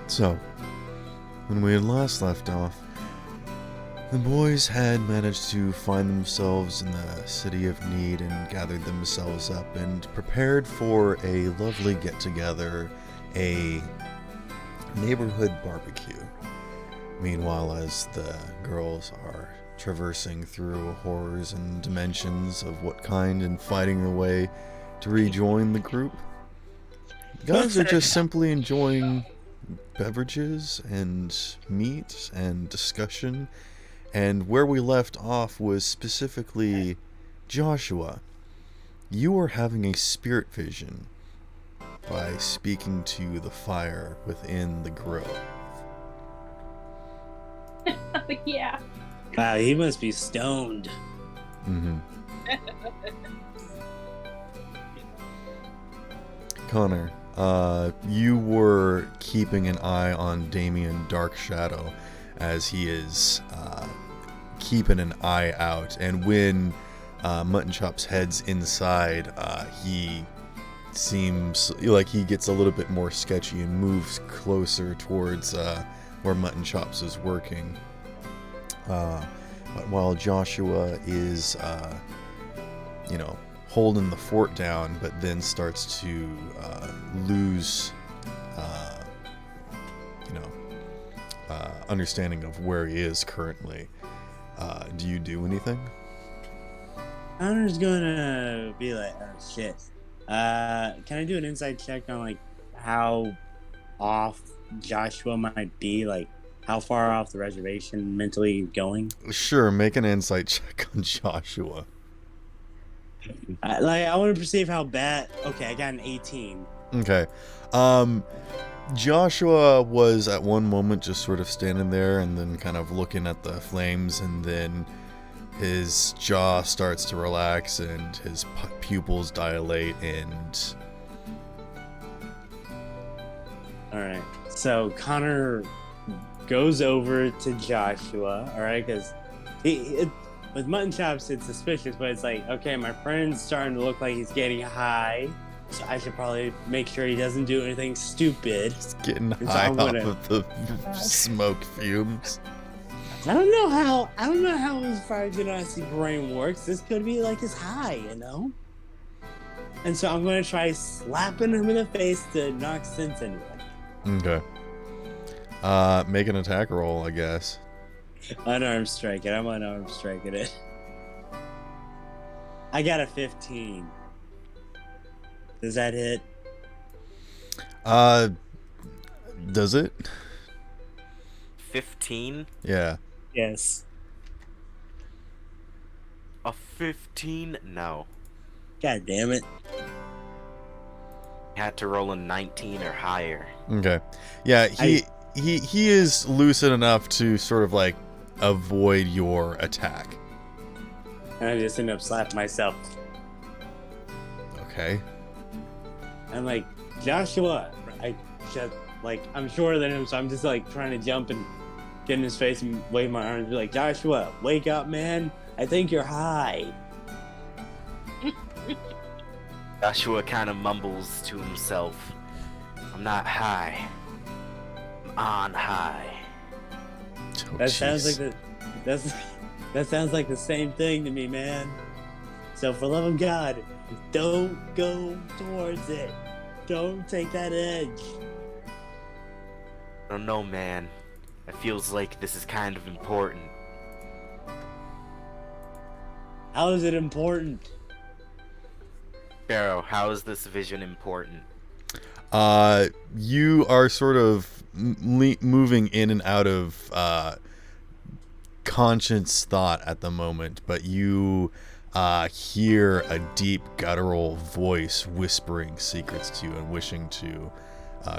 So, when we had last left off, the boys had managed to find themselves in the City of Need and gathered themselves up and prepared for a lovely get-together, a neighborhood barbecue. Meanwhile, as the girls are traversing through horrors and dimensions of what kind and fighting their way to rejoin the group, the guys are just simply enjoying beverages and meat and discussion. And where we left off was specifically Joshua. You were having a spirit vision by speaking to the fire within the grill. Yeah. Wow, he must be stoned. Mm-hmm. Connor, you were keeping an eye on Damien Dark Shadow as he is keeping an eye out, and when Mutton Chop's head's inside, he seems like he gets a little bit more sketchy and moves closer towards where Mutton Chops is working. But while Joshua is, holding the fort down, but then starts to lose, understanding of where he is currently. Do you do anything? Connor's gonna be like, oh shit. Can I do an insight check on like how off Joshua might be? Like how far off the reservation mentally going? Sure, make an insight check on Joshua. I want to perceive how bad. Okay, I got an 18. Okay. Joshua was at one moment just sort of standing there and then kind of looking at the flames, and then his jaw starts to relax and his pupils dilate, and... Alright, so Connor goes over to Joshua, alright, because with Mutton Chops it's suspicious, but it's like, okay, my friend's starting to look like he's getting high, so I should probably make sure he doesn't do anything stupid. He's getting high off of the smoke fumes. I don't know how his fire genocide brain works. This could be like his high, you know? And so I'm going to try slapping him in the face to knock sense into him. Okay. Make an attack roll, I guess. Unarmed strike it. I'm unarmed striking it. I got a 15. Does that hit? Does it? 15? Yeah. Yes. A 15? No. God damn it. Had to roll a 19 or higher. Okay. Yeah, he is lucid enough to sort of like avoid your attack. And I just end up slapping myself. Okay. I'm like, Joshua. I'm shorter than him, so I'm just like trying to jump and get in his face and wave my arms and be like, Joshua, wake up, man. I think you're high. Joshua kind of mumbles to himself. I'm not high. I'm on high. Oh, That sounds like that sounds like the same thing to me, man. So for love of God, don't go towards it. Don't take that edge. I don't know, man. It feels like this is kind of important. How is it important? Pharaoh, how is this vision important? You are sort of moving in and out of conscious thought at the moment, but you hear a deep guttural voice whispering secrets to you and wishing to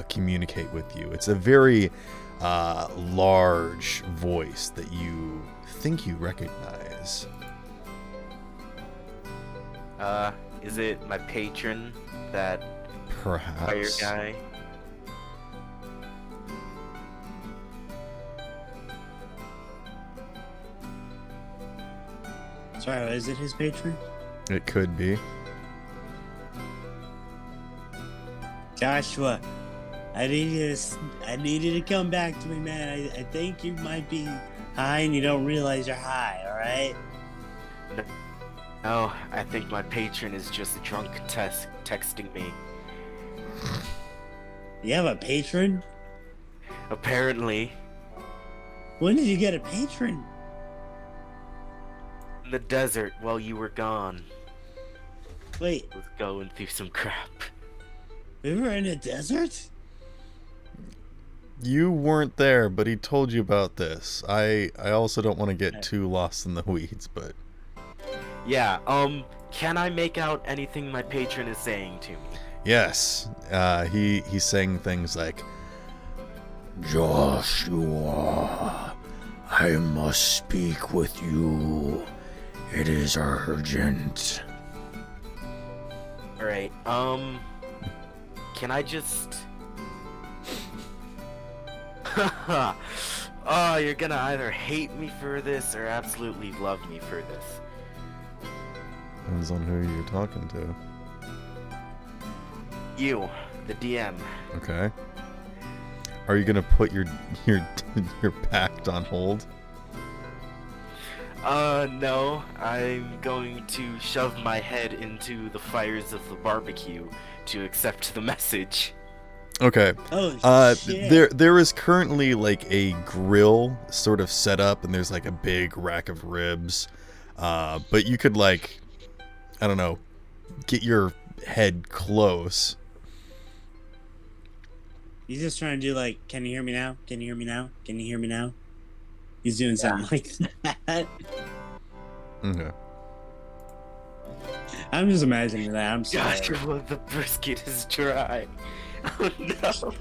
communicate with you. It's a very large voice that you think you recognize. Is it my patron, that Perhaps. fire guy? Sorry, is it his patron? It could be. Joshua, I need you to come back to me, man. I think you might be high and you don't realize you're high, alright? No, I think my patron is just drunk texting me. You have a patron? Apparently, When did you get a patron? in the desert while you were gone. Wait, I was going through some crap. we were in a desert? You weren't there, but he told you about this. I also don't want to get too lost in the weeds, but Yeah, can I make out anything my patron is saying to me? yes, he's saying things like, "Joshua, I must speak with you. It is urgent." Alright, can I just... Oh, you're gonna either hate me for this or absolutely love me for this. Depends on who you're talking to. You, the DM. Okay. Are you gonna put your pact on hold? No. I'm going to shove my head into the fires of the barbecue to accept the message. Okay. Oh, shit. There is currently like a grill sort of set up, and there's like a big rack of ribs. But you could like, I don't know, get your head close. He's just trying to do like, can you hear me now? Can you hear me now? Can you hear me now? He's doing something like that. Okay. I'm just imagining that. I'm sorry. Joshua, the brisket is dry. Oh no.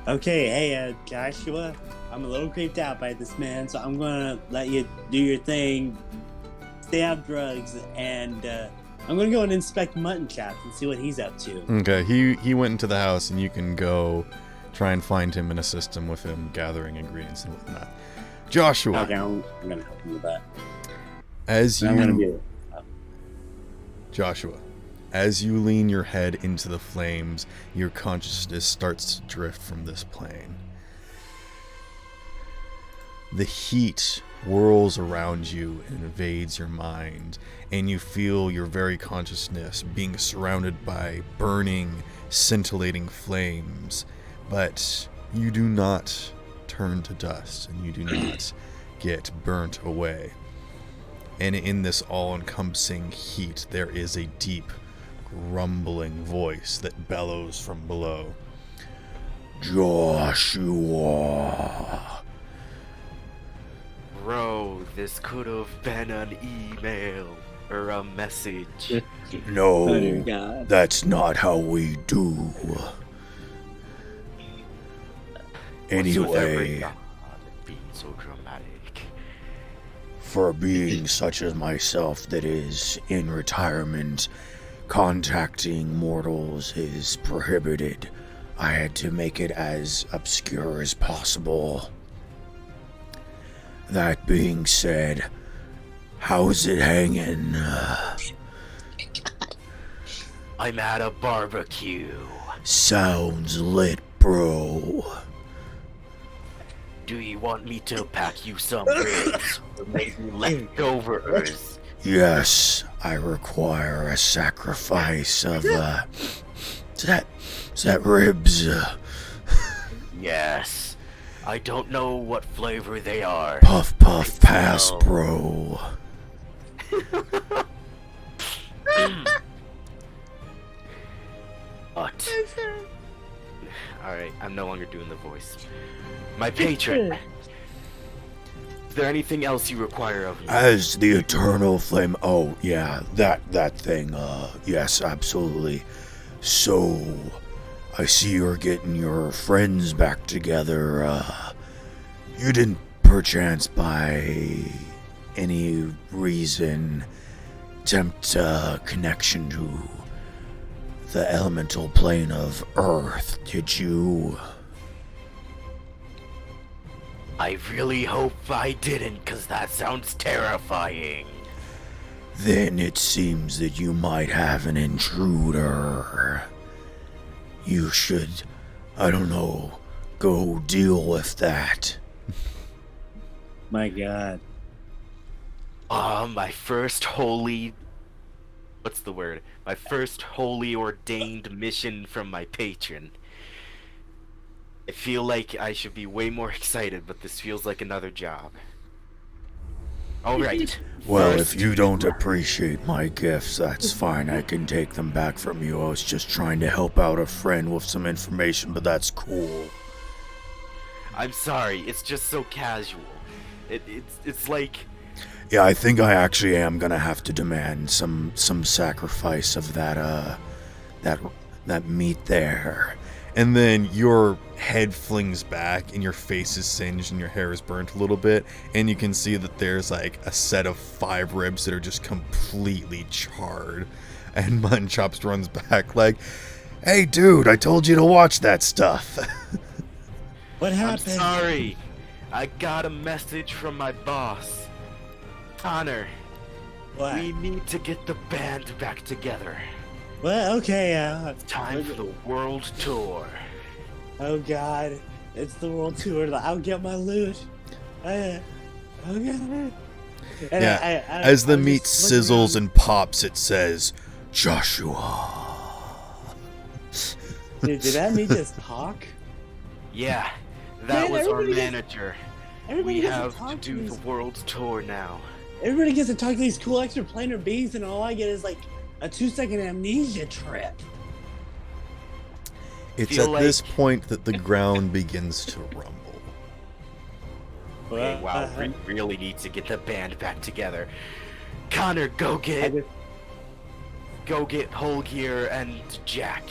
Okay, hey, Joshua, I'm a little creeped out by this man, so I'm gonna let you do your thing, stay off drugs, and I'm gonna go and inspect Mutton Chops and see what he's up to. Okay. He went into the house, and you can go try and find him and assist him with him gathering ingredients and whatnot. Joshua, Okay, I'm gonna help him with that. as I'm gonna you be. Joshua, as you lean your head into the flames, your consciousness starts to drift from this plane. The heat whirls around you and invades your mind, and you feel your very consciousness being surrounded by burning, scintillating flames, but you do not turn to dust, and you do not get burnt away. And in this all-encompassing heat, there is a deep, rumbling voice that bellows from below. Joshua. Bro, this could have been an email or a message. No, Oh, dear God. that's not how we do. What's with every Anyway, god being so dramatic? for being such as myself that is in retirement, contacting mortals is prohibited. I had to make it as obscure as possible. That being said, how's it hanging? I'm at a barbecue. Sounds lit, bro. Do you want me to pack you some ribs or maybe leftovers? Yes, I require a sacrifice of, is that ribs? Yes. I don't know what flavor they are. Puff, puff, pass, bro. But... Alright, I'm no longer doing the voice. My patron! Is there anything else you require of me? As the eternal flame. Oh, yeah, that thing. Yes, absolutely. So, I see you're getting your friends back together. You didn't perchance by any reason attempt a connection to the elemental plane of Earth, did you? I really hope I didn't, cause that sounds terrifying. Then it seems that you might have an intruder. You should I don't know. Go deal with that. My God. My first holy... What's the word? My first holy ordained mission from my patron. I feel like I should be way more excited, but this feels like another job. Alright. Well, if you don't appreciate my gifts, that's fine. I can take them back from you. I was just trying to help out a friend with some information, but that's cool. I'm sorry, it's just so casual. It's like... Yeah, I think I actually am gonna have to demand some sacrifice of that meat there. And then your head flings back and your face is singed and your hair is burnt a little bit, and you can see that there's like a set of 5 ribs that are just completely charred. And Mutton Chops runs back like, "Hey dude, I told you to watch that stuff." What I'm happened? sorry. I got a message from my boss. Connor, What? we need to get the band back together. Well, okay, Time for the world tour. oh God, it's the world tour. I'll get my loot. Okay. And Yeah, I- as the I'm meat just looking sizzles around. and pops, it says, "Joshua." Dude, did that meat just talk? Yeah, that Man, was our everybody gets- manager. Everybody We gets have to to talk do to the these. world tour now. Everybody gets to talk to these cool extraplanar beings, and all I get is like a 2-second amnesia trip. It's Feel at this like- point that the ground begins to rumble. Okay, wow, we really need to get the band back together. Connor, go get Whole Gear and Jack,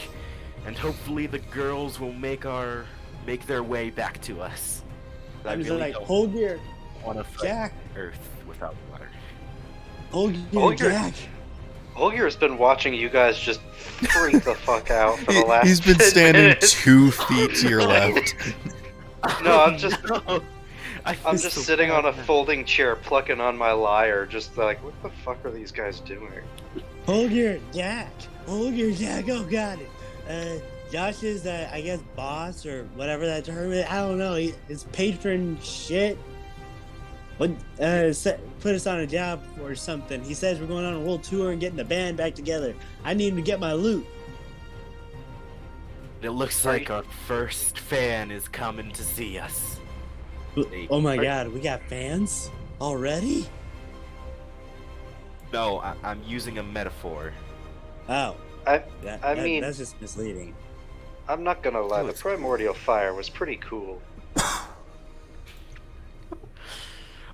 and hopefully the girls will make their way back to us. I I'm just really like, don't hold your want to fight Jack, Earth without water. hold your Hold your- Jack. Olgier's been watching you guys just freak the fuck out for the last He's been 10 standing minutes. 2 feet to your left. No, I'm just No. I'm feel just so sitting on a bad. folding chair plucking on my lyre, just like, what the fuck are these guys doing? Hold your Jack. Hold your Jack. Oh God. Josh is, I guess, boss or whatever that term is. I don't know. His patron shit. What? Put us on a job or something. He says we're going on a world tour and getting the band back together. I need him to get my loot. It looks like our first fan is coming to see us. Oh my God, we got fans already? No, I'm using a metaphor. Oh. I mean- that's just misleading. I'm not gonna lie, Oh, the it's- primordial fire was pretty cool.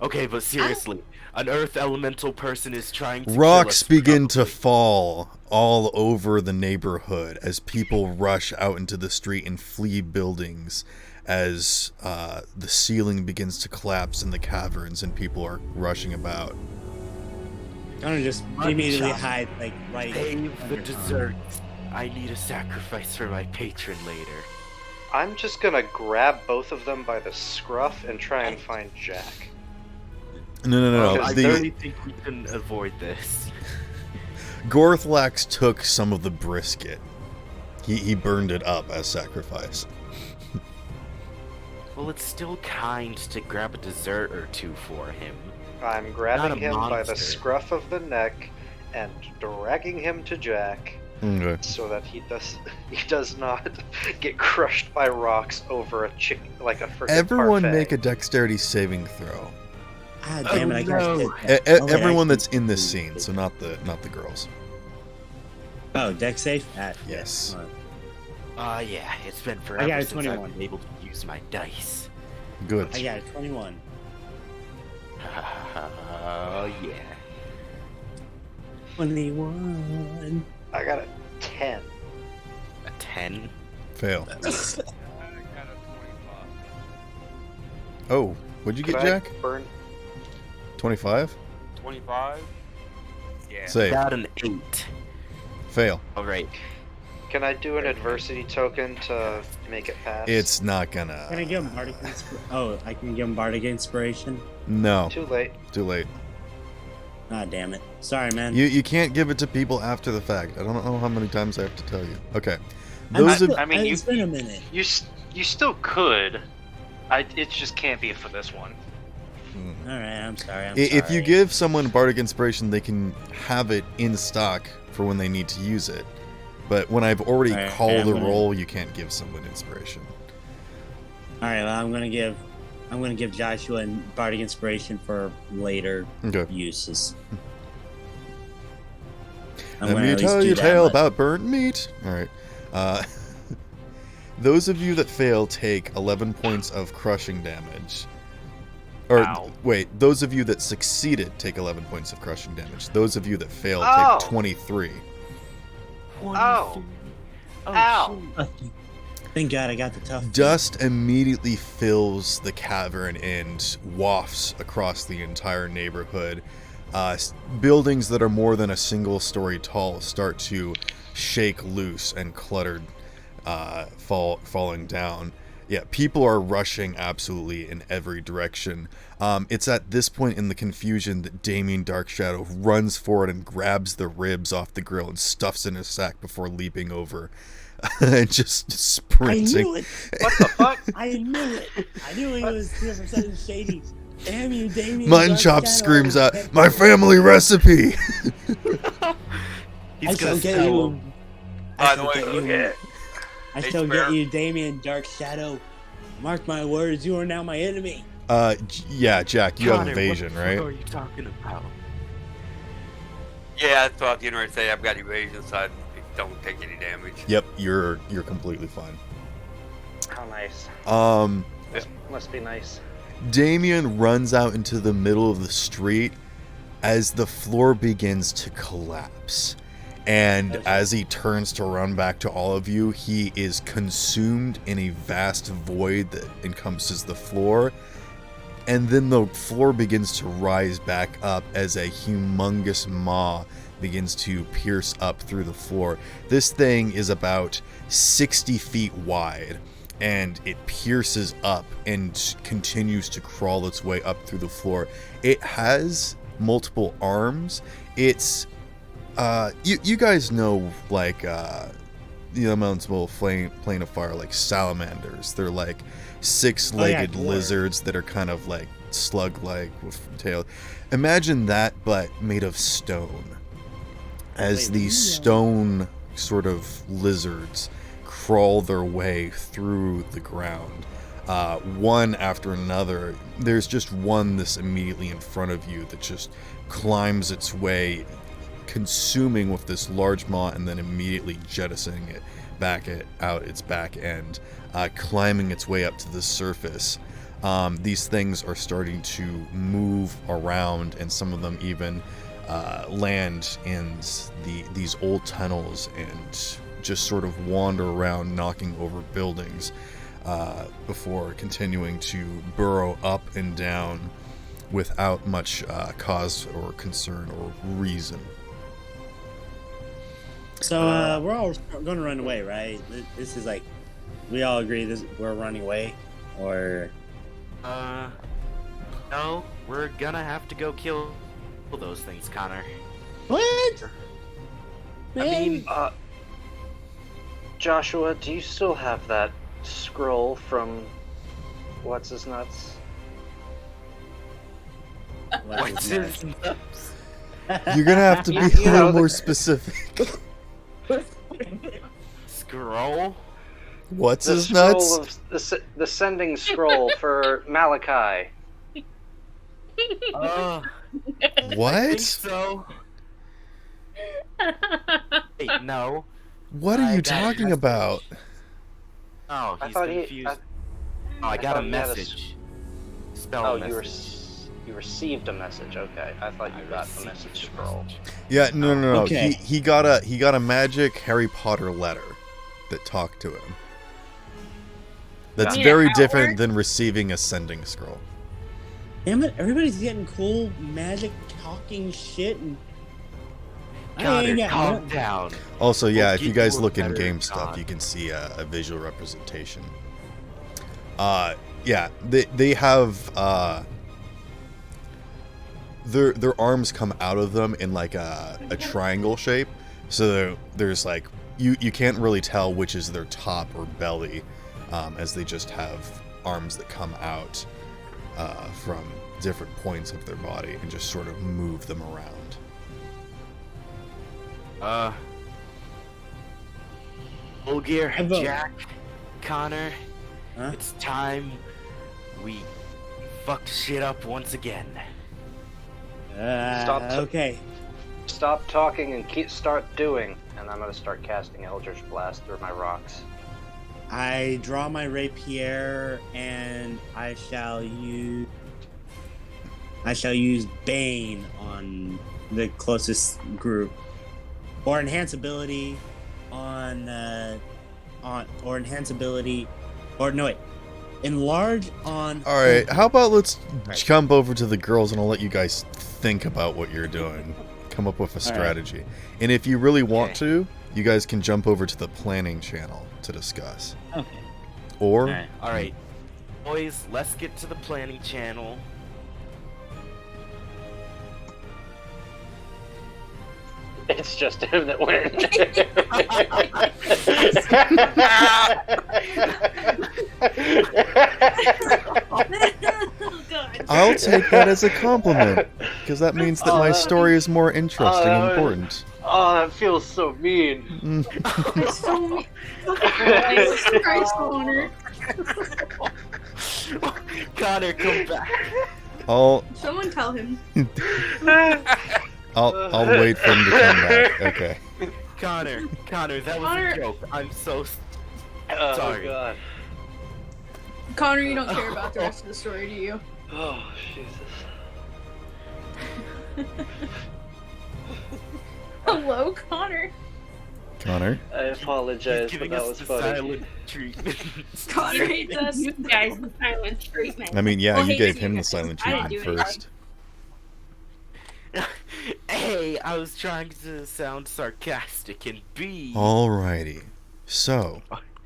Okay, but seriously, an earth elemental person is trying to kill Rocks us begin to probably. fall all over the neighborhood as people rush out into the street and flee buildings as the ceiling begins to collapse in the caverns and people are rushing about. Gonna just Mutton immediately chop. hide, like, right Save the under desserts. I need a sacrifice for my patron later. I'm just gonna grab both of them by the scruff and try and find Jack. No. Because I The really think we can avoid this. Gorthlax took some of the brisket. He burned it up as sacrifice. Well, it's still kind to grab a dessert or two for him. I'm Not grabbing a him by the monster. scruff of the neck and dragging him to Jack Okay. so that he does not get crushed by rocks over a chicken like a freaking Everyone parfait. make a dexterity saving throw. Ah, damn it! I no. got hit. Everyone that's in this scene, so not the girls. Oh, deck safe. Yes. Yeah, it's been I forever got a since 21. I've been able to use my dice. Good. I got a 21. Oh yeah. 21. I got a 10. A 10? Fail. I got a 25. Oh, what'd you get, Could I Jack? burn? 25? 25? Yeah. Save. Got an 8. Fail. Alright. Can I do an adversity token to make it pass? It's not gonna. Can I give him Bardic Oh, I can give him Bardic Inspiration. No. Too late. Too late. Ah, damn it. Sorry, man. You can't give it to people after the fact. I don't know how many times I have to tell you. Okay. Those of I mean, it's been a minute. you still could. It just can't be for this one. All right, I'm sorry. if you give someone bardic inspiration, they can have it in stock for when they need to use it. But when I've already Alright, called I'm a gonna- roll, you can't give someone inspiration. All right, well, I'm gonna give Joshua bardic inspiration for later Okay. uses. Let me at least tell do you a that tale much. about burnt meat. All right. Those of you that fail take 11 points of crushing damage. Or Ow. wait, those of you that succeeded take 11 points of crushing damage. Those of you that failed Oh. take 23. Oh. Ow. Thank God I got the tough. Dust immediately fills the cavern and wafts across the entire neighborhood. Buildings that are more than a single story tall start to shake loose and cluttered, falling down. Yeah, people are rushing absolutely in every direction. It's at this point in the confusion that Damien Darkshadow runs forward and grabs the ribs off the grill and stuffs in his sack before leaping over and just I sprinting. knew it. What the fuck? I knew it. I knew he was here for something shady. Damn you, Damien. Mutton Chop screams out, "My family recipe!" I He's shall gonna get sell you. him. By the way, I Hey, shall Spare. get you, Damien Dark Shadow. Mark my words, you are now my enemy. Yeah, Jack, you have Connor, evasion, what the right? fuck are you talking about? yeah, that's what I was getting ready to say. I've got evasion, so I don't take any damage. Yep, you're completely fine. How nice. Must be nice. Damien runs out into the middle of the street as the floor begins to collapse. And as he turns to run back to all of you, he is consumed in a vast void that encompasses the floor. And then the floor begins to rise back up as a humongous maw begins to pierce up through the floor. This thing is about 60 feet wide, and it pierces up and continues to crawl its way up through the floor. It has multiple arms. It's you guys know, like, the elemental plane of fire, like salamanders. They're like six-legged dwarf. lizards that are kind of like slug-like with tail. Imagine that, but made of stone. As these stone sort of lizards crawl their way through the ground, one after another. There's just one that's immediately in front of you that just climbs its way, consuming with this large maw, and then immediately jettisoning it back out its back end, climbing its way up to the surface. These things are starting to move around, and some of them even land in these old tunnels and just sort of wander around, knocking over buildings, before continuing to burrow up and down without much cause or concern or reason. So we're all going to run away, right? This is like, we all agree we're running away, or No, we're gonna have to go kill those things, Connor. what? I mean, Joshua, do you still have that scroll from what's his nuts? what's his nuts? You're gonna have to be You a know, little the- more specific. Scroll? What's The his scroll nuts? of the sending scroll for Malachi. I What? think so. Wait, no. What are I you got a talking message. about? Oh, I he's thought he- confused. I- Oh, I got thought a he had a message. Spell Oh, message. you received a message. Okay, I thought you got the message scroll. Yeah, no. Okay. He got a magic Harry Potter letter that talked to him. That's Yeah, very how it different works? than receiving a sending scroll. Damn it! Everybody's getting cool magic talking shit, and I Connor, ain't got calm nothing. down. Also, yeah, We'll if you get guys you a look in better game stuff, god. you can see a visual representation. Yeah, they have their arms come out of them in like a triangle shape. So there's like you can't really tell which is their top or belly, as they just have arms that come out from different points of their body and just sort of move them around. Olgir, I vote. Jack, Connor, Huh? it's time we fucked shit up once again. Stop t- Okay. Stop talking and start doing. And I'm gonna start casting Eldritch Blast through my rocks. I draw my rapier and I shall use Bane on the closest group, or enhance ability enlarge on. All right, how about let's Right. jump over to the girls and I'll let you guys think about what you're doing. Come up with a strategy. And if you really want to, you guys can jump over to the planning channel to discuss. Okay. Or Alright, boys, let's get to the planning channel. It's just him that wins. Oh, God. I'll take that as a compliment, because that means that my that- story is more interesting and important. Oh, that feels so mean. It's so mean. Jesus Christ, Connor. Connor, come back. I'll Someone tell him. I'll wait for him to come back. Okay. Connor, that was Connor. a joke. I'm so Oh, sorry. God. Connor, you don't care about the rest of the story, do you? Oh, Jesus. Hello, Connor. Connor. I apologize, He's but giving that us was the funny. silent treatment. Connor hates us. You guys, the silent treatment. I mean, yeah, Well, you hey, gave you him the guys, silent I didn't treatment do it. first. Hey, I was trying to sound sarcastic and be. Alrighty. So,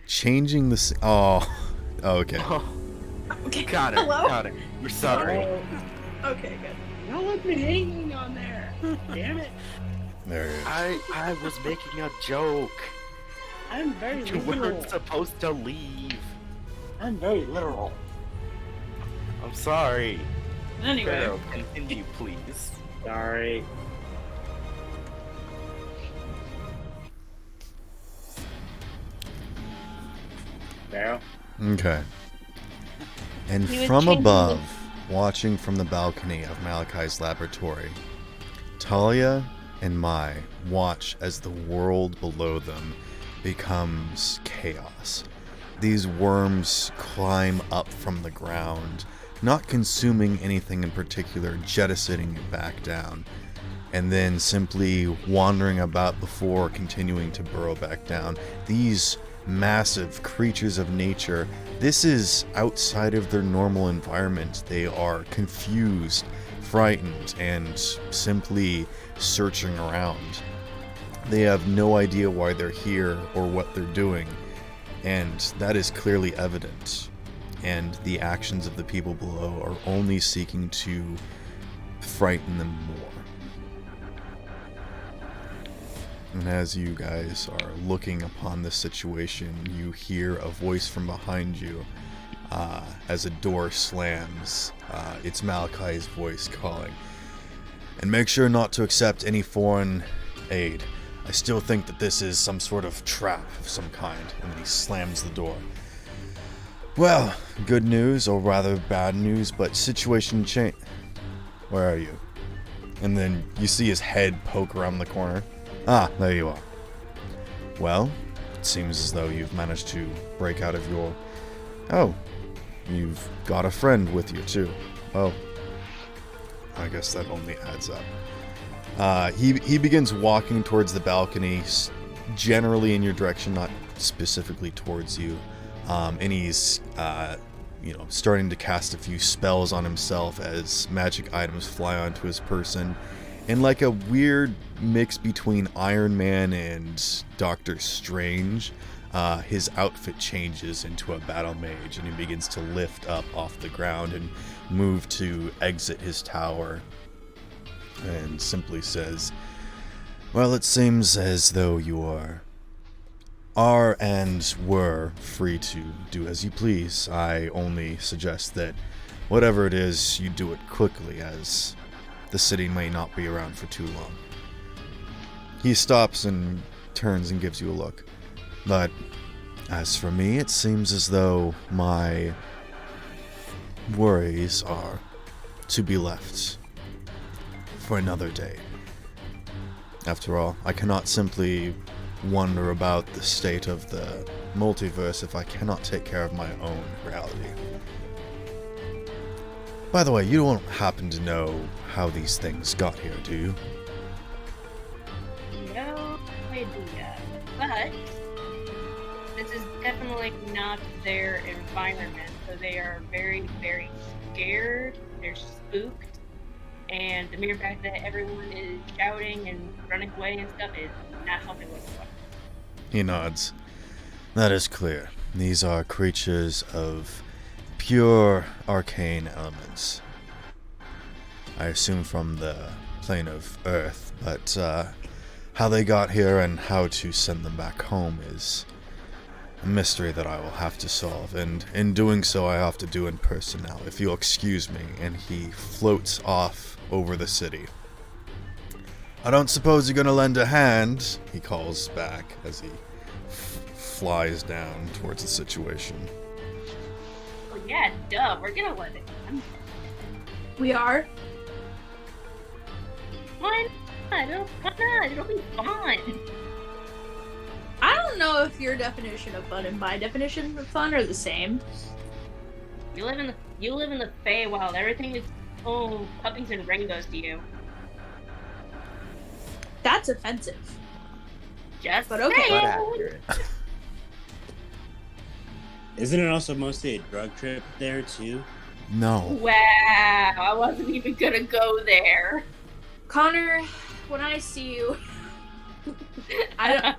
changing the. Oh, okay. Oh, Okay. Connor, Hello? Connor, we're sorry. Okay, good. Don't let me hanging on there. Damn it. There it is. I was making a joke. I'm very You literal. weren't supposed to leave. I'm very literal. I'm sorry. Anyway. Pharaoh, continue, please. Sorry. Barrow. Okay. And He was from changing above, watching from the balcony of Malachi's laboratory, Talia and Mai watch as the world below them becomes chaos. These worms climb up from the ground, not consuming anything in particular, jettisoning it back down, and then simply wandering about before continuing to burrow back down. These massive creatures of nature, this is outside of their normal environment. They are confused, frightened, and simply searching around. They have no idea why they're here or what they're doing, and that is clearly evident. And the actions of the people below are only seeking to frighten them more. And as you guys are looking upon this situation, you hear a voice from behind you as a door slams. It's Malachi's voice calling. And make sure not to accept any foreign aid. I still think that this is some sort of trap of some kind. And then he slams the door. Well, good news, or rather bad news, but situation change. Where are you? And then you see his head poke around the corner. Ah, there you are. Well, it seems as though you've managed to break out of your... Oh, you've got a friend with you too. Oh, I guess that only adds up. He begins walking towards the balcony, generally in your direction, not specifically towards you. And he's, starting to cast a few spells on himself as magic items fly onto his person. And like a weird mix between Iron Man and Doctor Strange, his outfit changes into a battle mage, and he begins to lift up off the ground and move to exit his tower. And simply says, "Well, it seems as though you are are and were free to do as you please. I only suggest that whatever it is, you do it quickly, as the city may not be around for too long. He stops and turns and gives you a look. But as for me, it seems as though my worries are to be left for another day. After all, I cannot simply wonder about the state of the multiverse if I cannot take care of my own reality. By the way, you don't happen to know how these things got here, do you? No idea. But this is definitely not their environment, so they are very, very scared. They're spooked. And the mere fact that everyone is shouting and running away and stuff is not helping whatsoever. He nods. That is clear. These are creatures of pure arcane elements. I assume from the plane of Earth, but how they got here and how to send them back home is a mystery that I will have to solve, and in doing so I have to do in person now, if you'll excuse me. And he floats off over the city. I don't suppose you're gonna lend a hand, he calls back as he flies down towards the situation. Well, yeah, duh, we're gonna let it. We are. Why not? It'll be fun. I don't know if your definition of fun and my definition of fun are the same. You live in the Feywild. Everything is puppies and rainbows to you. That's offensive. Just But okay. saying. But accurate. Isn't it also mostly a drug trip there too? No. Wow, I wasn't even gonna go there. Connor, when I see you, I don't.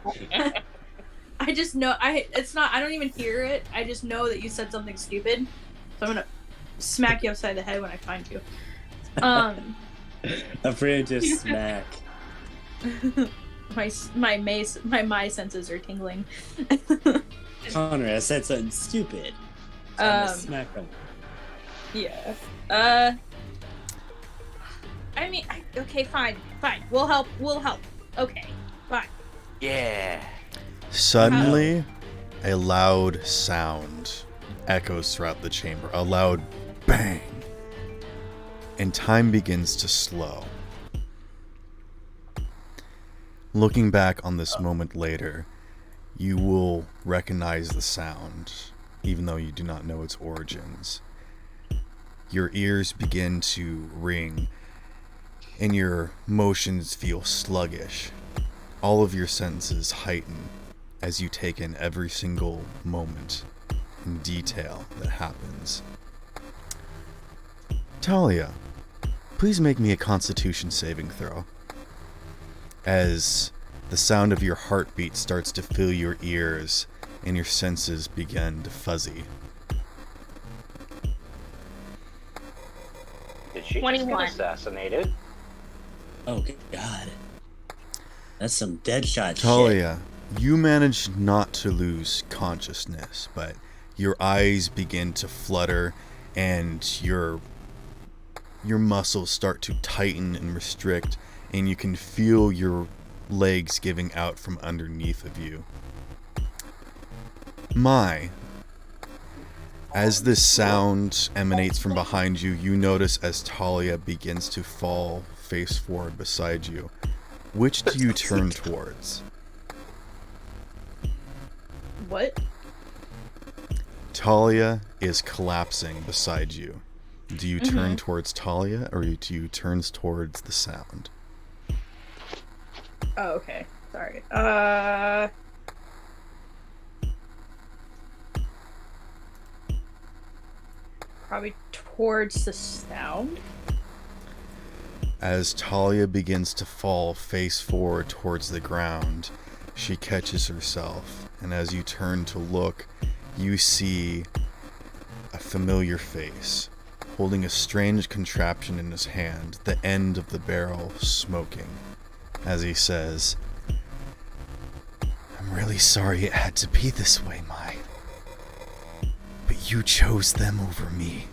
I just know it's not. I don't even hear it. I just know that you said something stupid, so I'm gonna smack you upside the head when I find you. Afraid to smack. my senses are tingling. Connor, I said something stupid. So I'm gonna smack him. Yeah. I mean, okay, fine. We'll help. Okay, fine. Yeah. Suddenly, a loud sound echoes throughout the chamber. A loud bang. And time begins to slow. Looking back on this moment later, you will recognize the sound, even though you do not know its origins. Your ears begin to ring, and your motions feel sluggish. All of your senses heighten as you take in every single moment and detail that happens. Talia, please make me a Constitution saving throw. As the sound of your heartbeat starts to fill your ears and your senses begin to fuzzy. Did she just 21. get assassinated? Oh God, that's some deadshot shit. Talia, you manage not to lose consciousness, but your eyes begin to flutter and your muscles start to tighten and restrict, and you can feel your legs giving out from underneath of you. As this sound emanates from behind you, you notice as Talia begins to fall face forward beside you. Which do you turn towards? What? Talia is collapsing beside you. Do you turn towards Talia, or do you turn towards the sound? Oh, okay. Sorry. Probably towards the sound. As Talia begins to fall face forward towards the ground, she catches herself, and as you turn to look, you see a familiar face, holding a strange contraption in his hand, the end of the barrel smoking, as he says, "I'm really really sorry it had to be this way, Mai. But you chose them over me.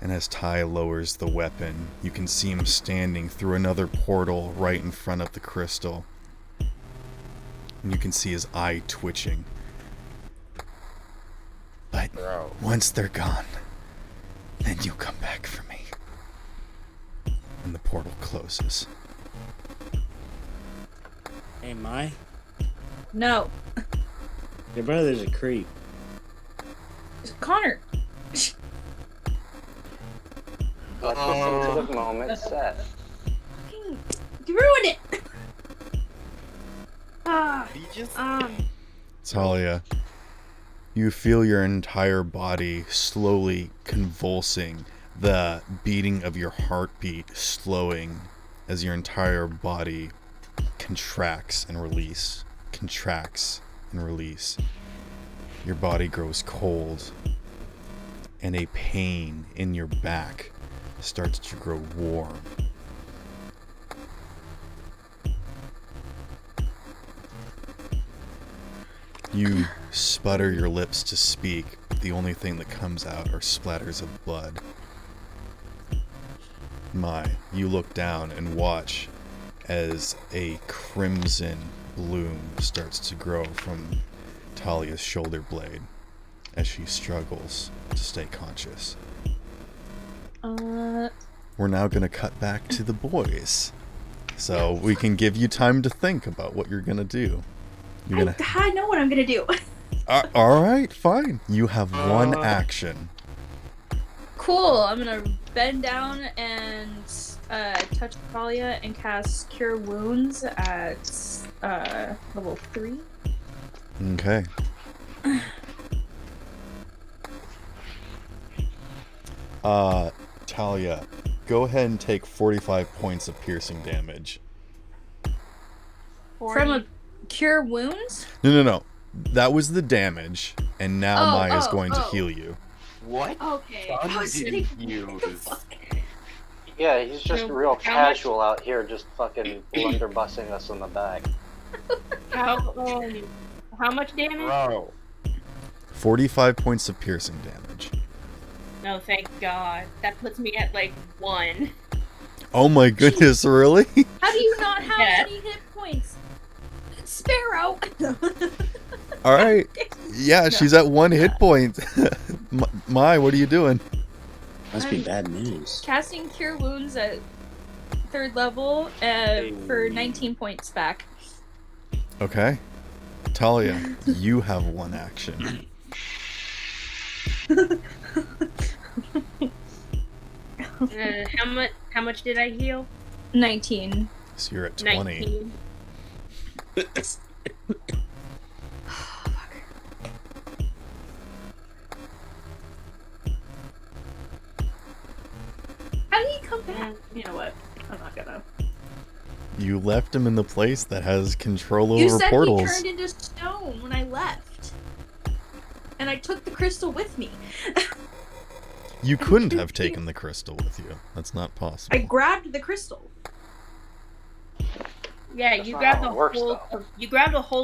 And as Ty lowers the weapon, you can see him standing through another portal right in front of the crystal. And you can see his eye twitching. But Bro. once they're gone, then you'll come back for me. And the portal closes. Hey, Mai, No. your brother's a creep. Connor. Let's listen to the moment set. Fucking- You ruined it. He just Talia, you feel your entire body slowly convulsing, the beating of your heartbeat slowing as your entire body contracts and release, contracts and release. Your body grows cold, and a pain in your back starts to grow warm. You sputter your lips to speak, but the only thing that comes out are splatters of blood. Mai, you look down and watch as a crimson bloom starts to grow from Talia's shoulder blade as she struggles to stay conscious. We're now going to cut back to the boys. So we can give you time to think about what you're going to do. You're gonna... I know what I'm gonna do. all right, fine. You have one action. Cool. I'm gonna bend down and touch Talia and cast Cure Wounds at level 3. Okay. Talia, go ahead and take 45 points of piercing damage. From a Cure Wounds? No. That was the damage, and now Maya's going to oh. heal you. what? Okay. Fun I was did thinking, you what the use? fuck? Yeah, he's just So, real how much- casual out here, just fucking blunderbussing us in the back. How much damage? Bro. 45 points of piercing damage. No, thank God. That puts me at like 1. Oh my goodness, really? How do you not have Yeah. any hit points? Sparrow! Alright. Yeah, she's at 1 hit point. Mai, what are you doing? Must be bad news. Casting Cure Wounds at 3rd level for 19 points back. Okay. Talia, you have one action. How much did I heal? 19. So you're at 20. 19. How did he come back? You know what? I'm not gonna. You left him in the place that has control You over said portals. he turned into stone when I left. And I took the crystal with me. You couldn't have taken the crystal with you. That's not possible. I grabbed the crystal. Yeah, That's you not grabbed how a it works, hold though. of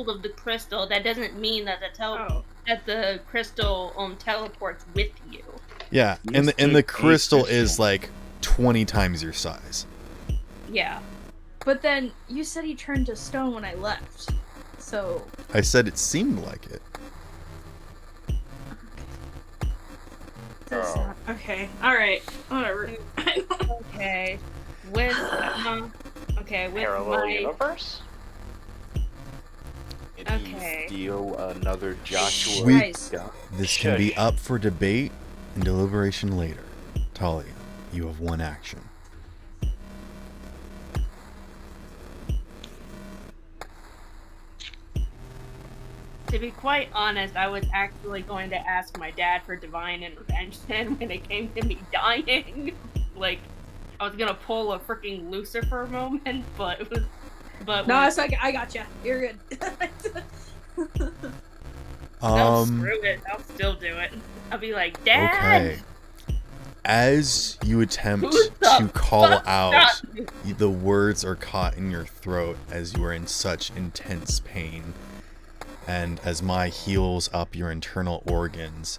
that the crystal. That doesn't mean that that the crystal teleports with you. Yeah, and Yes, the a crystal is crystal. like 20 times your size. Yeah. But then you said he turned to stone when I left. So I said it seemed like it. that's not okay. Alright. Whatever. Okay. With Parallel my universe? Did Okay. he steal another Joshua? We- Guys. gun? This can be up for debate and deliberation later. Talia, you have one action. To be quite honest, I was actually going to ask my dad for divine intervention when it came to me dying. Like, I was gonna pull a freaking Lucifer moment, but it was. But No, when- it's like I got you. You're good. no, screw it. I'll still do it. I'll be like, Dad. Okay. As you attempt Who the to call fuck out, got- the words are caught in your throat as you are in such intense pain. And as Mai heals up your internal organs,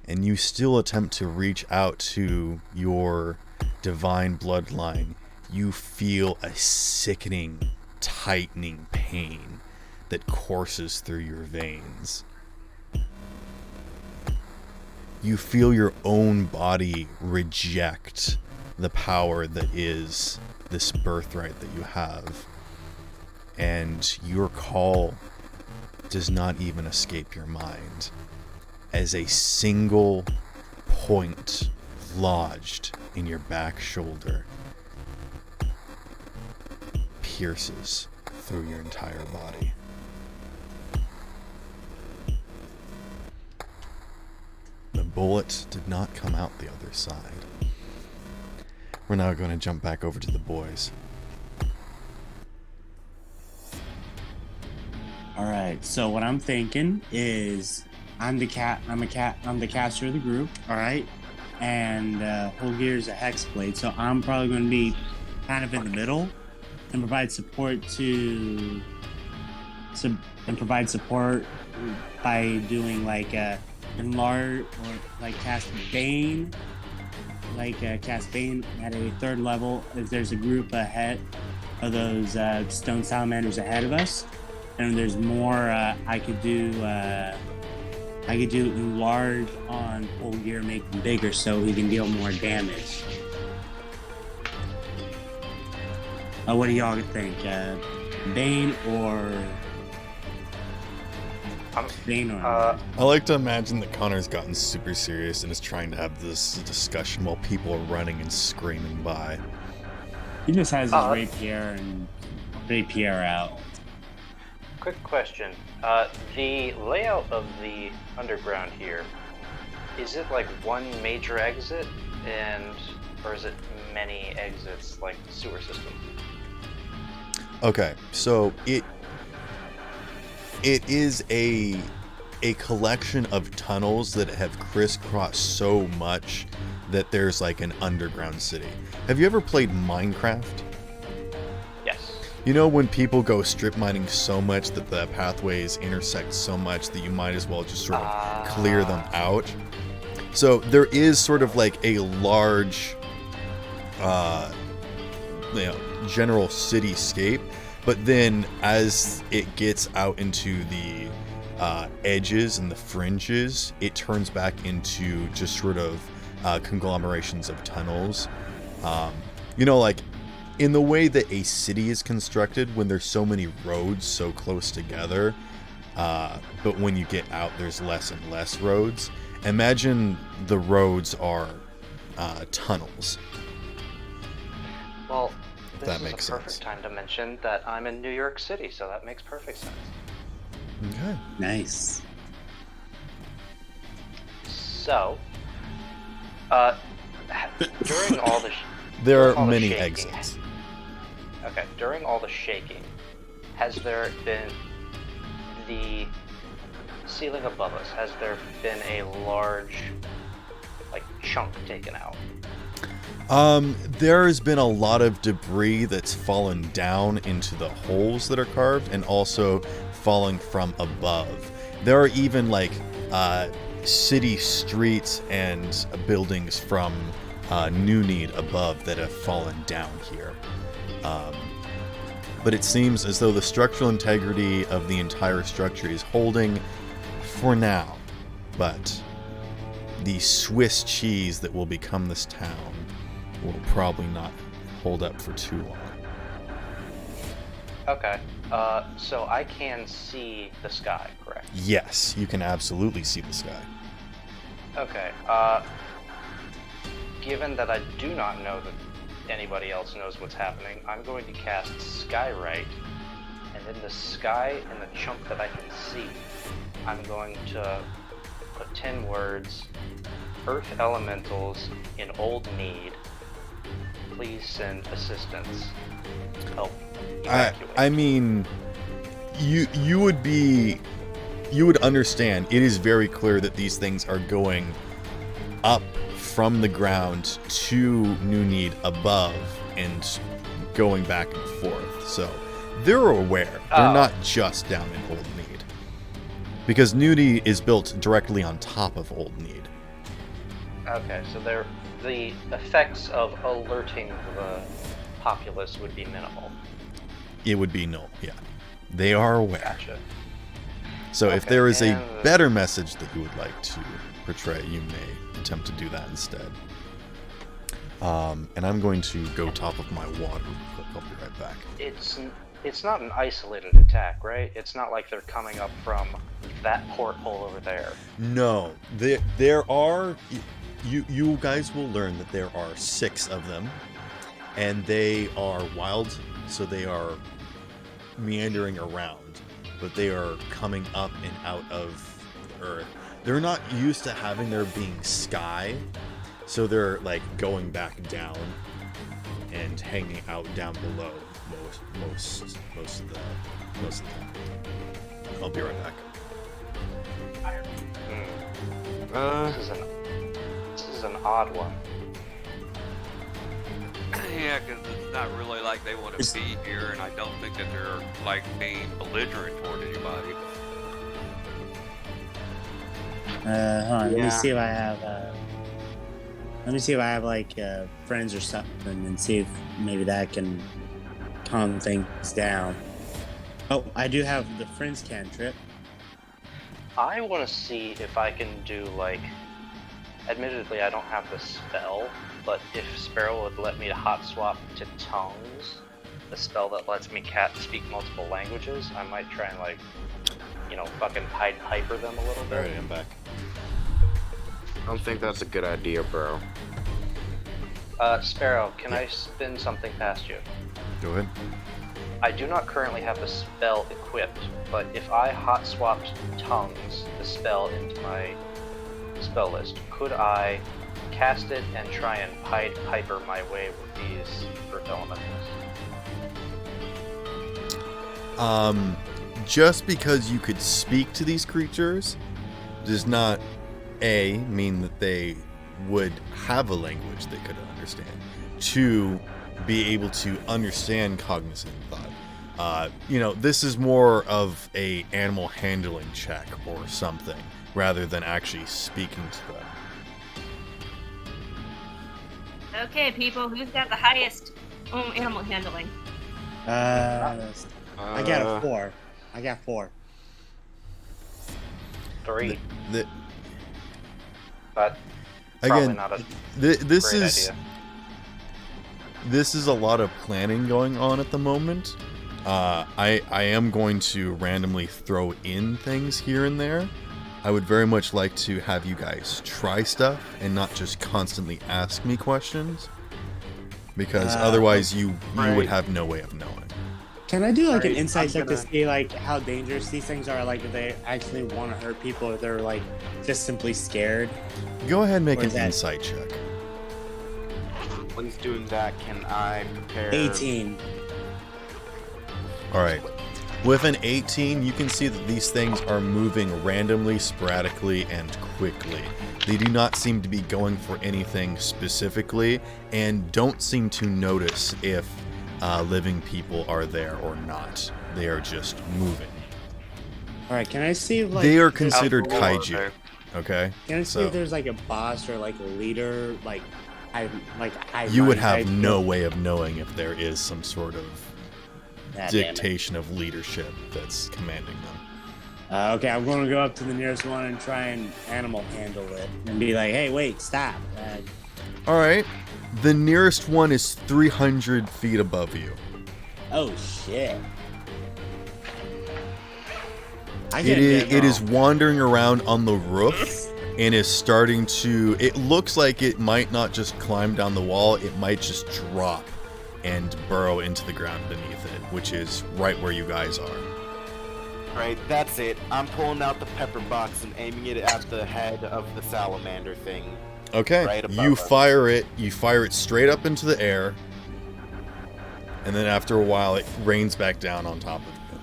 and you still attempt to reach out to your divine bloodline, you feel a sickening, tightening pain that courses through your veins. You feel your own body reject the power that is this birthright that you have. And your call does not even escape your mind, as a single point lodged in your back shoulder pierces through your entire body. The bullet did not come out the other side. We're now going to jump back over to the boys. All right. So what I'm thinking is, I'm the caster of the group. All right, and Holgear's a hexblade, so I'm probably going to be kind of in the middle and provide support by doing like enlarge or like cast Bane, cast Bane at a 3rd level if there's a group ahead of those stone salamanders ahead of us, and there's more. I could do enlarge on Holgear, make him bigger so he can deal more damage. What do y'all think? Bane or I like to imagine that Connor's gotten super serious and is trying to have this discussion while people are running and screaming by. He just has his rapier out. Quick question. The layout of the underground here, is it like one major exit, or is it many exits like the sewer system? Okay, so it is a collection of tunnels that have crisscrossed so much that there's like an underground city. Have you ever played Minecraft? Yes. You know when people go strip mining so much that the pathways intersect so much that you might as well just sort of clear them out? So there is sort of like a large general cityscape, but then as it gets out into the edges and the fringes, it turns back into just sort of conglomerations of tunnels. Like in the way that a city is constructed when there's so many roads so close together, but when you get out there's less and less roads. Imagine the roads are tunnels. Well, this that is makes a perfect sense. time to mention that I'm in New York City, so that makes perfect sense. Okay. Nice. So, during all the There during are all the many shaking- exits. Okay, during all the shaking, has there been the ceiling above us? Has there been a large, chunk taken out? There has been a lot of debris that's fallen down into the holes that are carved and also falling from above. There are even city streets and buildings from New Need above that have fallen down here. But it seems as though the structural integrity of the entire structure is holding for now. But the Swiss cheese that will become this town will probably not hold up for too long. Okay, so I can see the sky, correct? Yes, you can absolutely see the sky. Okay, given that I do not know that anybody else knows what's happening, I'm going to cast Skywrite, and in the sky, in the chunk that I can see, I'm going to put 10 words: Earth Elementals in old need, please send assistance. Help evacuate. I mean, you would understand. It is very clear that these things are going up from the ground to New Need above and going back and forth. So they're aware. They're Oh. not just down in Old Need. Because New Need is built directly on top of Old Need. Okay, so the effects of alerting the populace would be minimal. It would be null, yeah. They are aware. Gotcha. So if Okay, there is a and- better message that you would like to portray, you may attempt to do that instead. And I'm going to go top of my water real quick. I'll be right back. It's not an isolated attack, right? It's not like they're coming up from that porthole over there. No, there are. You guys will learn that there are 6 of them, and they are wild, so they are meandering around, but they are coming up and out of the earth. They're not used to having there being sky, so they're like going back down and hanging out down below most of the time. I'll be right back. This is an odd one. Yeah, because it's not really like they want to be here, and I don't think that they're like being belligerent toward anybody. Hold on, let me Yeah. see if I have. Let me see if I have like friends or something, and see if maybe that can calm things down. Oh, I do have the friends cantrip. I want to see if I can do like. Admittedly, I don't have the spell, but if Sparrow would let me hot swap to tongues, the spell that lets me speak multiple languages, I might try and like, fucking Pied Piper them a little bit. Alright, I'm back. I don't think that's a good idea, bro. Sparrow, can I spin something past you? Go ahead. I do not currently have the spell equipped, but if I hot swapped tongues, the spell, into my spell list, could I cast it and try and Pied Piper my way with these earth elementals? Just because you could speak to these creatures does not mean that they would have a language they could understand. 2, be able to understand cognizant thought. This is more of a animal handling check or something, rather than actually speaking to them. Okay, people, who's got the highest animal handling? I got a 4. I got 4. 3, The, but probably again, not a this great is idea. this is a lot of planning going on at the moment. I am going to randomly throw in things here and there. I would very much like to have you guys try stuff and not just constantly ask me questions, because otherwise you would have no way of knowing. Can I do like an Alright, insight I'm check to gonna- see like how dangerous these things are? Like if they actually want to hurt people, or they're like just simply scared. Go ahead and make Or an is that- insight check. When he's doing that, can I prepare? 18. All right. With an 18, you can see that these things are moving randomly, sporadically, and quickly. They do not seem to be going for anything specifically, and don't seem to notice if living people are there or not. They are just moving. All right, can I see like They are there's- considered Outdoor, kaiju. okay. Okay? Can I see so- if there's like a boss or like a leader, You would have no way of knowing if there is some sort of dictation of leadership that's commanding them. Okay, I'm going to go up to the nearest one and try and animal handle it and be like, "Hey, wait, stop!" All right. The nearest one is 300 feet above you. Oh shit! It is wandering around on the roof and is starting to. It looks like it might not just climb down the wall. It might just drop and burrow into the ground beneath it, which is right where you guys are. Right, that's it. I'm pulling out the pepper box and aiming it at the head of the salamander thing. Okay. Right above You us. fire it. You fire it straight up into the air, and then after a while, it rains back down on top of you.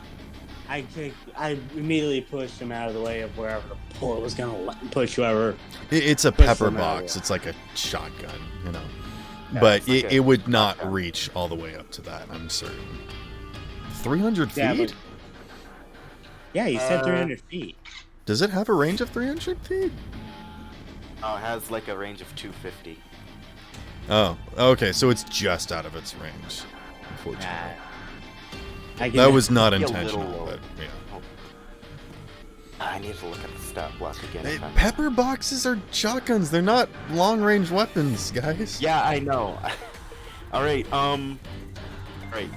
I immediately pushed him out of the way of wherever the bullet was gonna push whoever. It's a Push pepper them out of box. the way. It's like a shotgun, you know. Yeah, But it's like it a would not shotgun. reach all the way up to that, I'm certain. 300 Yeah, feet? but- Yeah, you said Uh, 300 feet. Does it have a range of 300 feet? Oh, it has like a range of 250. Oh, okay, so it's just out of its range. Unfortunately. I can, That was not Be a intentional, little but yeah. I need to look at the stat block again. if I'm- Pepper boxes are shotguns. They're not long-range weapons, guys. Yeah, I know. Alright, Right.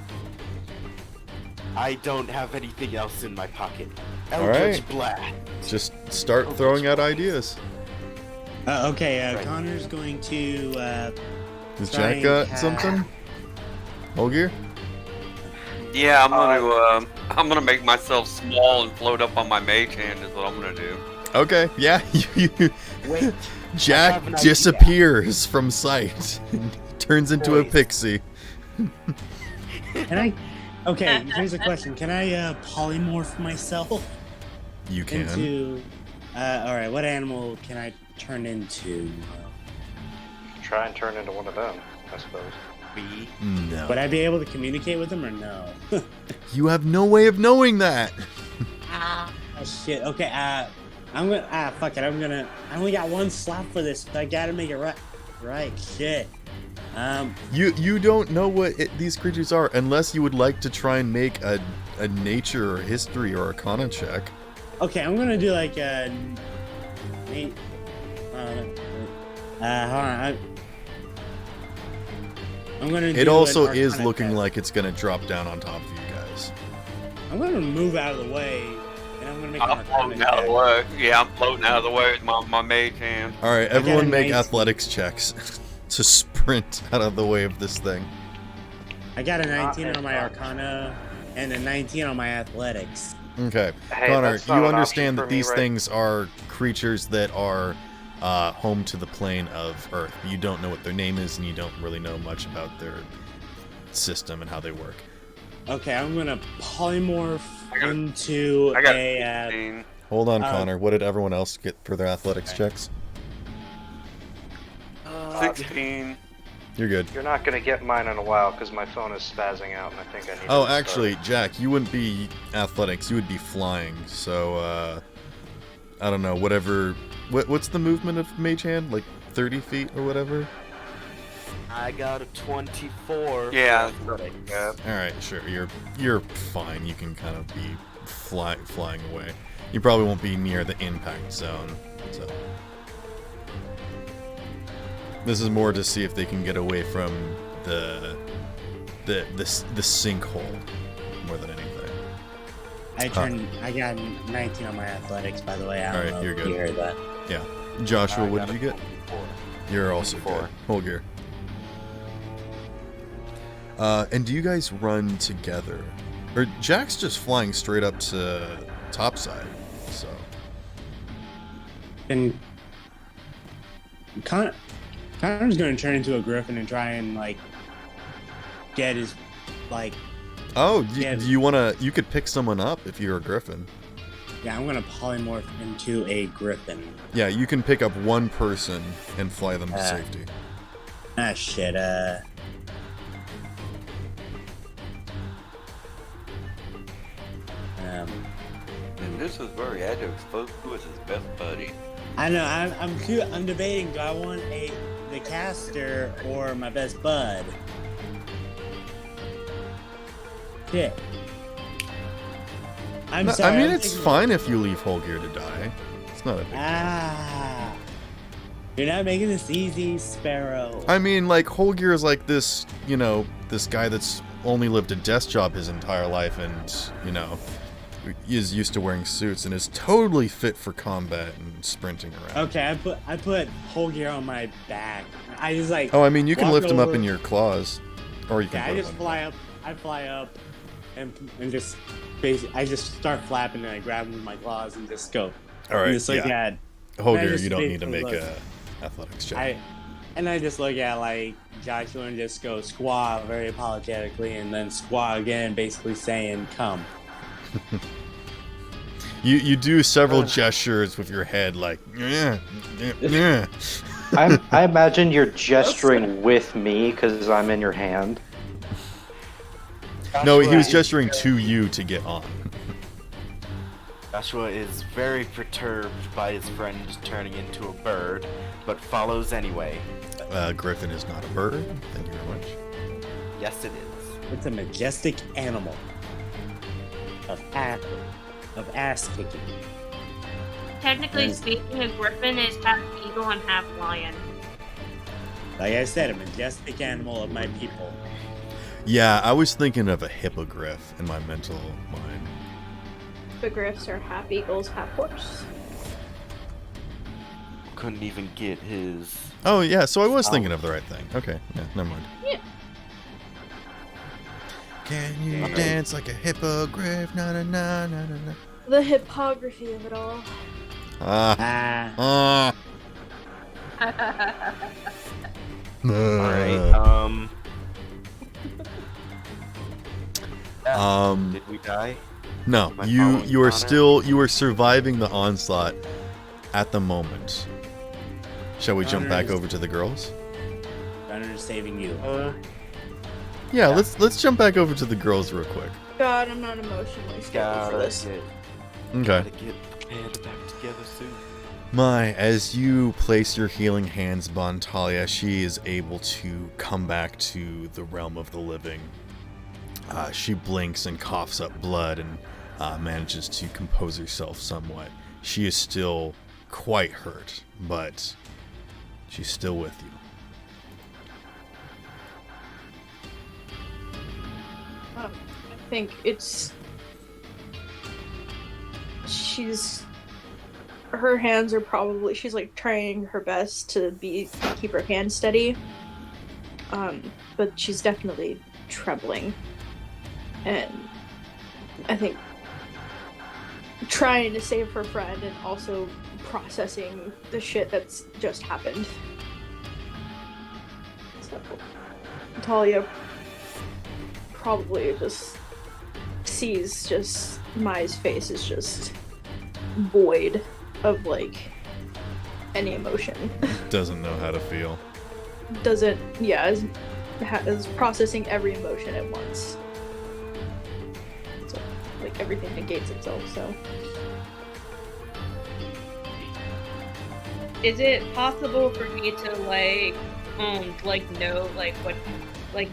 I don't have anything else in my pocket. Eldritch Alright. Blast. Just start throwing out ideas. Okay, Right. Connor's going to. Does Trying Jack got to- something? Olgir? Yeah, I'm gonna make myself small and float up on my mage hand is what I'm gonna do. Okay, yeah. Wait, I Jack have an idea. disappears from sight and turns into a Boys. pixie. Can I? Okay, here's a question. Can I polymorph myself You can. into? All right, what animal can I turn into? Try and turn into one of them, I suppose. B. No. Would I be able to communicate with them or no? You have no way of knowing that. Oh shit. Okay. I'm gonna. Fuck it. I only got one slot for this. So I gotta make it right. Right. Shit. You don't know what these creatures are unless you would like to try and make a nature or history or arcana check. Okay. I'm gonna do like a. Hold on. I'm gonna. It do also an is arcana looking check. like it's gonna drop down on top of you guys. I'm gonna move out of the way, and I'm gonna make an I'm arcana floating out of the check. way. Yeah, I'm floating out of the way with my mage hand. All right, got everyone a make 19. athletics checks to sprint out of the way of this thing. I got a Not 19 on my advantage. arcana and a 19 on my athletics. Okay, Hey, Connor, that's not you an understand option that for me, these right? things are creatures that are home to the plane of Earth. You don't know what their name is, and you don't really know much about their system and how they work. Okay, I'm gonna polymorph I got- into I got a. 15. Hold on, Um, Connor. What did everyone else get for their athletics checks? 16. You're good. You're not gonna get mine in a while because my phone is spazzing out and I think I need. Oh, to restart. actually, Jack, you wouldn't be athletics. You would be flying. So, I don't know. Whatever. What's the movement of Mage Hand? Like 30 feet or whatever? I got a 24. Yeah. Yeah. All right, sure. You're fine. You can kind of be flying away. You probably won't be near the impact zone. So this is more to see if they can get away from the sinkhole more than anything. I got 19 on my athletics, by the way. I don't Alright, know you're if good. you heard that. Yeah, Joshua, I what got did a you get? 24. You're also 24. good. Hold gear. And do you guys run together? Or Jack's just flying straight up to topside, so. And Connor's gonna turn into a griffin and try and like get his like. Oh, Yeah. do you wanna? You could pick someone up if you're a griffin. Yeah, I'm gonna polymorph into a griffin. Yeah, you can pick up one person and fly them to Ah. safety. Ah shit. And this is where he had to expose who was his best buddy. I know. I'm debating. Do I want the caster or my best bud? Shit. I'm No, sorry. I mean, I'm it's thinking- fine if you leave Holgear to die. It's not a big deal. Ah. You're not making this easy, Sparrow. I mean, like, Holgear is like this, this guy that's only lived a desk job his entire life and, is used to wearing suits and is totally fit for combat and sprinting around. Okay, I put whole gear on my back. I just like. Oh, I mean, you can walk lift him up over- in your claws. Or you can Yeah, I put him just on- fly up. I fly up, and just basically, I just start flapping and I grab him with my claws and just go. All right, And just look yeah. at. Holgear, just you don't need to basically make look. a athletics check. I just look at like Joshua and just go squaw very apologetically, and then squaw again, basically saying come. You do several gestures with your head, like yeah, yeah, yeah. I imagine you're gesturing with me because I'm in your hand. No, he was Joshua is gesturing to you to get on. Joshua is very perturbed by his friend turning into a bird, but follows anyway. Griffin is not a bird. Thank you very much. Yes, it is. It's a majestic animal of ass kicking. Technically Nice. speaking, a griffin is half eagle and half lion. Like I said, a majestic animal of my people. Yeah, I was thinking of a hippogriff in my mental mind. Hippogriffs are half eagles, half horse. Couldn't even get his. Oh yeah, so I was thinking of the right thing. Okay, yeah, never mind. Yeah. Can you Okay. dance like a hippogriff? Na na na na na na. The hippography of it all. Ah, Alright, Um, did we die? No, Am I you following you are Connor? you are surviving the onslaught at the moment. Shall we jump back Connor is- over to the girls? Gunner is saving you. Yeah, let's jump back over to the girls real quick. God, I'm not emotionally stable for Gotta this. get, Okay. gotta get the band back together soon. Mai, as you place your healing hands upon Talia, she is able to come back to the realm of the living. She blinks and coughs up blood and manages to compose herself somewhat. She is still quite hurt, but she's still with you. I think it's. Her hands are probably. She's like trying her best to keep her hands steady. But she's definitely trembling. And I think trying to save her friend and also processing the shit that's just happened. So, Talia probably just sees just Mai's face is just void of like any emotion. Doesn't know how to feel. Doesn't, yeah, is processing every emotion at once. So, like everything negates itself. So, Is it possible for me to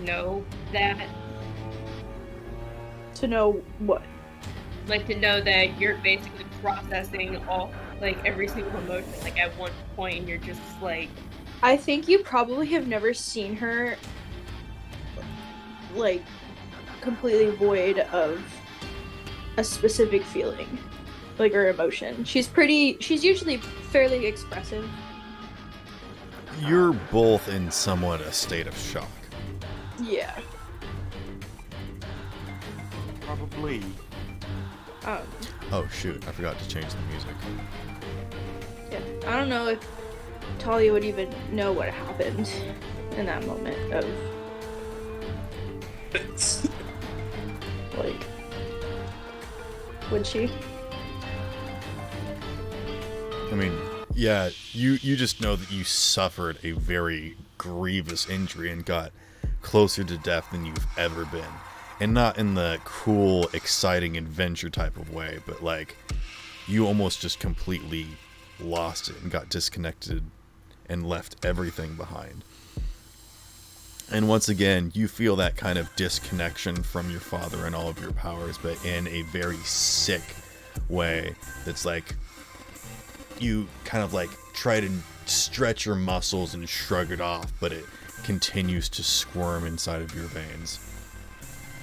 know that, to know what? like to know that you're basically processing all, like every single emotion, like at one point, and you're just like, I think you probably have never seen her like completely void of a specific feeling, like or emotion. She's usually fairly expressive. You're both in somewhat a state of shock. Yeah. Probably. Oh shoot, I forgot to change the music. Yeah. I don't know if Talia would even know what happened in that moment of like, would she? I mean, yeah, you just know that you suffered a very grievous injury and got closer to death than you've ever been. And not in the cool, exciting adventure type of way, but like you almost just completely lost it and got disconnected and left everything behind. And once again, you feel that kind of disconnection from your father and all of your powers, but in a very sick way that's like you kind of like try to stretch your muscles and shrug it off, but it continues to squirm inside of your veins.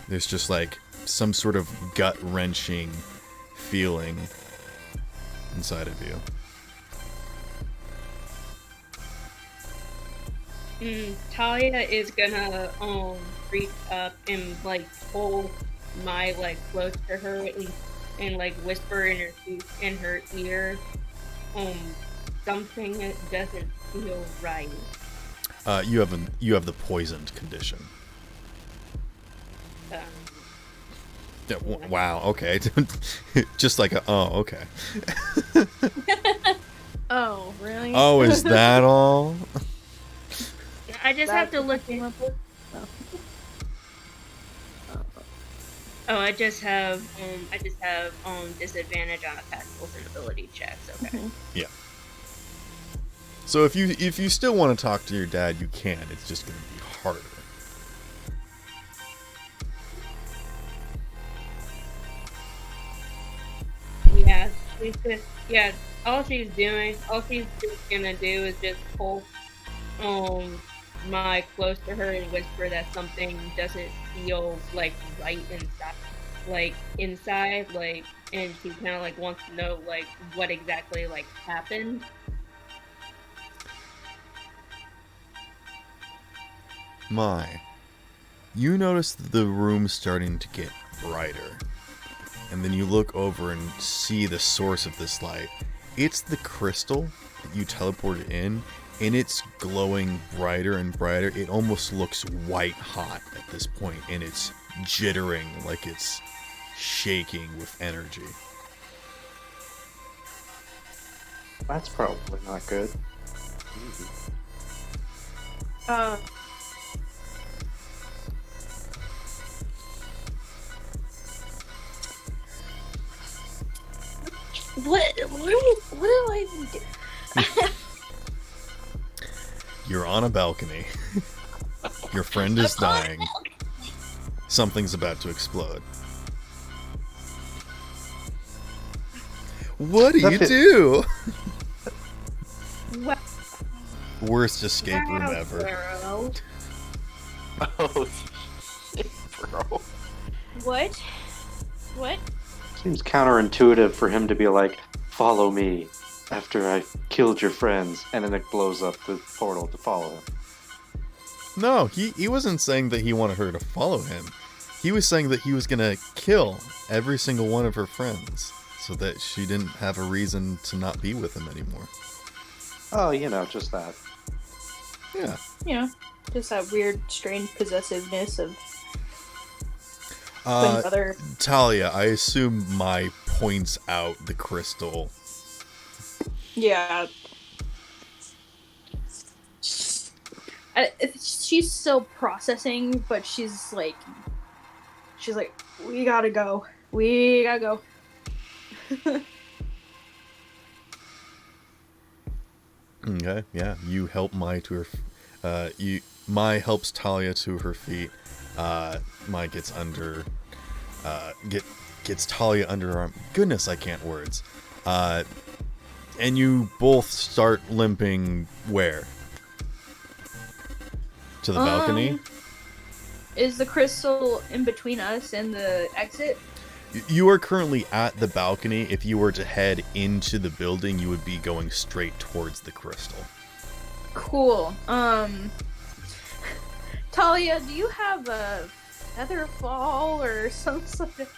There's just like some sort of gut-wrenching feeling inside of you. Talia is gonna reach up and like pull Mai like close to her and like whisper in her ear, something that doesn't feel right. You have the poisoned condition. Yeah, wow. Okay. Just like okay. Oh, really? Oh, is that all? I just have to look. came up with? Oh, I just have disadvantage on attack rolls and ability checks. Okay. Yeah. So if you still want to talk to your dad, you can. It's just going to be harder. Yeah, all she's just gonna do is just pull my close to her and whisper that something doesn't feel like right inside, and she kind of like wants to know like what exactly like happened. You notice the room starting to get brighter. And then you look over and see the source of this light. It's the crystal that you teleported in, and it's glowing brighter and brighter. It almost looks white hot at this point, and it's jittering like it's shaking with energy. That's probably not good. What do I even do? You're on a balcony. Your friend is dying. Something's about to explode. What do you do? Wow, Worst escape room ever. Pharaoh. Oh, shit, bro. What? What? Seems counterintuitive for him to be like, follow me after I killed your friends, and then it blows up the portal to follow him. No, he wasn't saying that he wanted her to follow him. He was saying that he was gonna kill every single one of her friends so that she didn't have a reason to not be with him anymore. Oh, just that. Yeah. You know, just that weird, strange possessiveness of putting other. Talia, I assume Mai points out the crystal. Yeah. She's still processing, but she's like, we gotta go. Okay, yeah. You help Mai to her. Mai helps Talia to her feet. Mai gets under. Gets Talia under her arm. Goodness, I can't words. And you both start limping where? To the balcony? Is the crystal in between us and the exit? You are currently at the balcony. If you were to head into the building, you would be going straight towards the crystal. Cool. Talia, do you have a feather fall or some sort of...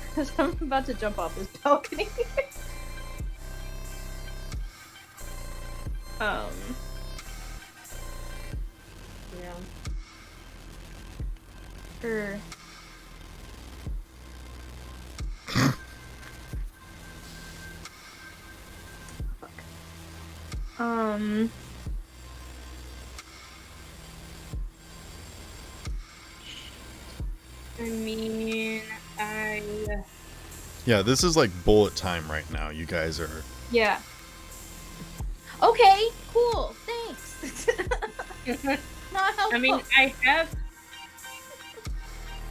Because I'm about to jump off this balcony. Yeah. I mean, Yeah, this is like bullet time right now. You guys are... Yeah. Okay, cool. Thanks. Not helpful. I mean, I have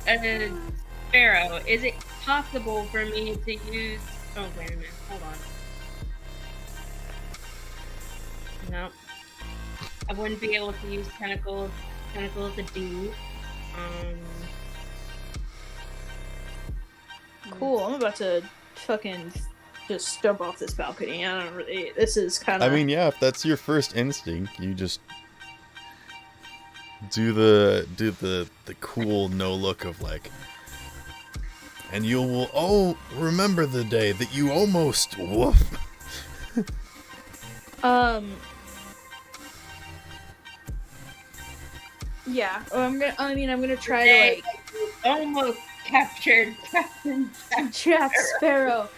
Sparrow. Is it possible for me to use? Oh wait a minute. Hold on. No, I wouldn't be able to use tentacles. Tentacles to do. Cool. I'm about to fucking just jump off this balcony. I don't really. This is kind I of. mean, yeah, if that's your first instinct, you just do the cool no look of like, and you will remember the day that you almost woof. Yeah. I'm gonna try to like. Almost captured Captain Jack Sparrow.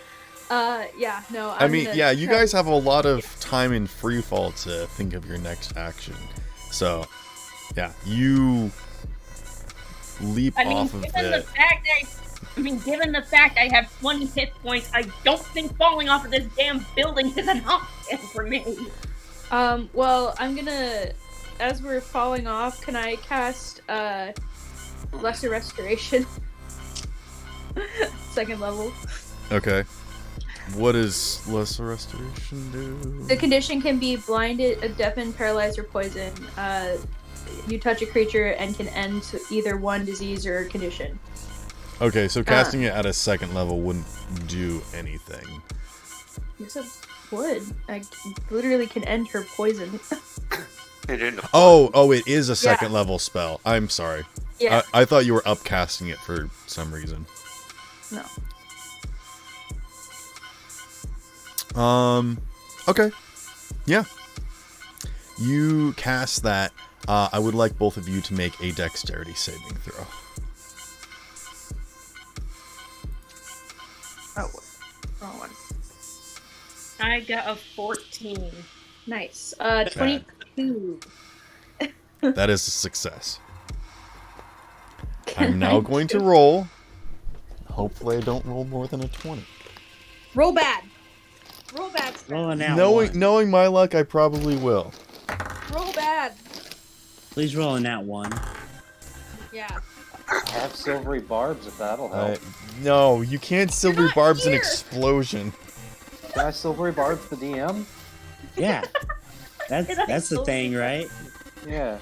Yeah, no. I mean, gonna yeah, you try guys to- have a lot of time in free fall to think of your next action. So, yeah, you leap I mean, off of given the. the fact given the fact I have 20 hit points, I don't think falling off of this damn building is an option for me. Well, I'm gonna, as we're falling off, can I cast Lesser Restoration? Second level. Okay. What does Lesser Restoration do? The condition can be blinded, deafened, paralyzed, or poisoned. You touch a creature and can end either one disease or condition. Okay, so casting it at a second level wouldn't do anything. Yes, it would. I literally can end her poison. It didn't. Oh, it is a second level spell. I'm sorry. Yeah. I thought you were upcasting it for some reason. No. Okay. Yeah. You cast that. I would like both of you to make a dexterity saving throw. Oh, wrong one. I got a 14. Nice. 22. That is a success. I'm now going to roll. Hopefully I don't roll more than a 20. Roll bad. Roll bad. Roll a nat Knowing one. knowing my luck, I probably will. Roll bad. Please roll a nat 1. Yeah. I have silvery barbs if that'll help. No, you can't silvery not barbs an here. explosion. Can I silvery barbs the DM? Yeah. That's Did I that's the still- thing, right? Yeah.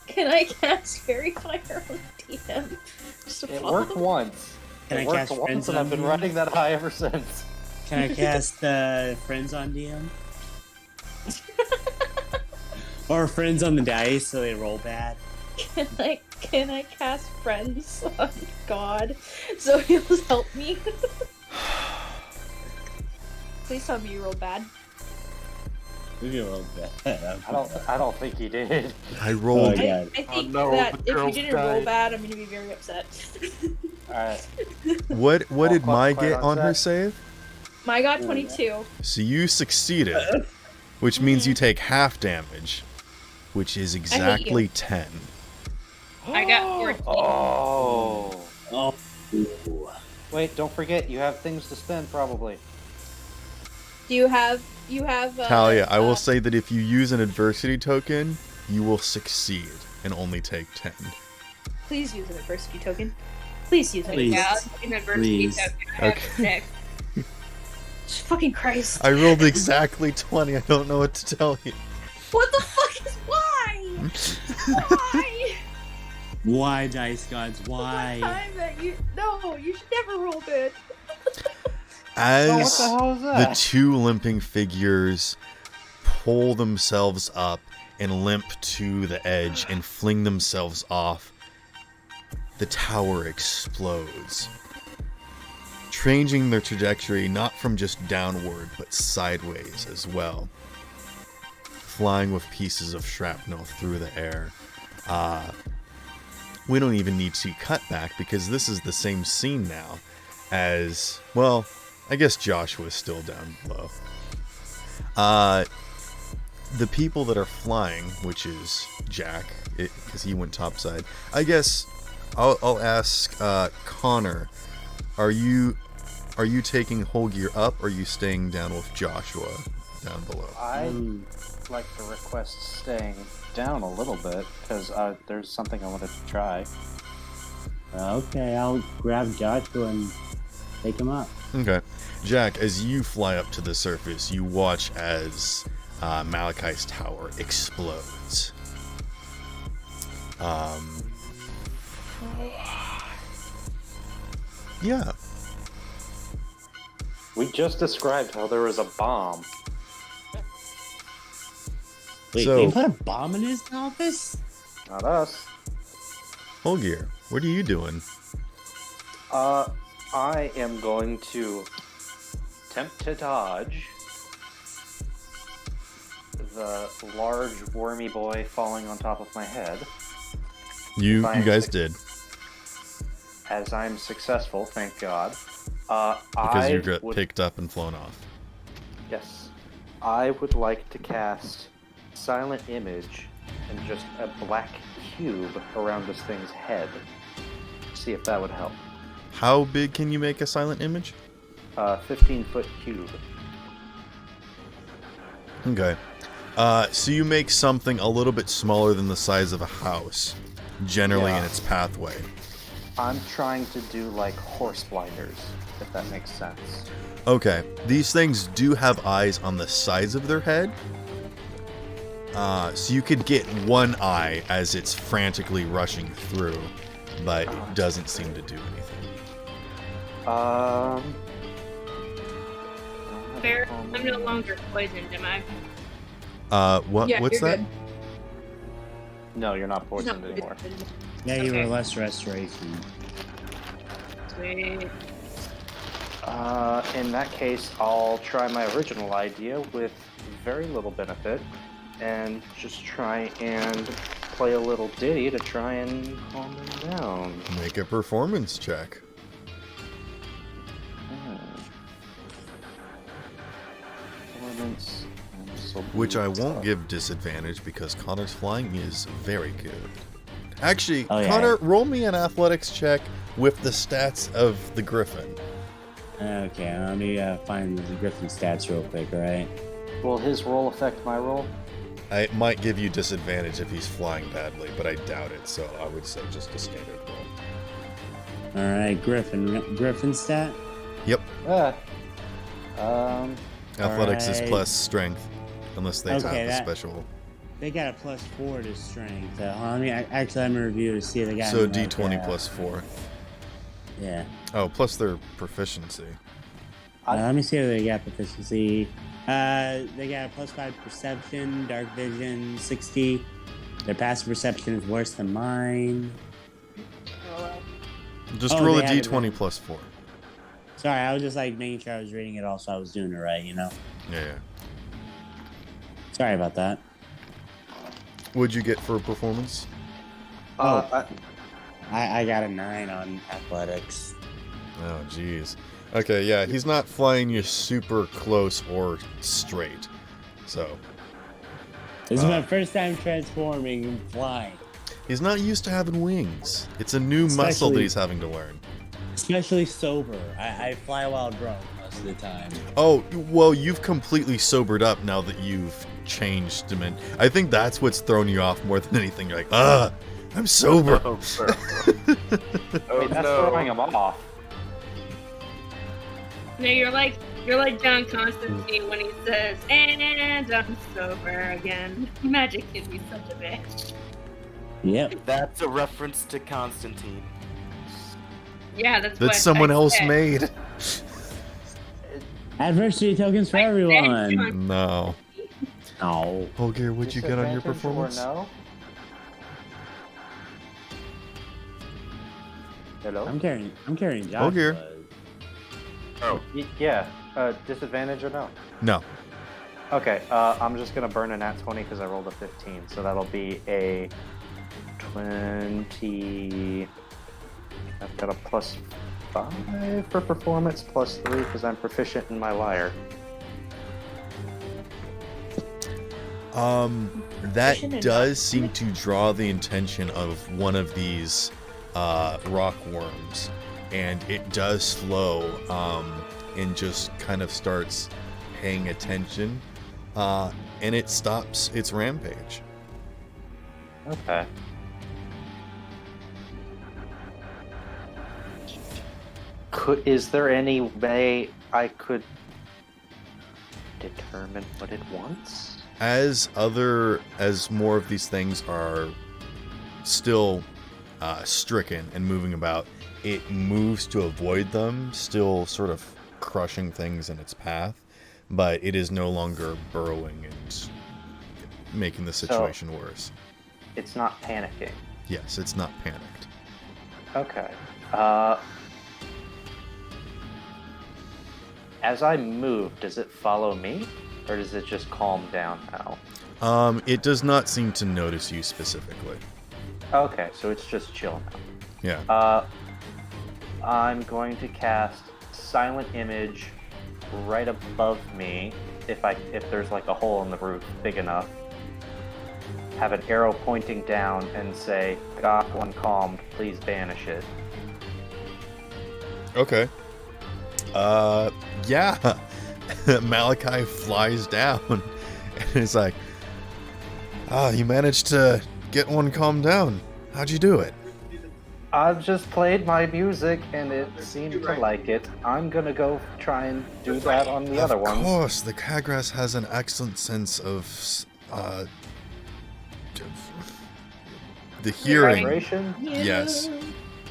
Can I cast Fairy Fire on DM? Just to It follow? worked once. Can it I worked cast once Friends and on I've been DM? riding that high ever since. Can I cast Friends on DM? Or Friends on the dice so they roll bad? Can I cast Friends on God so he'll help me? Please tell me you roll bad. We can roll bad. I don't think he did. I rolled. Oh, yeah. I think no, that the if you girls didn't roll died. bad, I'm gonna be very upset. Alright. What Well, did Mai quite get on her on save? My got 22. So you succeeded, which means you take half damage, which is exactly 10. I got 14. Oh. Oh. Wait, don't forget, you have things to spend probably. Do you have Talia, I will say that if you use an adversity token, you will succeed and only take 10. Please use an adversity token. Please use it. Please. Yeah, an adversity Please. token. I have Okay. 6. Fucking Christ. I rolled exactly 20. I don't know what to tell you. What the fuck is why? Why? Why, Dice Gods? One Why? time that you should never roll good. Oh, what As the hell is the that? two limping figures pull themselves up and limp to the edge and fling themselves off, the tower explodes, changing their trajectory not from just downward but sideways as well, flying with pieces of shrapnel through the air. We don't even need to cut back because this is the same scene now as, well, I guess Joshua's still down below. The people that are flying, which is Jack, because he went topside. I guess I'll ask Connor. Are you taking whole gear up, or are you staying down with Joshua down below? I'd like to request staying down a little bit, because there's something I wanted to try. Okay, I'll grab Joshua and take him up. Okay. Jack, as you fly up to the surface, you watch as Malachi's tower explodes. Yeah. We just described how there was a bomb. Wait, So- they put a bomb in his office? Not us. Holgear, what are you doing? I am going to attempt to dodge the large wormy boy falling on top of my head. You Fine. guys did. as I'm successful, thank God, Because you I got would, picked up and flown off. yes, I would like to cast Silent Image and just a black cube around this thing's head. See if that would help. How big can you make a silent image? 15-foot cube. Okay. So you make something a little bit smaller than the size of a house, generally in Yeah. its pathway. I'm trying to do like horse blinders, if that makes sense. Okay. These things do have eyes on the sides of their head. So you could get one eye as it's frantically rushing through, but it doesn't seem to do anything. Fair. I'm no longer poisoned, am I? What's you're that? good. No, you're not No, poisoned anymore. Yeah, you Okay. were less restoration. Sweet. In that case, I'll try my original idea with very little benefit and just try and play a little ditty to try and calm him down. Make a performance check. Performance, Which I won't give disadvantage because Connor's flying is very good. Actually, Oh, yeah. Connor, roll me an athletics check with the stats of the Griffin. Okay, let me find the Griffin stats real quick, alright? Will his roll affect my roll? I might give you disadvantage if he's flying badly, but I doubt it, so I would say just a standard roll. Alright, Griffin stat? Yep. Athletics is Alright. plus strength, unless they have Okay, a that- special. They got a +4 to strength. I'm gonna review to see if they got So any, like, D20 plus 4. Yeah. Oh, plus their proficiency. Let me see if they got proficiency. They got a +5 perception, dark vision, 60. Their passive perception is worse than mine. Just Oh, roll a they have it D20 right. plus 4. Sorry, I was just like making sure I was reading it all so I was doing it right, you know? Yeah. Sorry about that. What'd you get for performance? I got a 9 on athletics. Oh, jeez. Okay, yeah, he's not flying you super close or straight. So, This is my first time transforming and flying. he's not used to having wings. It's a new muscle that Especially- he's having to learn. Especially sober. I fly while drunk most of the time. Oh, well, you've completely sobered up now that you've changed dimension. I think that's what's thrown you off more than anything. You're like, I'm sober. I mean, that's throwing him off. No, you're like John Constantine when he says, "And I'm sober again." Magic can be such a bitch. Yep. That's a reference to Constantine. Yeah, that's That what someone I else said. made. Adversity tokens for I said everyone. John- No. Oh. Holger, what'd you get on your Disadvantage or performance? No? Hello? I'm carrying Joshua. Holger. Oh, Yeah. Disadvantage or no? No. Okay. I'm just gonna burn a nat 20 because I rolled a 15, so that'll be a 20. I've got a +5 for performance, +3 because I'm proficient in my lyre. That Proficient in does seem to draw the attention of one of these rock worms, and it does slow and just kind of starts paying attention, and it stops its rampage. Okay. Is there any way I could determine what it wants? As more of these things are still stricken and moving about, it moves to avoid them, still sort of crushing things in its path, but it is no longer burrowing and making the situation worse. It's not panicking. Yes, it's not panicked. Okay. As I move, does it follow me? Or does it just calm down now? It does not seem to notice you specifically. Okay, so it's just chill now. Yeah. I'm going to cast Silent Image right above me. If there's like a hole in the roof big enough, have an arrow pointing down and say, "Got one calmed. Please banish it." Okay. Yeah. Malachi flies down and he's like, you managed to get one calmed down. How'd you do it? I've just played my music and it seemed to like it. I'm gonna go try and do that on the other ones. Of course, the Kagras has an excellent sense of the hearing. Vibration? Yes.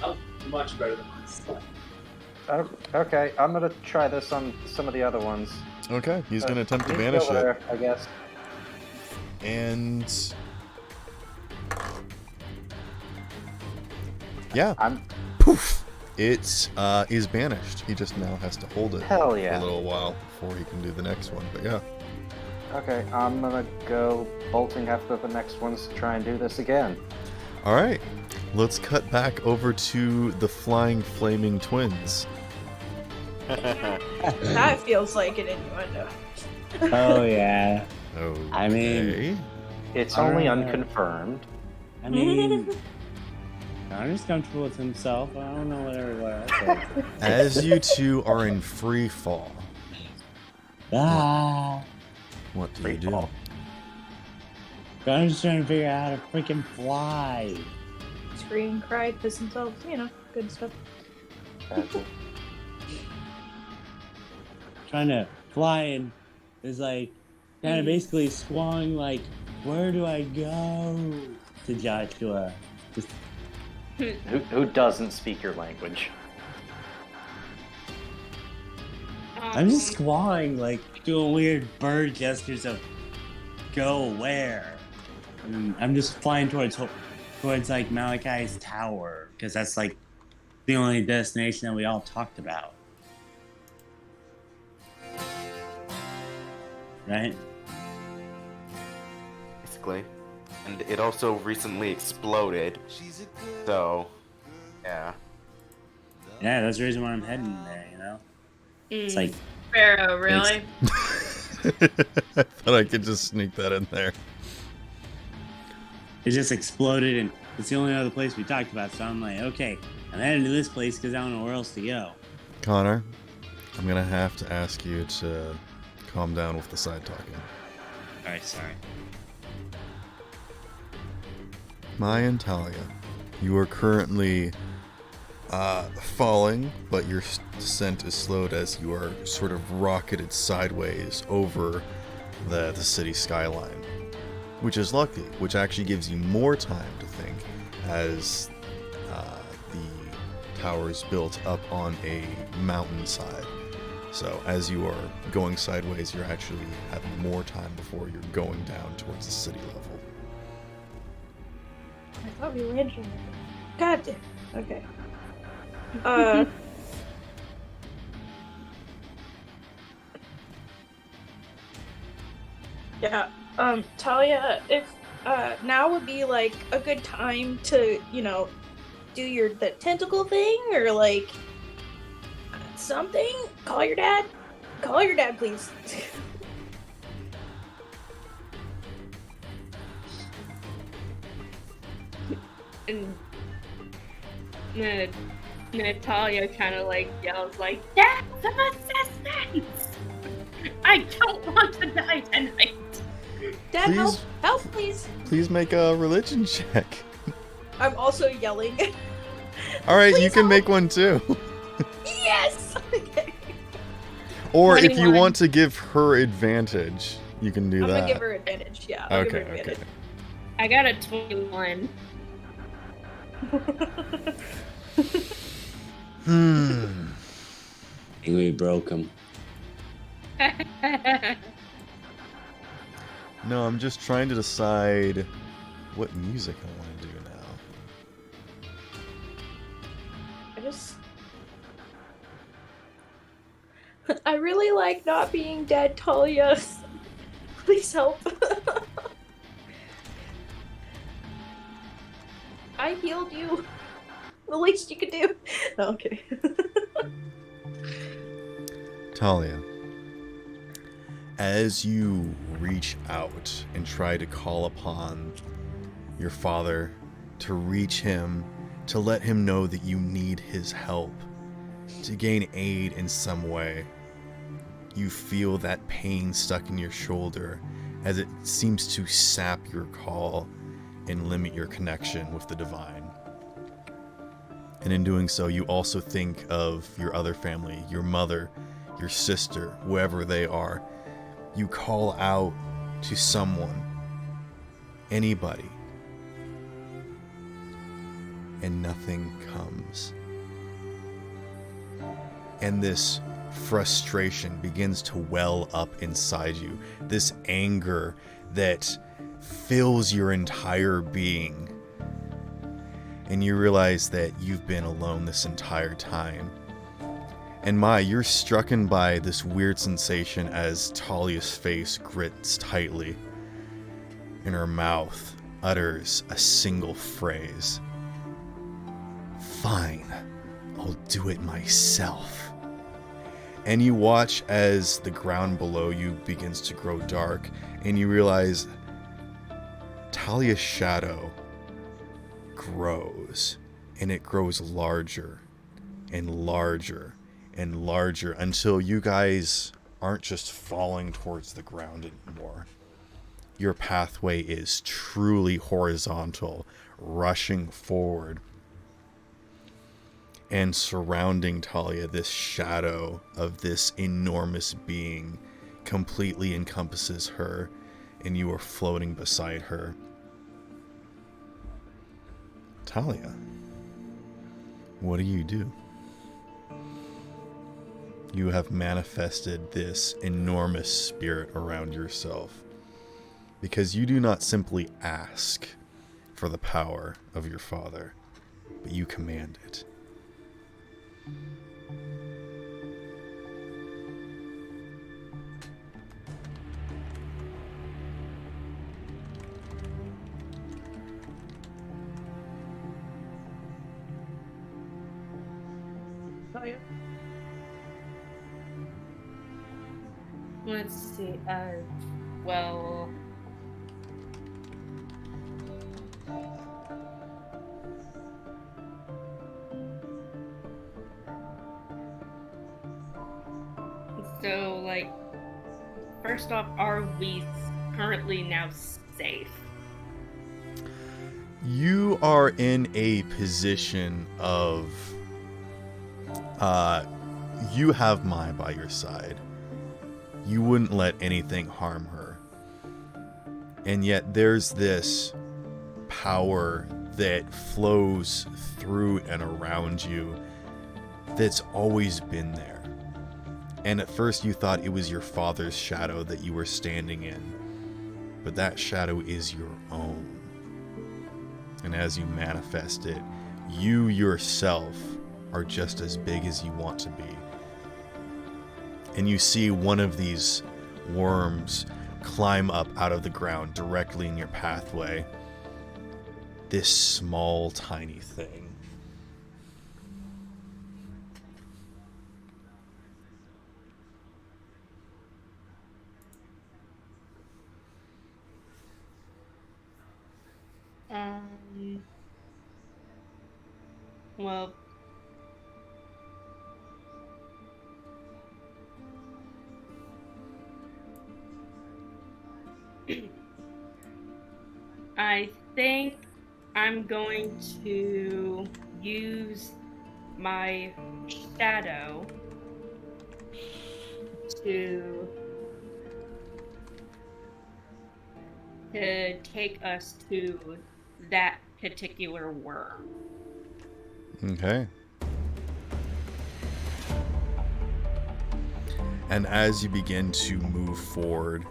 Oh, much better than mine. Okay, I'm gonna try this on some of the other ones. Okay, he's gonna attempt to He's banish over it. there, I guess. And yeah, poof! It is banished. He just now has to hold it Hell for yeah. a little while before he can do the next one. But yeah. Okay, I'm gonna go bolting after the next ones to try and do this again. All right, let's cut back over to the flying flaming twins. That feels like an innuendo. Oh yeah. Okay. I mean- It's only Alright. unconfirmed. I mean, Connor's comfortable with himself. I don't know what everyone else is. As you two are in free fall, Ah, what do Free you do? fall. Connor's trying to figure out how to freaking fly. Scream, cry, piss themselves, good stuff. Trying to fly and is like kind of basically squawing like, "Where do I go?" to Joshua. Just, Who doesn't speak your language? I'm just squawing like doing weird bird gestures of "Go where?" And I'm just flying towards like Malachi's tower because that's like the only destination that we all talked about, right? Basically. And it also recently exploded. So, yeah. Yeah, that's the reason why I'm heading there. It's like Pharaoh, really? I thought I could just sneak that in there. it just exploded, and it's the only other place we talked about. So I'm like, okay, I'm heading to this place because I don't know where else to go. Connor, I'm gonna have to ask you to calm down with the side talking. All right, sorry. Maya and Talia, you are currently falling, but your descent is slowed as you are sort of rocketed sideways over the city skyline, which is lucky, which actually gives you more time to think as the tower is built up on a mountainside. So as you are going sideways, you're actually having more time before you're going down towards the city level. I thought we landed on it. God damn. Okay. Yeah. Talia, if now would be like a good time to, do the tentacle thing or like something. Call your dad. Call your dad, please. And Natalia kind of like yells like, "That's some assistance! I don't want to die tonight." Dad, Please. help! Help, please! Please make a religion check. I'm also yelling. All right, you Please can help. make one too. Yes! Okay. Or if you 21. want to give her advantage, you can do I'm that. gonna give her advantage. Yeah. I'll give her Okay, okay. advantage. I got a 21. Hmm. I think we broke him. No, I'm just trying to decide what music I want to do now. I really like not being dead, Talia. Please help. I healed you. The least you could do. No, I'm kidding. Talia, as you reach out and try to call upon your father, to reach him, to let him know that you need his help, to gain aid in some way, you feel that pain stuck in your shoulder as it seems to sap your call and limit your connection with the divine. And in doing so, you also think of your other family, your mother, your sister, whoever they are. You call out to someone, anybody, and nothing comes. And this frustration begins to well up inside you. This anger that fills your entire being. And you realize that you've been alone this entire time. And Mai, you're strucken by this weird sensation as Talia's face grits tightly, and her mouth utters a single phrase. Fine, I'll do it myself. And you watch as the ground below you begins to grow dark, and you realize Talia's shadow grows, and it grows larger and larger and larger until you guys aren't just falling towards the ground anymore. Your pathway is truly horizontal, rushing forward. And surrounding Talia, this shadow of this enormous being completely encompasses her, and you are floating beside her. Talia, what do you do? You have manifested this enormous spirit around yourself because you do not simply ask for the power of your father, but you command it. Let's see. Well. So, like, first off, are we currently now safe? You are in a position of, you have Mai by your side. You wouldn't let anything harm her. And yet there's this power that flows through and around you that's always been there. And at first you thought it was your father's shadow that you were standing in. But that shadow is your own. And as you manifest it, you yourself are just as big as you want to be. And you see one of these worms climb up out of the ground directly in your pathway. This small, tiny thing. Well, I think I'm going to use my shadow to take us to that particular worm. Okay. And as you begin to move forward,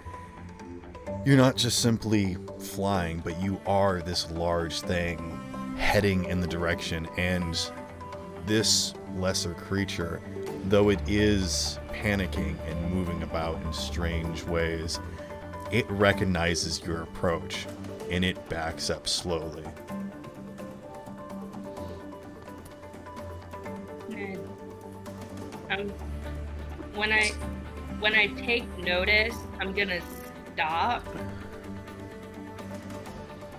you're not just simply flying, but you are this large thing heading in the direction. And this lesser creature, though it is panicking and moving about in strange ways, it recognizes your approach and it backs up slowly. when I take notice, I'm gonna stop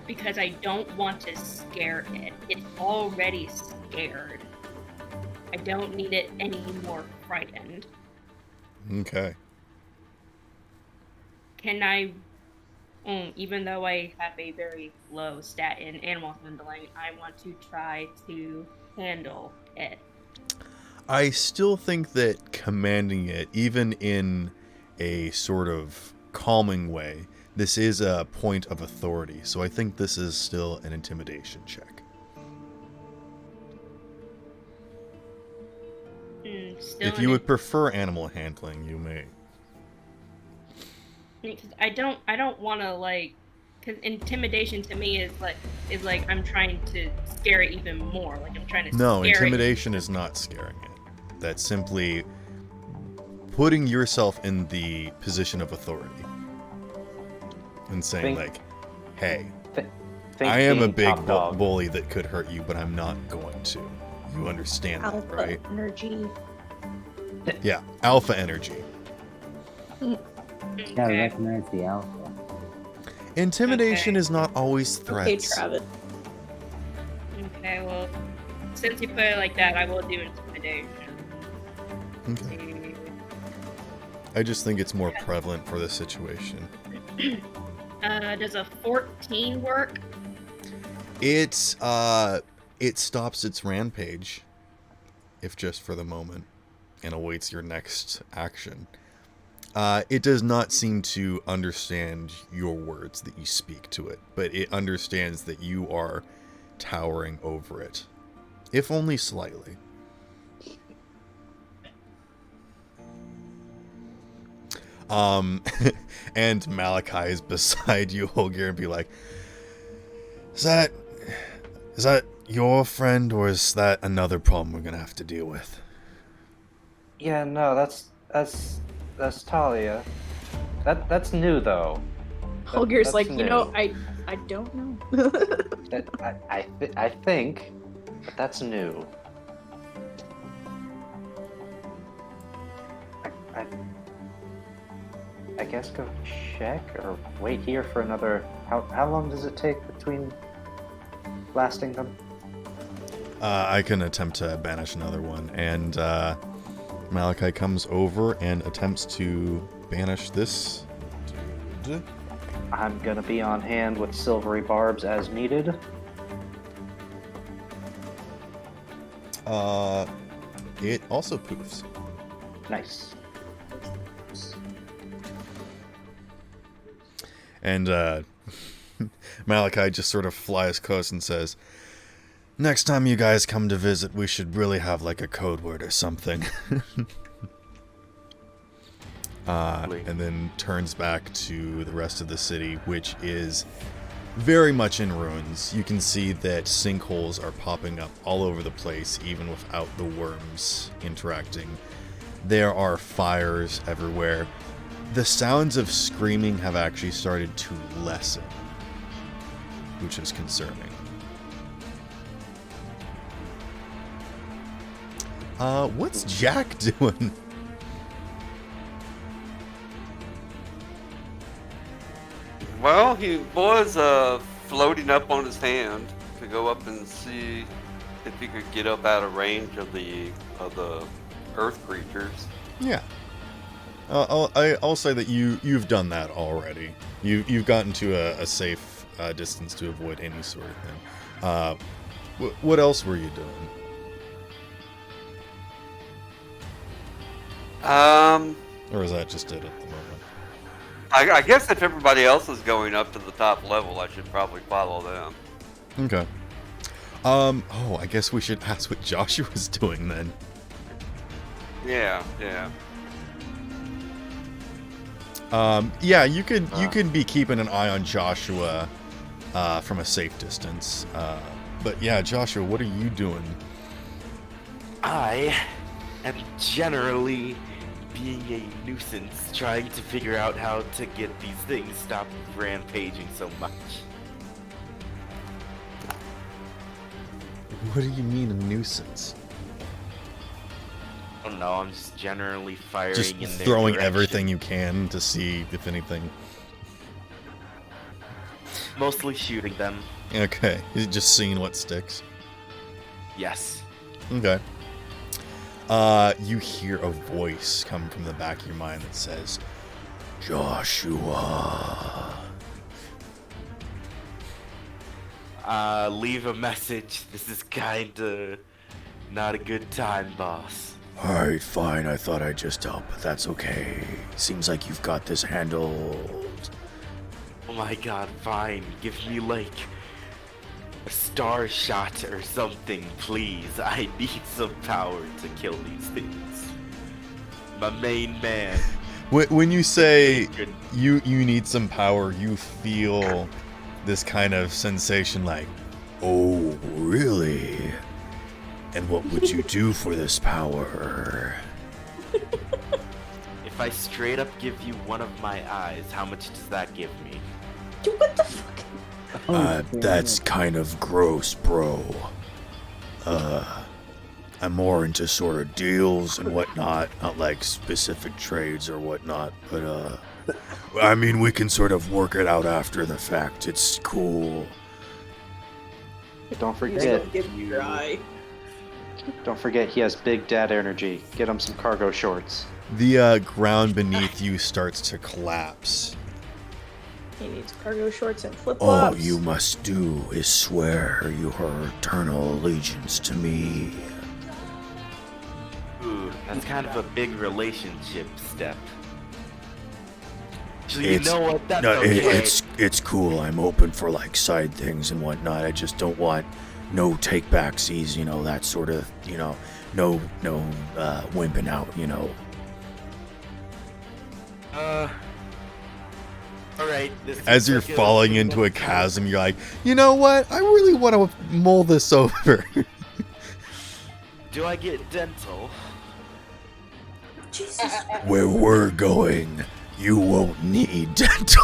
because I don't want to scare it. It's already scared. I don't need it any more frightened. Okay. Can I, even though I have a very low stat in animal handling, I want to try to handle it. I still think that commanding it, even in a sort of calming way, this is a point of authority. So I think this is still an intimidation check. Still If you would prefer animal handling, you may. Because I don't want to like, because intimidation to me is like I'm trying to scare it even more. Like I'm trying to No, scare intimidation is not scaring it. That's simply putting yourself in the position of authority and saying like, "Hey, I am a big bully that could hurt you, but I'm not going to." You understand that, right? Alpha energy. Yeah, alpha energy. it. Gotta Okay. recognize the alpha. Intimidation Okay. is not always Okay, threats. Travis. Okay. Well, since you put it like that, I will do intimidation. Okay. I just think it's more prevalent for this situation. Does a 14 work? It stops its rampage, if just for the moment, and awaits your next action. It does not seem to understand your words that you speak to it, but it understands that you are towering over it, if only slightly. And Malachi is beside you, Holger, and be like, Is that your friend, or is that another problem we're gonna have to deal with? Yeah, no, that's Talia. That's new though. Holger's that's like, you know, new. I don't know. I think that that's new. I guess go check or wait here for another. How long does it take between blasting them? I can attempt to banish another one, and Malachi comes over and attempts to banish this dude. I'm gonna be on hand with silvery barbs as needed. It also poofs. Nice. And Malachi just sort of flies close and says, "Next time you guys come to visit, we should really have like a code word or something." And then turns back to the rest of the city, which is very much in ruins. You can see that sinkholes are popping up all over the place, even without the worms interacting. There are fires everywhere. The sounds of screaming have actually started to lessen, which is concerning. What's Jack doing? Well, he was floating up on his hand to go up and see if he could get up out of range of the earth creatures. Yeah. I'll say that you've done that already. You've gotten to a safe distance to avoid any sort of thing. What else were you doing? Or is that just it at the moment? I guess if everybody else is going up to the top level, I should probably follow them. Okay. Oh, I guess we should ask what Joshua's doing then. Yeah. Yeah, you could be keeping an eye on Joshua from a safe distance. But yeah, Joshua, what are you doing? I am generally being a nuisance, trying to figure out how to get these things stopped rampaging so much. What do you mean a nuisance? Oh know. I'm just generally firing Just in their throwing direction. everything you can to see if anything. Mostly shooting them. Okay, you're just seeing what sticks. Yes. Okay. You hear a voice come from the back of your mind that says, Joshua. Leave a message. This is kinda not a good time, boss. Alright, fine. I thought I'd just help, but that's okay. Seems like you've got this handled. Oh my god, fine. Give me like a star shot or something, please. I need some power to kill these things. My main man. When you say you need some power, you feel this kind of sensation like, oh, really? And what would you do for this power? If I straight up give you one of my eyes, how much does that give me? Dude, what the fuck? That's kind of gross, bro. I'm more into sort of deals and whatnot, not like specific trades or whatnot, but I mean, we can sort of work it out after the fact. It's cool. Don't Please forget, don't give me your eye. don't forget, he has big dad energy. Get him some cargo shorts. The ground beneath you starts to collapse. He needs cargo shorts and flip All flops. you must do is swear your eternal allegiance to me. Ooh, that's kind of a big relationship step. So you know what? That's okay. It's cool. I'm open for like side things and whatnot. I just don't want no take backsies, you know, that sort of, you know, no wimping out, you know. Alright. As you're falling into a chasm, you're like, you know what? I really want to mull this over. Do I get dental? Jesus. Where we're going, you won't need dental.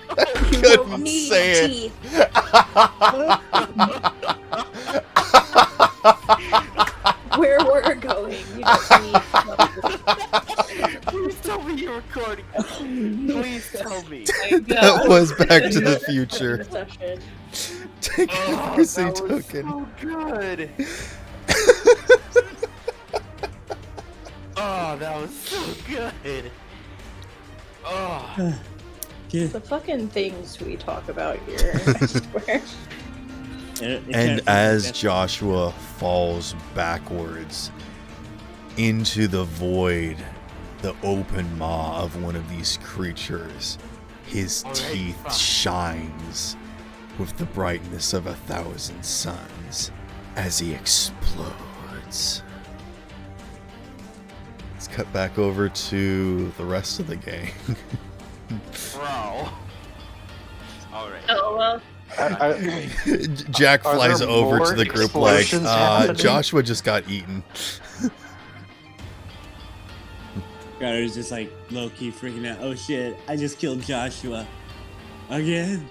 I You couldn't won't need say it. teeth. Where we're going, you don't need Please tell me you're recording. Please tell me. That was Back to the Future. Perception. Take a Oh, mercy that was token. so good. Oh, that was so good. Oh. The fucking things we talk about here, I swear. And as Joshua falls backwards into the void, the open maw of one of these creatures, his Alright, teeth fuck. shines with the brightness of 1,000 suns as he explodes. Let's cut back over to the rest of the gang. Bro. Alright. Oh well. Jack Are flies there over to more the group like, explosions happening? Joshua just got eaten. Garner's just like low key freaking out. Oh shit! I just killed Joshua again.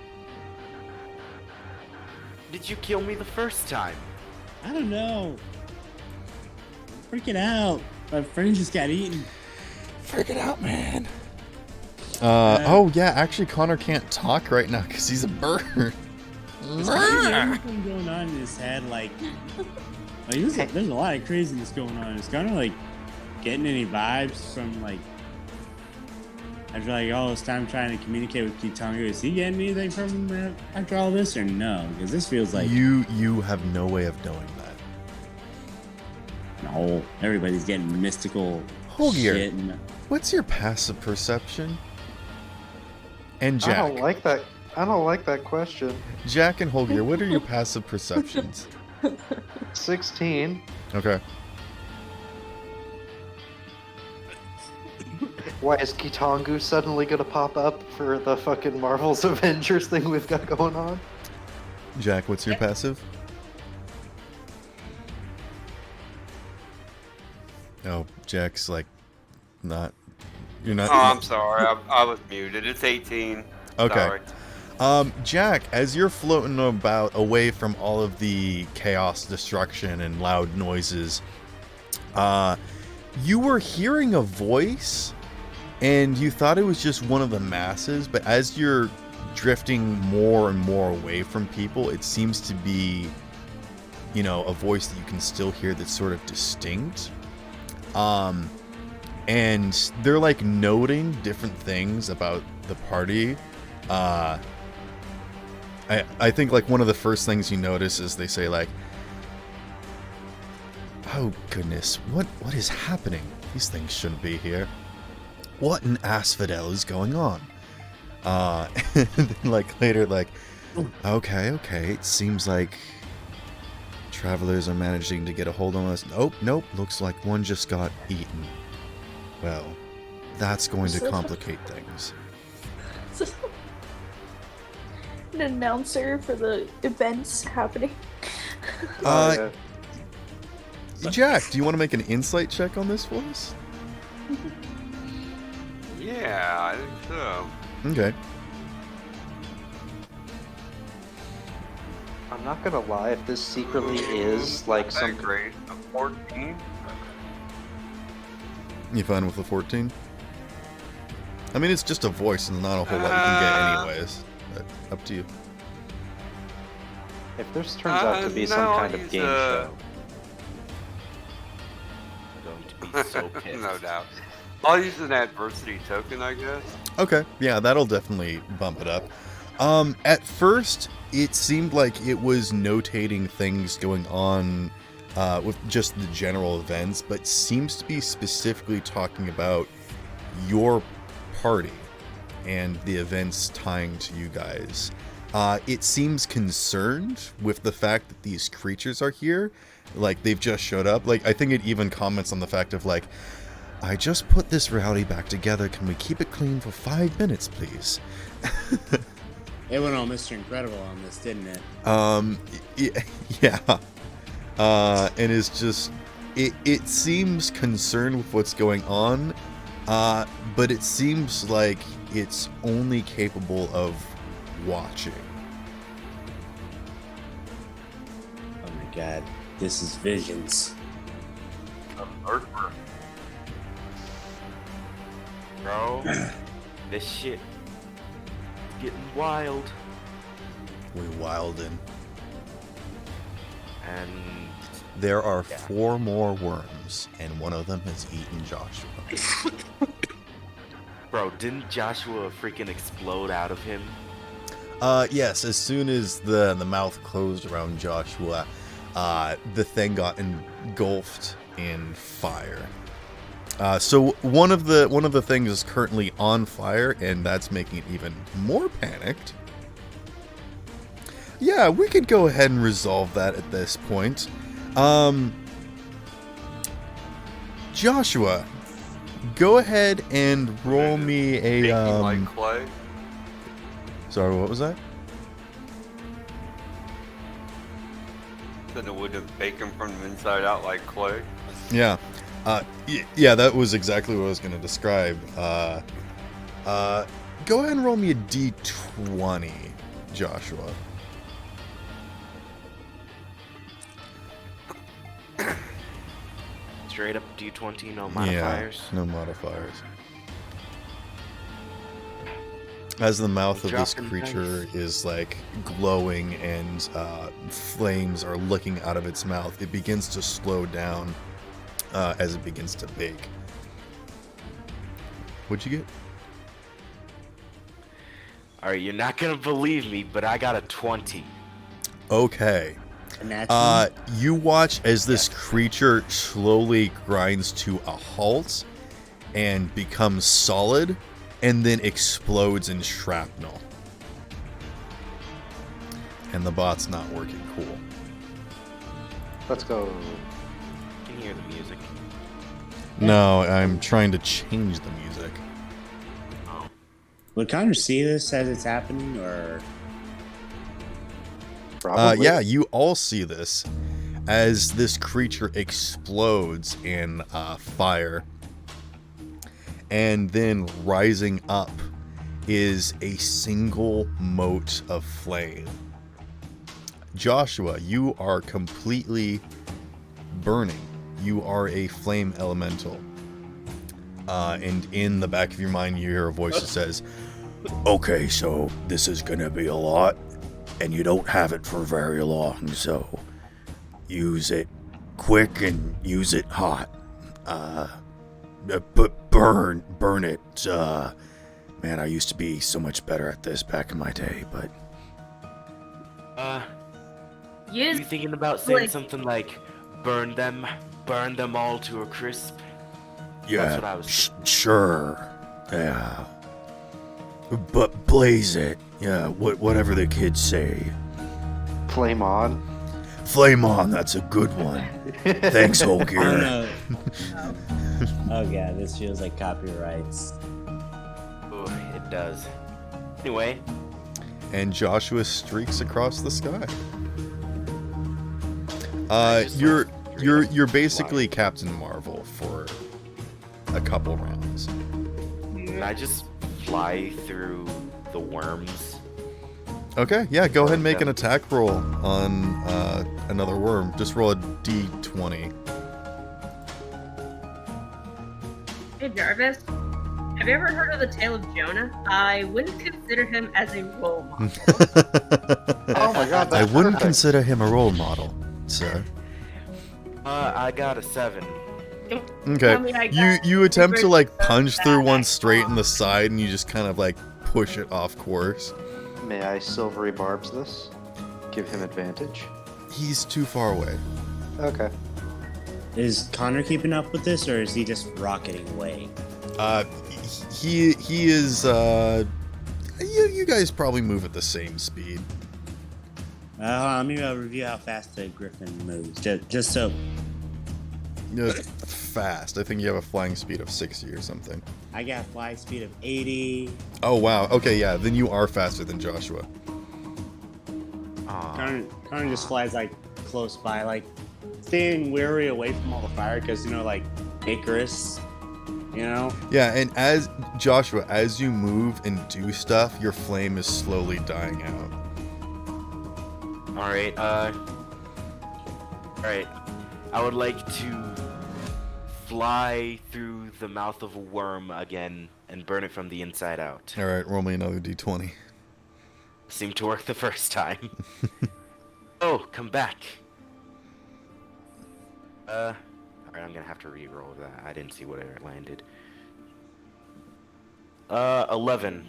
Did you kill me the first time? I don't know. I'm freaking out. My friend just got eaten. Freaking out, man. Oh yeah, actually Connor can't talk right now because he's a bird. Is there anything going on in his head? Like there's a lot of craziness going on. Is Connor like getting any vibes from like after like all this time trying to communicate with Kitango? Is he getting anything from that after all this or no? Because this feels like You have no way of knowing that. no. Everybody's getting mystical Holgier, shit. And, what's your passive perception? And I Jack. don't like that question. Jack and Holgier, what are your passive perceptions? 16. Okay. Why is Kitangu suddenly gonna pop up for the fucking Marvel's Avengers thing we've got going on? Jack, what's your passive? Oh, Jack's like not. You're not. Oh, I'm sorry. I was muted. It's 18. Okay. Sorry. Jack, as you're floating about away from all of the chaos, destruction, and loud noises, You were hearing a voice, and you thought it was just one of the masses, but as you're drifting more and more away from people, it seems to be, you know, a voice that you can still hear that's sort of distinct. And they're like noting different things about the party. I think like one of the first things you notice is they say like, "Oh goodness, what is happening? These things shouldn't be here. What in asphodel is going on?" And then like later, like, okay, it seems like travelers are managing to get a hold on us. Nope, looks like one just got eaten. Well, that's going to complicate things. An announcer for the events happening. Jack, do you want to make an insight check on this for us? Yeah, I think so. Okay. I'm not gonna lie, if this secretly is like Not some that great. A 14? You fine with the 14? I mean, it's just a voice and not a whole lot you can get anyways. But up to you. if this turns out to be some no, kind of he's, game show. I'm going to be so pissed. No doubt. I'll use an adversity token, I guess. Okay, yeah, that'll definitely bump it up. At first, it seemed like it was notating things going on with just the general events, but seems to be specifically talking about your party and the events tying to you guys. It seems concerned with the fact that these creatures are here, like they've just showed up. Like I think it even comments on the fact of like, "I just put this reality back together. Can we keep it clean for 5 minutes, please?" It went all Mr. Incredible on this, didn't it? Yeah. And it's just, it seems concerned with what's going on, but it seems like it's only capable of watching. Oh my god, this is visions. Bro, this shit is getting wild. We wildin'. And There are Yeah. 4 more worms, and one of them has eaten Joshua. bro, didn't Joshua freaking explode out of him? Yes, as soon as the mouth closed around Joshua, the thing got engulfed in fire. So one of the things is currently on fire, and that's making it even more panicked. Yeah, we could go ahead and resolve that at this point. Joshua, go ahead and roll me a Baking like clay. Sorry, what was that? Then it would have bacon from the inside out like clay. Yeah. Yeah, that was exactly what I was going to describe. Go ahead and roll me a d20, Joshua. Straight up D20, no modifiers. Yeah, no modifiers. As the mouth of this Dropping creature dice. is like glowing and flames are licking out of its mouth, it begins to slow down as it begins to bake. What'd you get? Alright, you're not gonna believe me, but I got a 20. Okay. And that's You watch as this creature slowly grinds to a halt and becomes solid and then explodes in shrapnel. And the bot's not working cool. Let's go. You can hear the music. No, I'm trying to change the music. would Connor see this as it's happening, or Probably. Yeah, you all see this as this creature explodes in fire. And then rising up is a single mote of flame. Joshua, you are completely burning. you are a flame elemental. And in the back of your mind, you hear a voice that says, "Okay, so this is gonna be a lot, and you don't have it for very long, so use it quick and use it hot. But burn it. Man, I used to be so much better at this back in my day, but Use you thinking about saying like- something like burn them all to a crisp? yeah, That's what I was sure, yeah. But blaze it, yeah. Whatever the kids say. Flame on. Flame on. That's a good one. Thanks, Oh Holger. no. Oh god, this feels like copyrights. Oh, it does. Anyway, And Joshua streaks across the sky. I just You're like you're basically Captain Marvel for a couple rounds. can I just fly through the worms? Okay, yeah, go ahead and make an attack roll on another worm. Just roll a d20. Hey Jarvis, have you ever heard of the tale of Jonah? I wouldn't consider him as a role model. Oh my god, I that's wouldn't perfect. consider him a role model, sir. I got a 7. Okay, I mean, I got you attempt to like super punch bad through one at straight in the side, and you just kind of like push it off course. May I silvery barbs this? Give him advantage. He's too far away. Okay. Is Connor keeping up with this, or is he just rocketing away? He is. You guys probably move at the same speed. Let me review how fast the griffin moves. Just so Fast. I think you have a flying speed of 60 or something. I got fly speed of 80. Oh wow. Okay, yeah. Then you are faster than Joshua. Connor just flies like close by, like staying wary away from all the fire, because like Icarus, Yeah, and as Joshua, as you move and do stuff, your flame is slowly dying out. Alright, Alright. I would like to fly through the mouth of a worm again and burn it from the inside out. All right, roll me another d20. Seemed to work the first time. Oh, come back. Alright, I'm gonna have to re-roll that. I didn't see where it landed. 11.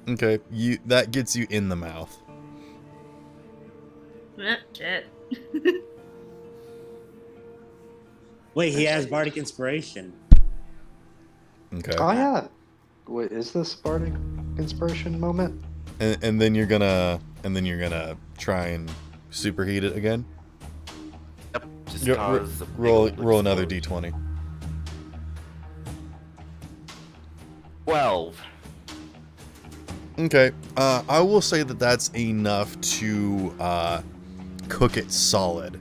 Okay, that gets you in the mouth. Shit. wait, he has bardic inspiration. Okay. Oh yeah. Wait, is this bardic inspiration moment? And then you're gonna try and superheat it again. Yep, just Yo, cause a big roll explode. another d20. 12. Okay. I will say that that's enough to cook it solid.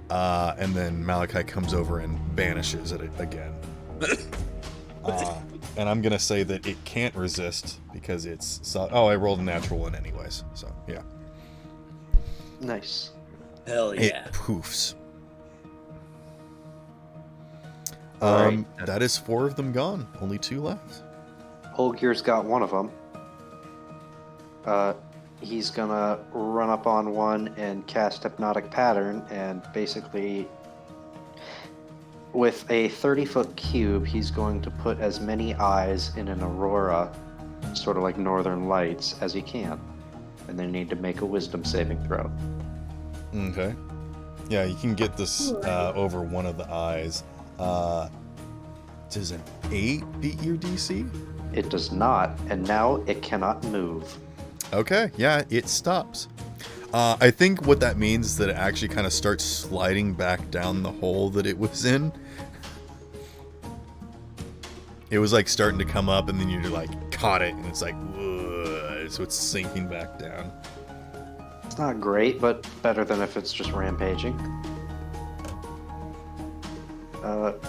And then Malachi comes over and banishes it again. And I'm gonna say that it can't resist because it's I rolled a natural one anyways. So yeah. Nice. Hell It yeah. poofs. Alright. That is 4 of them gone. Only 2 left. Holgir's got one of them. He's gonna run up on one and cast Hypnotic Pattern, and basically, with a 30-foot cube, he's going to put as many eyes in an aurora, sort of like Northern Lights, as he can. And they need to make a wisdom saving throw. Okay. Yeah, you can get this over one of the eyes. Does an 8 beat your DC? It does not, and now it cannot move. Okay, yeah, it stops. I think what that means is that it actually kind of starts sliding back down the hole that it was in. It was like starting to come up, and then you like caught it, and it's like, whoa, so it's sinking back down. It's not great, but better than if it's just rampaging.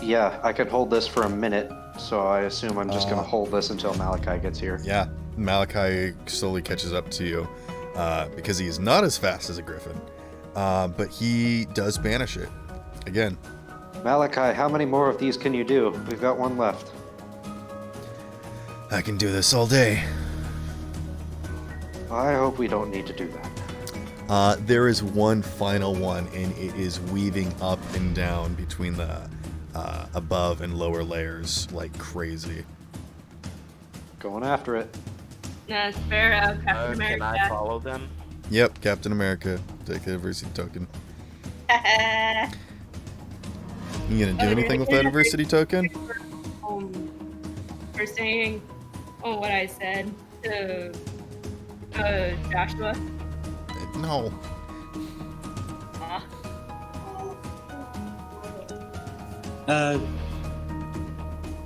Yeah, I could hold this for a minute, so I assume I'm just gonna hold this until Malachi gets here. Yeah, Malachi slowly catches up to you because he is not as fast as a griffin, but he does banish it again. Malachi, how many more of these can you do? We've got one left. I can do this all day. I hope we don't need to do that. There is one final one, and it is weaving up and down between the above and lower layers like crazy. Going after it. Nah, spare out Captain Can America. I follow them? Yep, Captain America. Take a diversity token. You gonna do anything with that diversity token? For saying, what I said to Joshua. No. Aw.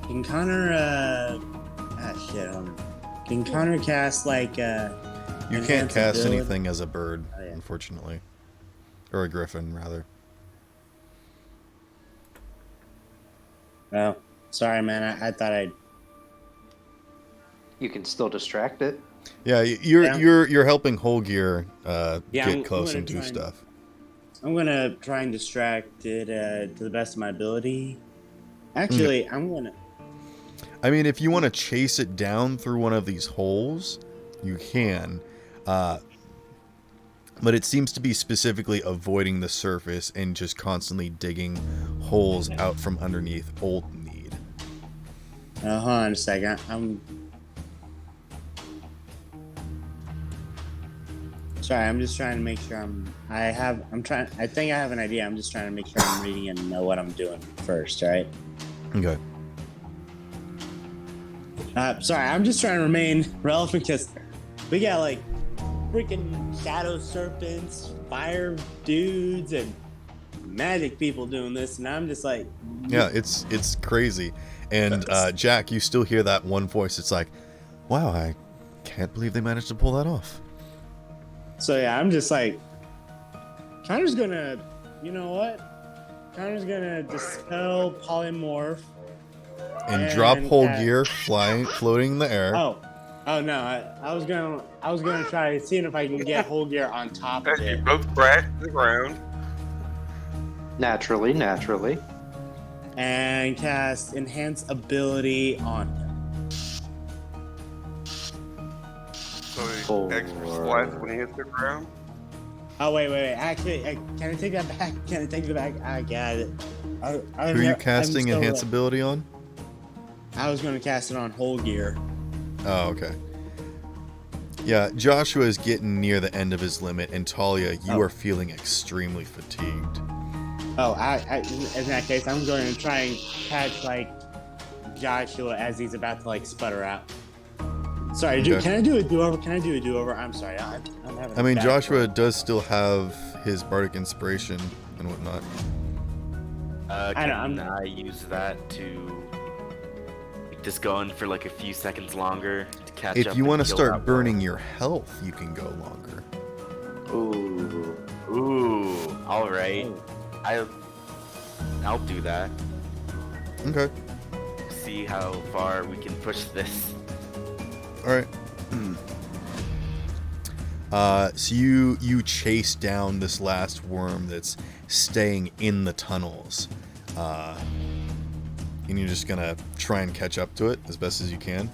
Can Connor, shit, hold on. Can Connor cast, like, You can't cast enhance ability? anything as a bird, Oh, yeah. unfortunately. Or a griffin, rather. Oh, sorry, man. I thought I'd. You can still distract it. Yeah, Yeah. you're helping Holgear Yeah, get I'm close gonna and do try and- stuff. I'm gonna try and distract it to the best of my ability. Actually, I'm gonna. I mean, if you want to chase it down through one of these holes, you can. But it seems to be specifically avoiding the surface and just constantly digging holes out from underneath Old Need. Hold on a second. Sorry, I'm just trying to make sure I think I have an idea. I'm just trying to make sure I'm reading and know what I'm doing first, right? Okay. Sorry, I'm just trying to remain relevant because we got like freaking shadow serpents, fire dudes, and magic people doing this, and I'm just like, Yeah, it's crazy. And Jack, you still hear that one voice. It's like, wow, I can't believe they managed to pull that off. so yeah, I'm just like, Connor's gonna, you know what? Connor's gonna dispel polymorph. And drop whole that- gear, floating in the air. Oh no! I was gonna try seeing if I can get whole gear on top of And you it, both crash to the ground. Naturally. and cast enhance ability on him. So he Four. extra slice when he hits the ground. Oh wait! Actually, can I take that back? Can I take it back? I got it. Who are you casting enhance ability on? I was gonna cast it on whole gear. Oh, okay. Yeah, Joshua is getting near the end of his limit, and Talia, you are feeling extremely fatigued. Oh, in that case, I'm going to try and catch like Joshua as he's about to like sputter out. Sorry, Okay. can I do a do-over? I'm sorry, I'm having. I mean, a bad Joshua does still have his bardic inspiration and whatnot. I know, Can I use that to just go in for like a few seconds longer to catch up? If you and want to kill start that burning your health, you can go longer. Ooh. wolf? Ooh, all right. Oh. Oh. I'll do that. Okay. See how far we can push this. All right. So you chase down this last worm that's staying in the tunnels, and you're just gonna try and catch up to it as best as you can.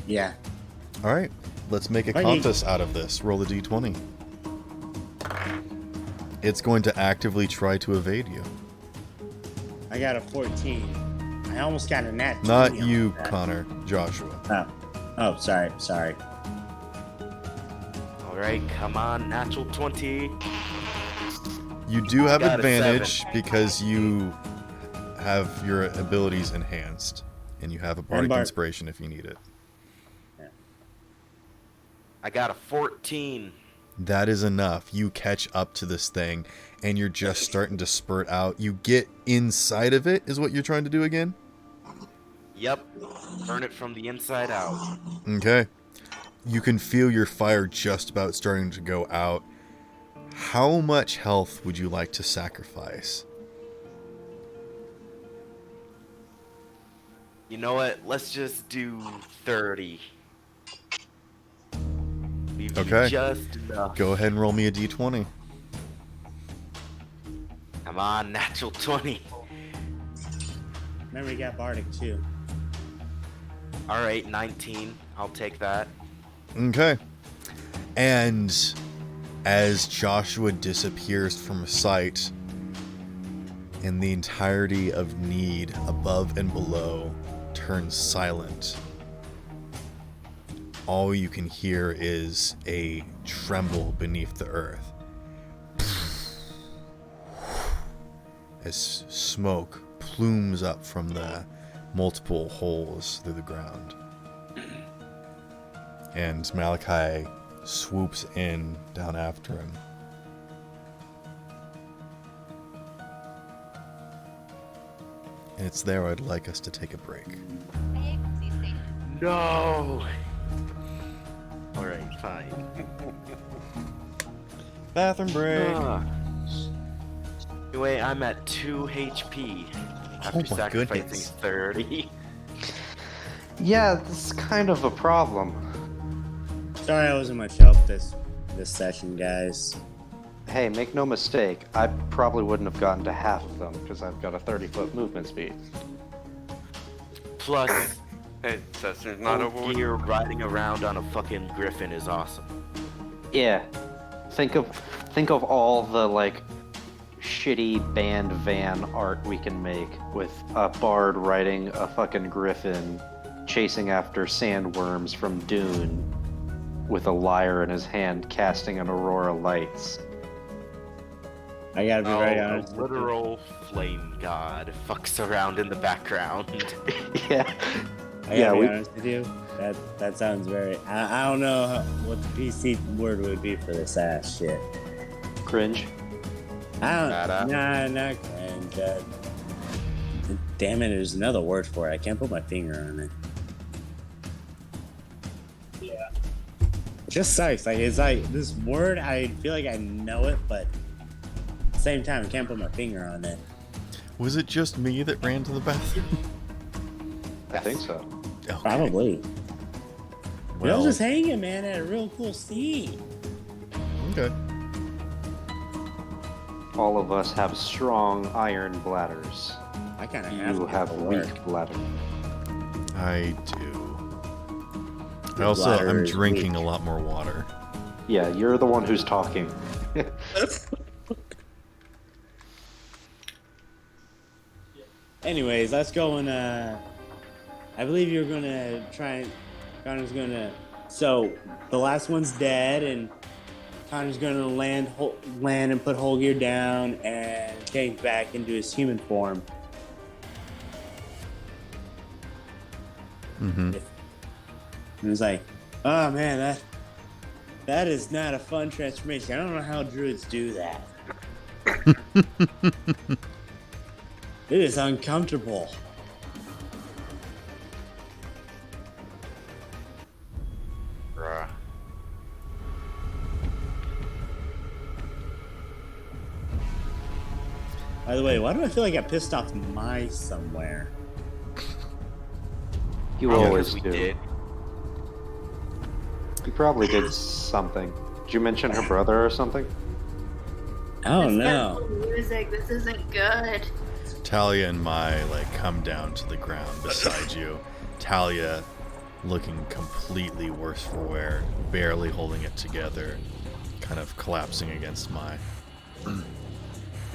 Yeah. All right. Let's make a Why do you- contest out of this. Roll a d20. It's going to actively try to evade you. I got a 14. I almost got a nat. Not 20 on you, that. Connor. Joshua. Oh, sorry. All right, come on, natural 20. You do have Got a advantage 7. because you have your abilities enhanced, and you have a bardic Bard- inspiration if you need it. I got a 14. That is enough. You catch up to this thing, and you're just starting to spurt out. You get inside of it, is what you're trying to do again? Yep, burn it from the inside out. Okay. You can feel your fire just about starting to go out. How much health would you like to sacrifice? You know what? Let's just do 30. Leave you Okay. just enough. Go ahead and roll me a d20. Come Come on, natural 20. Remember, you got Bardic too. All right, 19. I'll take that. Okay. And as Joshua disappears from sight, and the entirety of Need above and below turns silent, all you can hear is a tremble beneath the earth as smoke plumes up from the multiple holes through the ground. And Malachi swoops in down after him. And it's there I'd like us to take a break. No. All right, fine. Bathroom break. Anyway, I'm at 2 HP after my sacrificing goodness. 30. Yeah, this is kind of a problem. Sorry, I wasn't much help this session, guys. Hey, make no mistake, I probably wouldn't have gotten to half of them because I've got a 30-foot movement speed. Plus, Hey, session's not over with. gear riding around on a fucking griffin is awesome. Yeah, think of all the like shitty band van art we can make with a bard riding a fucking griffin, chasing after sandworms from Dune, with a lyre in his hand, casting an aurora lights. I gotta be very A honest. with you. literal flame god fucks around in the background. Yeah, I Yeah, gotta be we- honest with you. That sounds very. I don't know what the PC word would be for this ass shit. cringe. I don't. Badass. Nah, not cringe. Damn it! There's another word for it. I can't put my finger on it. Yeah. It just sucks. Like it's like this word. I feel like I know it, but at the same time, I can't put my finger on it. Was it just me that ran to the bathroom? I think so. Okay. Probably. Well, Well, just hanging, man, at a real cool scene. okay. All of us have strong iron bladders. I kind of have You to have get a to work. weak bladder. I do. I Your also, bladder I'm is drinking weak. a lot more water. Yeah, you're the one who's talking. Anyways, let's go and I believe you're gonna try. Connor's gonna. So the last one's dead, and Connor's gonna land and put whole gear down and change back into his human form. Mm-hmm. And it's like, oh man, that is not a fun transformation. I don't know how druids do that. It is uncomfortable. Bruh. By the way, why do I feel like I pissed off mice somewhere? You Probably always we do. did. You probably did something. Did you mention her brother or something? Oh This no. got music. This isn't good. Talia and Mai come down to the ground beside you. Talia looking completely worse for wear, barely holding it together, kind of collapsing against Mai. Can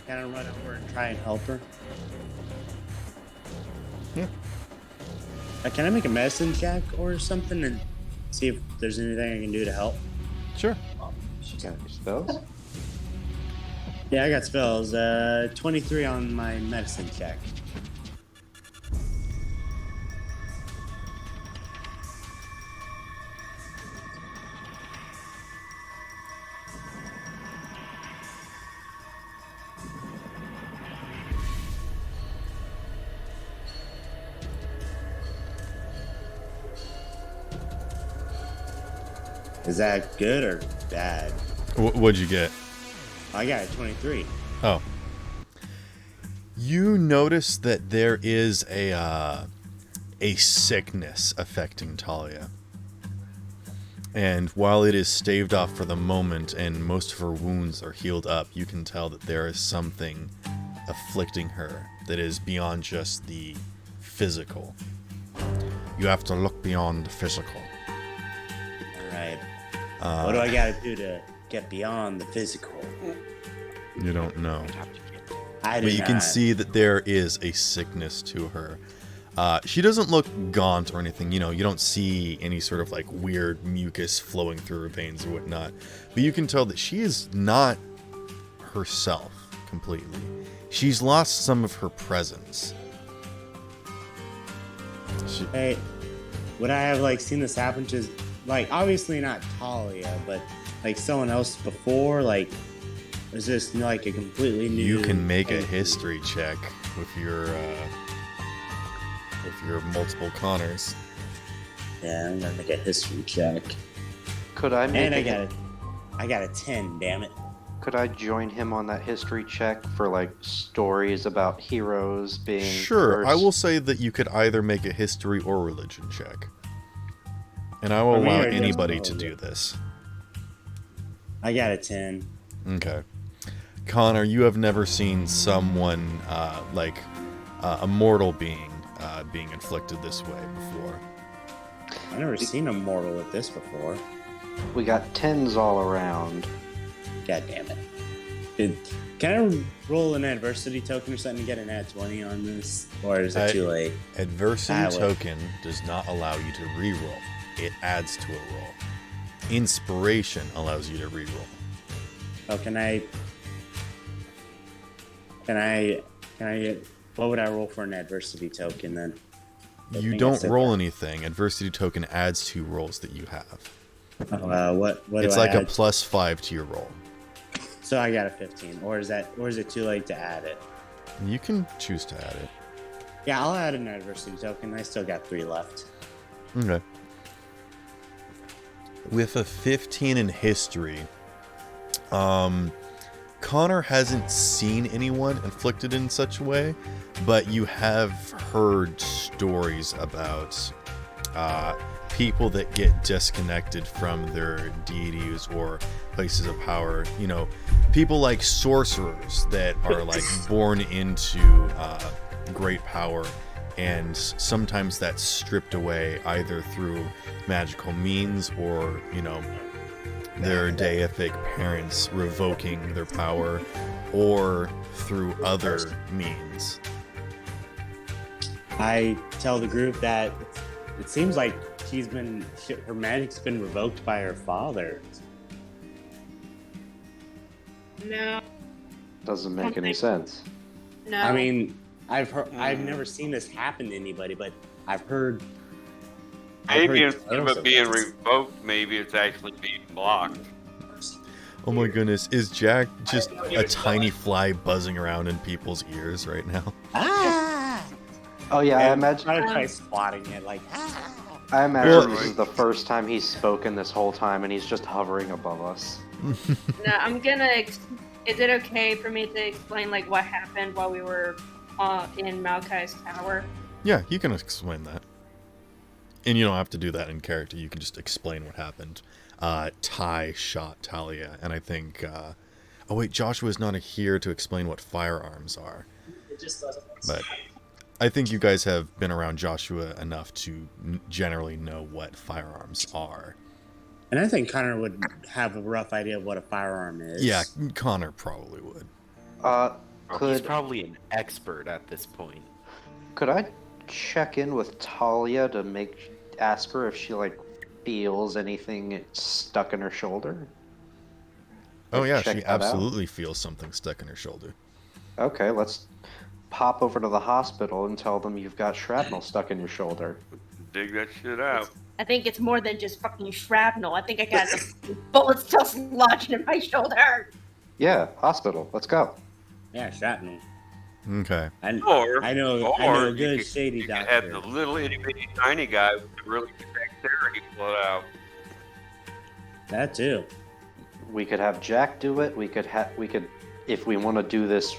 I run over and try and help her? Yeah. Can I make a medicine check or something and see if there's anything I can do to help? Sure. She got any spells? Yeah, I got spells. 23 on my medicine check. Is that good or bad? What'd you get? I got a 23. Oh. You notice that there is a sickness affecting Talia. And while it is staved off for the moment and most of her wounds are healed up, you can tell that there is something afflicting her that is beyond just the physical. You have to look beyond the physical. Alright. What do I gotta do to get beyond the physical? You don't know. I do But you can not. see that there is a sickness to her. She doesn't look gaunt or anything. You don't see any sort of like weird mucus flowing through her veins or whatnot. But you can tell that she is not herself completely. She's lost some of her presence. Hey, would I have like seen this happen to, like, obviously not Talia, but like someone else before? Like, is this like a completely new? You can make a history check with your multiple Connors. Yeah, I'm gonna make a history check. Could I make And I got a 10. Damn it. Could I join him on that history check for like stories about heroes being Sure, I cursed? will say that you could either make a history or religion check. And I will For me allow or just anybody all to of do you? this. I got a 10. Okay. Connor, you have never seen someone like a mortal being being inflicted this way before. I've never seen a mortal with this before. We got tens all around. God damn it. Can I roll an adversity token or something to get an ad 20 on this? Or is it too late? Adversity Wait. token does not allow you to re-roll. It adds to a roll. Inspiration allows you to re-roll. Oh, can I, what would I roll for an adversity token then? I You think I don't said roll that. anything. Adversity token adds to rolls that you have. What It's do I like a add? +5 to your roll. So I got a 15, or is it too late to add it? You can choose to add it. Yeah, I'll add an adversity token. I still got 3 left. Okay. With a 15 in history, Connor hasn't seen anyone inflicted in such a way, but you have heard stories about people that get disconnected from their deities or places of power. People like sorcerers that are like born into great power, and sometimes that's stripped away either through magical means or their deific parents revoking their power, or through other means. I tell the group that it seems like her magic's been revoked by her father. No, Doesn't make any sense. no. I mean, I've never seen this happen to anybody, but I've heard. Maybe instead of tales it being this. revoked, maybe it's actually being blocked. Oh my goodness, is Jack just a tiny fly buzzing around in people's ears right now? Ah! Oh yeah, I I'm imagine. trying to try swatting it like. Ah! I imagine Well- this is the first time he's spoken this whole time, and he's just hovering above us. No, I'm gonna. Is it okay for me to explain like what happened while we were in Maokai's tower? Yeah, you can explain that. And you don't have to do that in character. You can just explain what happened. Ty shot Talia, and I think... oh wait, Joshua's not here to explain what firearms are. It just doesn't make But sense. I think you guys have been around Joshua enough to generally know what firearms are. And I think Connor would have a rough idea of what a firearm is. Yeah, Connor probably would. Oh, he's Could probably an expert at this point. could I check in with Talia to ask her if she like feels anything stuck in her shoulder? Oh yeah, Check she that out. absolutely feels something stuck in her shoulder. Okay, let's pop over to the hospital and tell them you've got shrapnel stuck in your shoulder. Dig that shit out. I think it's more than just fucking shrapnel. I think I got some bullets just lodged in my shoulder. Yeah, hospital. Let's go. Yeah, shrapnel. Okay. I know Or a you good could- shady you could have doctor. the little itty bitty tiny guy with the really good dexterity pull it out. That too. We could have Jack do it. We could if we want to do this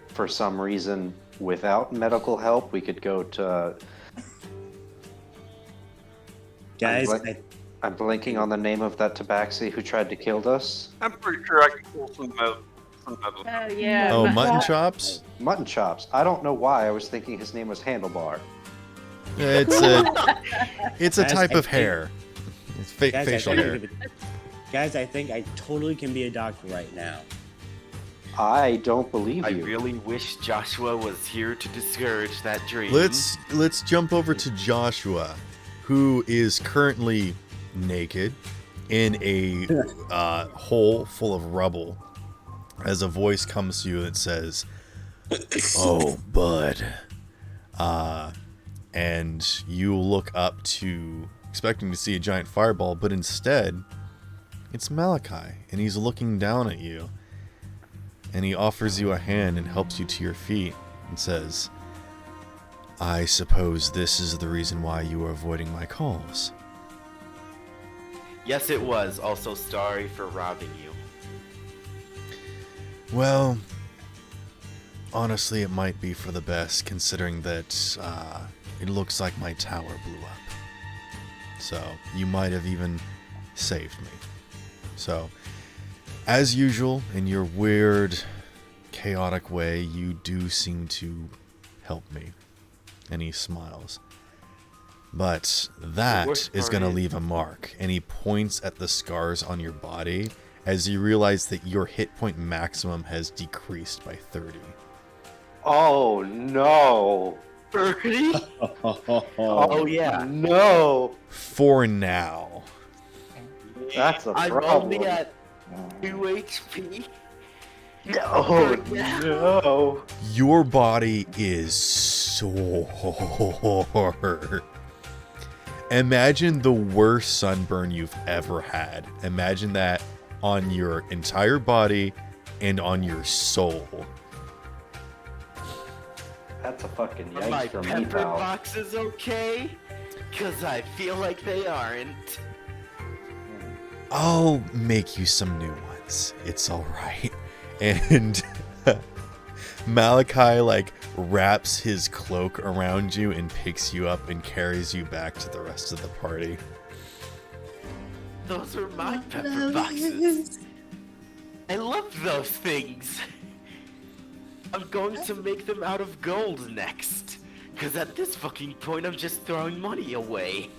for some reason without medical help, we could go to. Guys, I'm blanking on the name of that tabaxi who tried to kill us. I'm pretty sure I can pull Oh yeah. Oh, but- mutton chops? Mutton chops. I don't know why I was thinking his name was Handlebar. It's a Guys, type I of think- hair. It's Guys, facial I think hair. I could- guys, I think I totally can be a doctor right now. I don't believe I you. really wish Joshua was here to discourage that dream. Let's jump over to Joshua, who is currently naked in a hole full of rubble, as a voice comes to you that says, "Oh, bud," and you look up to expecting to see a giant fireball, but instead, it's Malachi, and he's looking down at you, and he offers you a hand and helps you to your feet, and says, "I suppose this is the reason why you are avoiding my calls." Yes, it was. Also, sorry for robbing you. Well, honestly, it might be for the best, considering that it looks like my tower blew up. So, you might have even saved me. So, as usual, in your weird, chaotic way, you do seem to help me. And he smiles. But that worst is part going to is- leave a mark. And he points at the scars on your body as you realize that your hit point maximum has decreased by 30. Oh no! 30? Oh, yeah. No! For now. That's a I'm problem. only at 2 HP. Oh no! Your body is sore. Imagine the worst sunburn you've ever had. Imagine that on your entire body and on your soul. That's a fucking Are my yikes for me, pepper pal. boxes okay? Cause I feel like they aren't. I'll make you some new ones. It's alright. And Malachi, like, wraps his cloak around you and picks you up and carries you back to the rest of the party. Those are my pepper boxes. I love those things. I'm going to make them out of gold next. Cause at this fucking point I'm just throwing money away.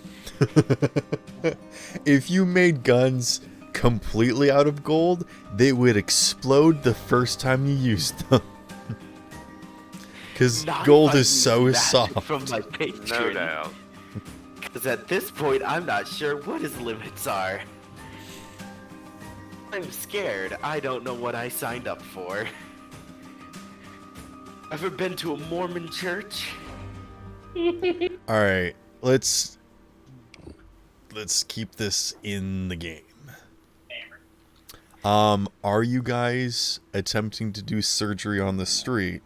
If you made guns completely out of gold, they would explode the first time you used them. Because Not gold if I is so use that soft. From my patron. No doubt. Because at this point, I'm not sure what his limits are. I'm scared. I don't know what I signed up for. Ever been to a Mormon church? Alright, let's keep this in the game. Are you guys attempting to do surgery on the street?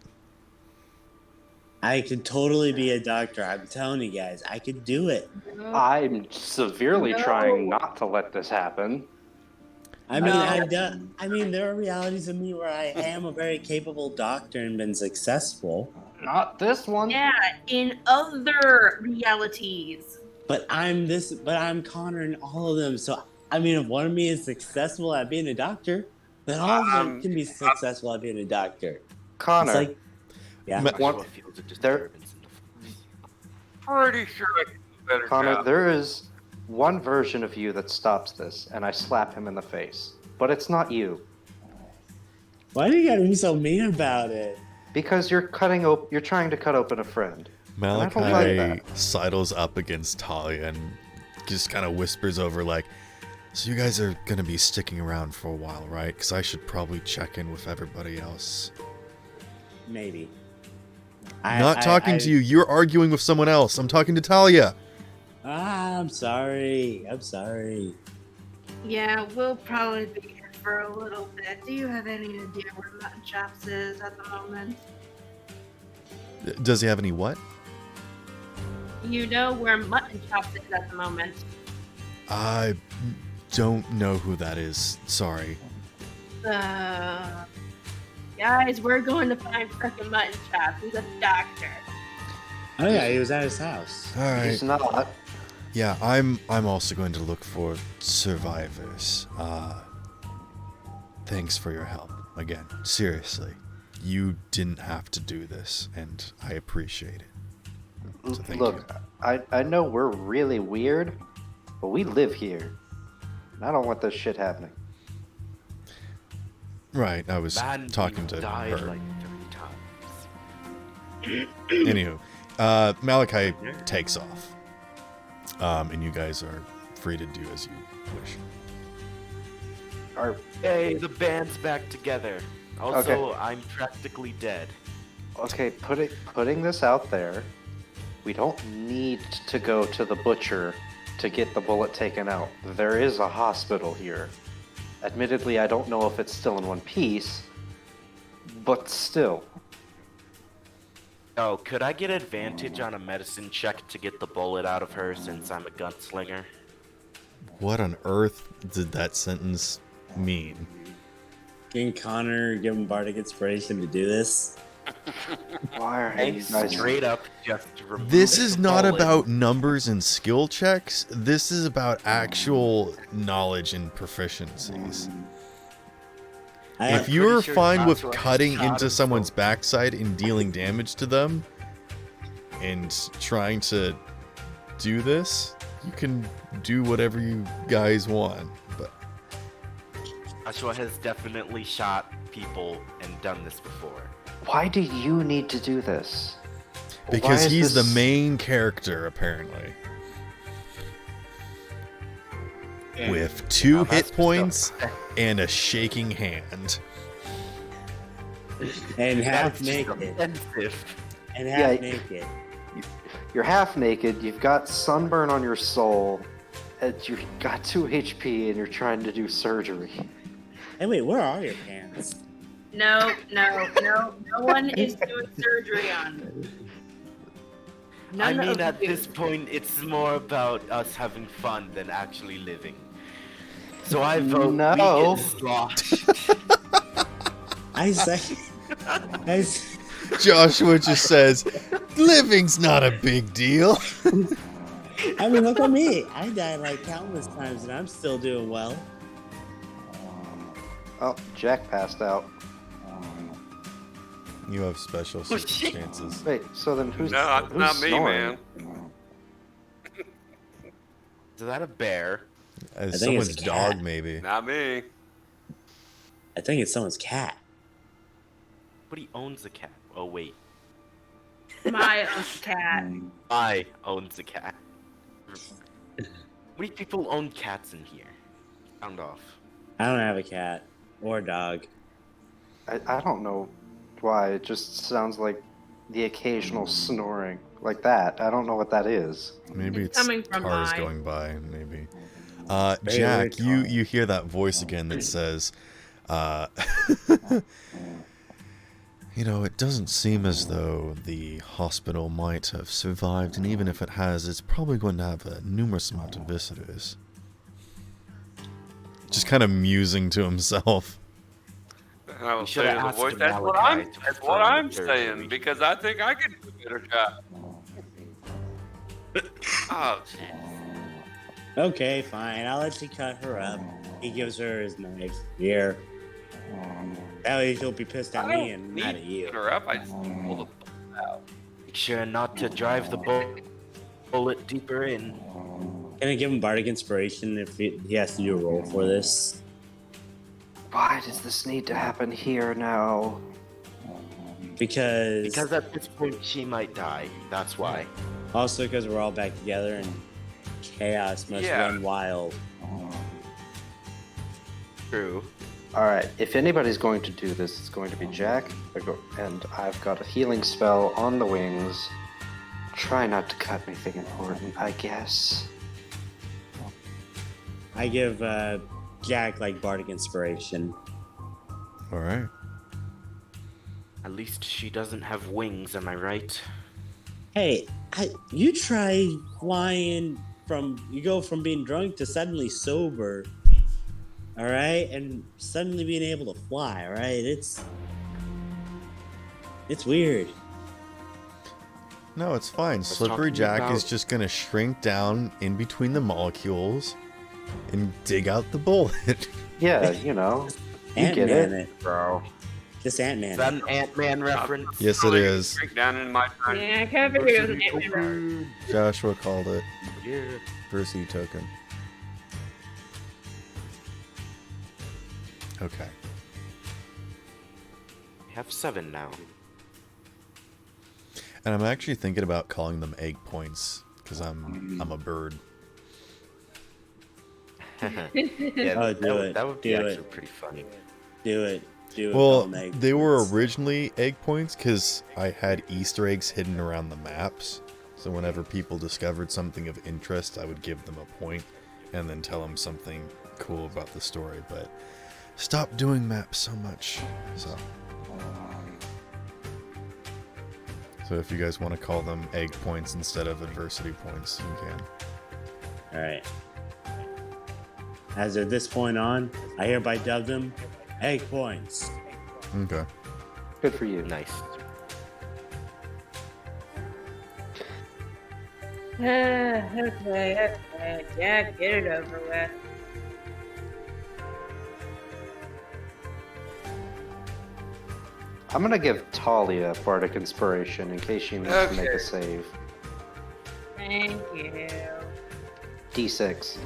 I could totally be a doctor. I'm telling you guys, I could do it. I'm severely No. trying not to let this happen. I mean, No. I've done. I mean, there are realities of me where I am a very capable doctor and been successful. Not this one. Yeah, in other realities. But I'm Connor in all of them. So I mean, if one of me is successful at being a doctor, then all of them can be successful at being a doctor. Connor, It's like, yeah. Ma- One- Joshua feels a there- disturbance in the force. Pretty sure I can do a better Connor, job. there is one version of you that stops this, and I slap him in the face. But it's not you, Why do you gotta be so mean about it? because you're trying to cut open a friend. I don't like Malachi that. sidles up against Talia and just kind of whispers over, like, "So you guys are going to be sticking around for a while, right? Because I should probably check in with everybody else." Maybe. Not talking to you. You're arguing with someone else. I'm talking to Talia. I'm sorry. I'm sorry. Yeah, we'll probably be here for a little bit. Do you have any idea where Mutton Chops is at the moment? Does he have any what? You know where Mutton Chops is at the moment. I don't know who that is. Sorry. Guys, we're going to find frickin' Mutton Chops. He's a doctor. Oh yeah, he was at his house. All right. He's not. Yeah, I'm also going to look for survivors. Thanks for your help. again, seriously, you didn't have to do this, and I appreciate it. So thank Look, you. I know we're really weird, but we live here. And I don't want this shit happening. Right, I was Man, talking you to died her. like 3 times. Anywho, Malachi takes off. And you guys are free to do as you wish. Hey, the band's back together. Also, Okay. I'm practically dead. Okay, putting this out there, we don't need to go to the butcher to get the bullet taken out. There is a hospital here. Admittedly, I don't know if it's still in one piece, but still. Oh, could I get advantage on a medicine check to get the bullet out of her since I'm a gunslinger? What on earth did that sentence mean? Can Connor give him bardic inspiration to do this? Why are I you guys... straight up just removed This is the not bullet. about numbers and skill checks. This is about actual knowledge and proficiencies. If pretty you're sure fine with Joshua has cutting shot into himself. someone's backside and dealing damage to them and trying to do this, you can do whatever you guys want. But Joshua has definitely shot people and done this before. Why do you need to do this? because Why is he's this- the main character, apparently. With 2 Now hit that's points and a shaking hand. And half That's just naked. offensive. And Yeah, half naked. You're half naked, you've got sunburn on your soul, and you've got 2 HP, and you're trying to do surgery. Hey, wait, where are your pants? No one is doing surgery on me. I None mean, of at you. this point, it's more about us having fun than actually living. So I vote No. we get sloshed. I say. Joshua just says, living's not a big deal. I mean, look at me. I died like countless times, and I'm still doing well. Oh, Jack passed out. You have special circumstances. Wait, so then who's No, it's who's not me, snoring? man. Is that a bear? As think it's someone's a cat. dog, maybe. Not me. I think it's someone's cat. Nobody owns a cat. Oh, wait. My cat. I owns a cat. How many people own cats in here? Sound off. I don't have a cat or a dog. I don't know why. It just sounds like the occasional snoring. Like that. I don't know what that is. Maybe It's it's coming from cars mine. going by, maybe. Very Jack, weird you hear that voice again that says, you know, it doesn't seem as though the hospital might have survived, and even if it has, it's probably going to have a numerous amount of visitors. Just kind of musing to himself. And I was You should've saying the asked voice. him, That's what Malachi, I'm. to That's perform what I'm the surgery. saying because I think I could do a better job. Oh, Okay, fine. I'll let you cut her up. He gives her his knife. Here. That way she'll be pissed at I me don't and need not at to you. get her up. I just pull the bullet out. Make sure not to drive the bullet deeper in. Can I give him bardic inspiration if he has to do a roll for this? Why does this need to happen here now? Because Because at this point, she might die. That's why. also because we're all back together and chaos must Yeah. run wild. True. Alright, if anybody's going to do this, it's going to be Jack, and I've got a healing spell on the wings. Try not to cut anything important, I guess. I give Jack like bardic inspiration. Alright. At least she doesn't have wings, am I right? Hey, you try flying you go from being drunk to suddenly sober, all right, and suddenly being able to fly, all right. It's weird. No, it's fine. Let's Slippery talk Jack about- is just gonna shrink down in between the molecules and dig out the bullet. Yeah, you know, You get Ant-Man it? Bro. Just Ant-Man. Is that an Ant-Man reference? Yes, it is. Break down in my turn. Yeah, I kind of figured it was an Ant-Man reference. Joshua called it. Yeah. Versity token. Okay. I have 7 now. And I'm actually thinking about calling them egg points because I'm a bird. Yeah, Oh, that would be do actually it. pretty funny. Do it. Well, call 'em egg they were points. originally egg points because I had Easter eggs hidden around the maps. So whenever people discovered something of interest, I would give them a point and then tell them something cool about the story. But stop doing maps so much. So if you guys want to call them egg points instead of adversity points, you can. Alright. As of this point on, I hereby dub them egg points. Okay. Good for you. Nice. Okay. Yeah, get it over with. I'm gonna give Talia Bardic Inspiration in case she needs to make Okay. a save. Thank you. D6.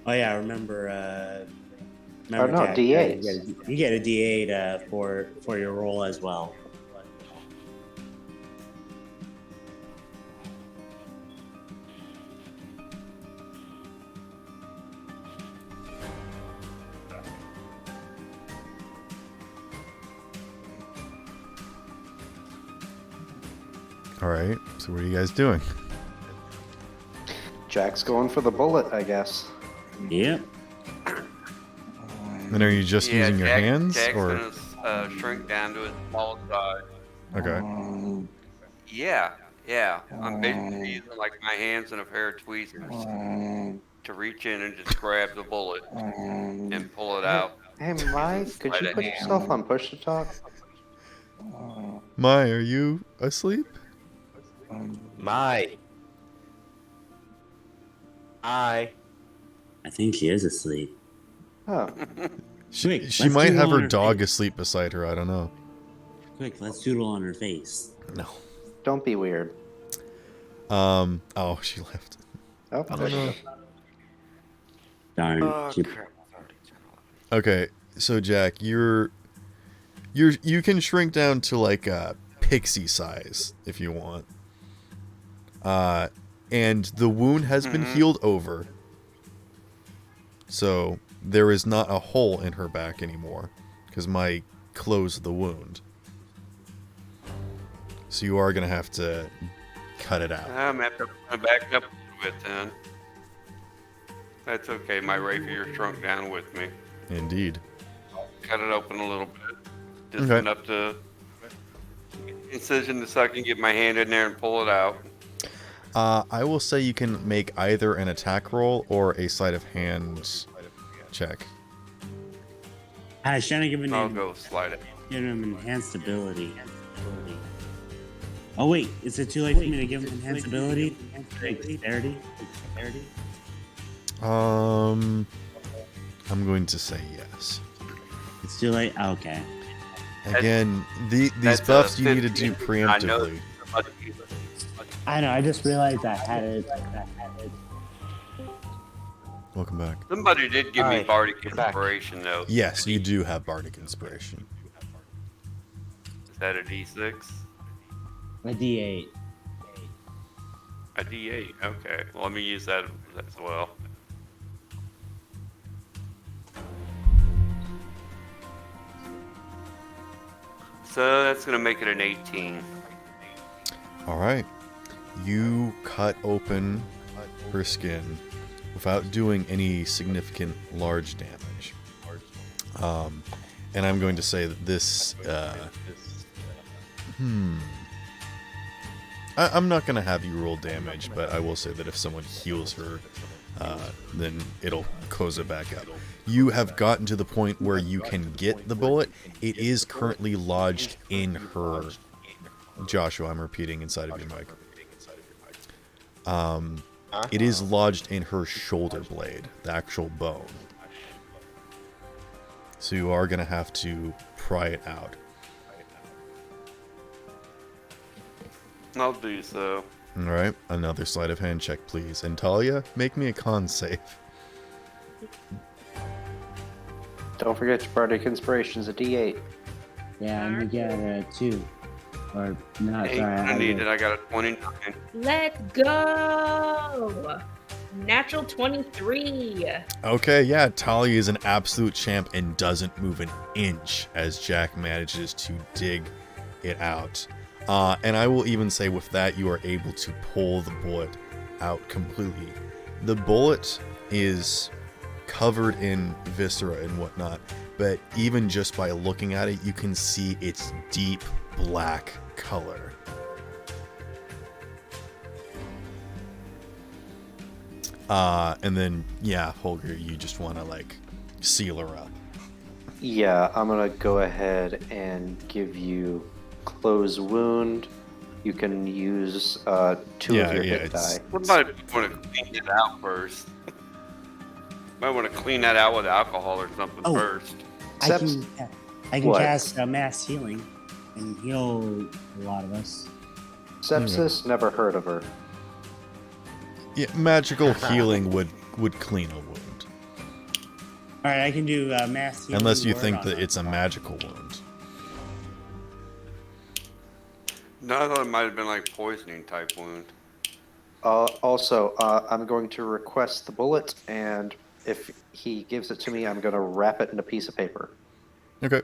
Oh yeah, remember Oh, no, Jack, D8s. you get a D8 for your roll as well. Alright, so what are you guys doing? Jack's going for the bullet, I guess. Yep. And are you just using your hands? Jack's Or gonna shrink down to his small size. okay. Yeah. I'm basically using like my hands and a pair of tweezers to reach in and just grab the bullet and pull it out. Hey, Mike, could Sleight you of put hand. yourself on push to talk? Mai, are you asleep? My. I think she is asleep. Oh, She Quick, she let's might do it have on her her dog face. asleep beside her. I don't know. Quick, let's doodle on her face. No. don't be weird. Oh, she left. Oh, I there don't you know. go. Darn. Oh, she- crap. Okay, so Jack, you can shrink down to like a pixie size if you want. And the wound has been healed over. So there is not a hole in her back anymore because Mike closed the wound. So you are gonna have to cut it out. I'm gonna have to back up a little bit then. That's okay, my rapier shrunk down with me. Indeed. Cut it open a little bit. Just Okay. enough to incision so I can get my hand in there and pull it out. I will say you can make either an attack roll or a sleight of hand check. I was trying to give I'll him, go slide it. give him enhanced ability. Oh wait, is it too late for me to give him enhanced ability? Dexterity? I'm going to say yes. It's too late? Okay. Again, these That's, buffs you need to do 15. I know. preemptively. I know, I just realized I had it. Welcome back. Somebody did give me Alright, bardic get back. inspiration though. Yes, you do have bardic inspiration. Is that a D6? A D8. A D8. Okay. Well, let me use that as well. So that's gonna make it an 18. All right. You cut open her skin without doing any significant large damage. And I'm going to say that this... I'm not going to have you roll damage, but I will say that if someone heals her, then it'll close it back up. You have gotten to the point where you can get the bullet. It is currently lodged in her... Joshua, I'm repeating inside of your mic. It is lodged in her shoulder blade, the actual bone. So you are going to have to pry it out. I'll do so. Alright, another sleight of hand check, please. And Talia, make me a con save. Don't forget your bardic inspiration's a D8. Yeah, and we got a 2. Or not, Hey, sorry. I need it. I got a 29. Let's go! Natural 23. Okay, yeah, Talia is an absolute champ and doesn't move an inch as Jack manages to dig it out. And I will even say with that, you are able to pull the bullet out completely. The bullet is covered in viscera and whatnot, but even just by looking at it, you can see its deep black color. And then, yeah, Holger, you just want to, like, seal her up. Yeah, I'm gonna go ahead and give you close wound. You can use 2 of your hit die. What about if you want to clean it out first? Might want to clean that out with alcohol or something first. I can What? cast mass healing and heal a lot of us. Sepsis, never heard of her. Yeah, magical healing would clean a wound. All right, I can do mass healing. Unless you word think on that her. it's a magical wound. No, I thought it might have been like poisoning type wound. Also, I'm going to request the bullet, and if he gives it to me, I'm going to wrap it in a piece of paper. Okay.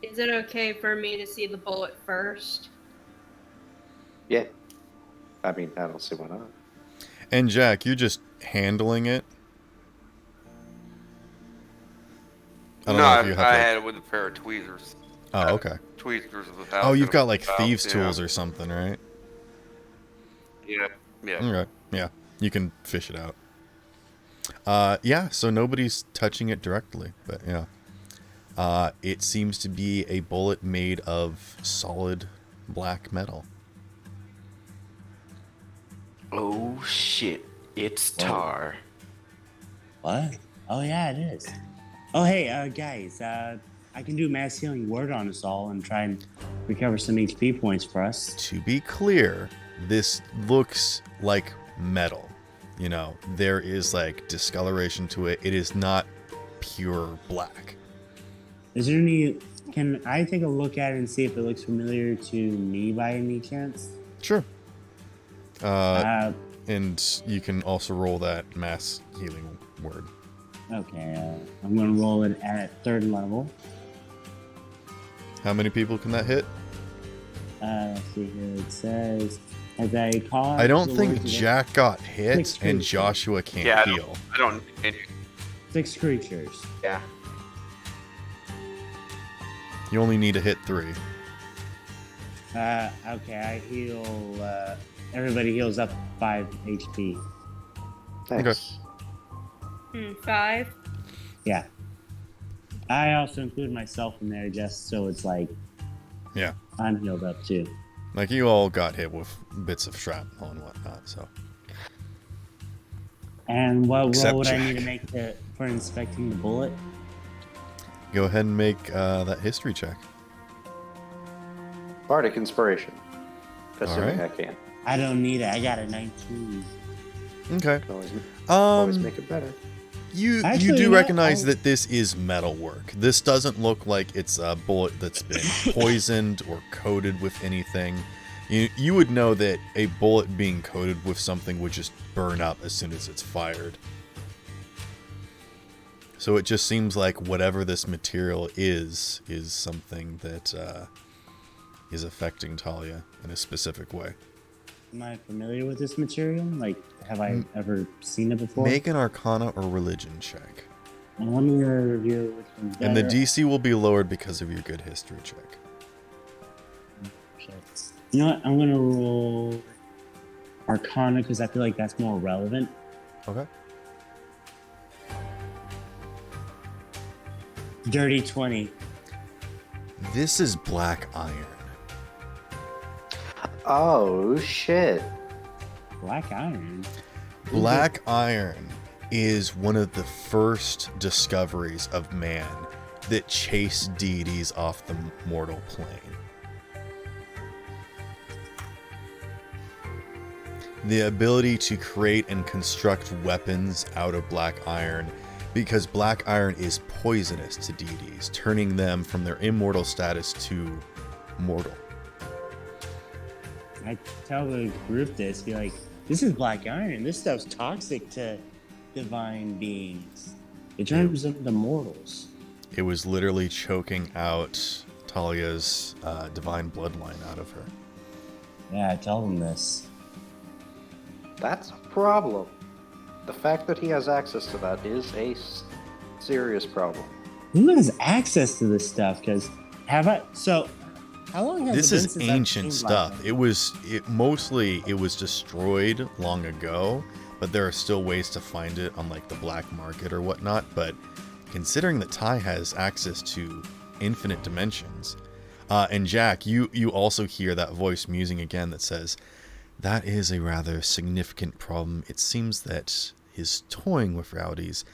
Is it okay for me to see the bullet first? Yeah. I mean, I don't see why not. And Jack, you're just handling it. I don't know if you have. I like- had it with a pair of tweezers. Oh, okay. Tweezers without. Oh, you've got like without, thieves' yeah. tools or something, right? Yeah, yeah. Okay. Yeah, you can fish it out. Yeah. So nobody's touching it directly, but yeah. It seems to be a bullet made of solid black metal. Oh shit! It's tar. What? Oh yeah, it is. Oh hey, guys, I can do mass healing word on us all and try and recover some HP points for us. To be clear, this looks like metal. You know, there is like discoloration to it. It is not pure black. Is there any? Can I take a look at it and see if it looks familiar to me by any chance? Sure. And you can also roll that mass healing word. Okay, I'm gonna roll it at 3rd level. How many people can that hit? Let's see here. It says, as I call. I don't think Jack got hit, 6 and creatures. Joshua can't Yeah, heal. I don't. Any, 6 creatures. Yeah. You only need to hit 3. Okay, I heal. Everybody heals up 5 HP. Thanks. 5. Yeah. I also include myself in there just so it's like Yeah. I'm healed up too. Like, you all got hit with bits of shrapnel and whatnot, so. And what Except roll would I need to Jack. make for inspecting the bullet? Go ahead and make that history check. Bardic inspiration. Assuming Alright. I can. I don't need it. I got a 19. Okay. Can always Um, make it better. you Actually, do you know, recognize I'll- that this is metal work. This doesn't look like it's a bullet that's been poisoned or coated with anything. You would know that a bullet being coated with something would just burn up as soon as it's fired. So it just seems like whatever this material is something that is affecting Talia in a specific way. Am I familiar with this material? Like, have I ever seen it before? Make an Arcana or Religion check. And let me review which one's And the better. DC will be lowered because of your good history check. Okay. You know what? I'm gonna roll Arcana because I feel like that's more relevant. Okay. Dirty 20. This is black iron. Oh, shit. Black iron. Black iron is one of the first discoveries of man that chase deities off the mortal plane. The ability to create and construct weapons out of black iron, because black iron is poisonous to deities, turning them from their immortal status to mortal. I tell the group this, be like, this is black iron. This stuff's toxic to divine beings. It turns them to mortals. It was literally choking out Talia's divine bloodline out of her. Yeah, I tell them this. That's a problem. The fact that he has access to that is a serious problem. Who has access to this stuff? Because how long has This it been is since I've ancient seen black stuff. iron? It was destroyed long ago, but there are still ways to find it on like the black market or whatnot. But considering that Ty has access to infinite dimensions, and Jack, you also hear that voice musing again that says, "That is a rather significant problem. It seems that his toying with realities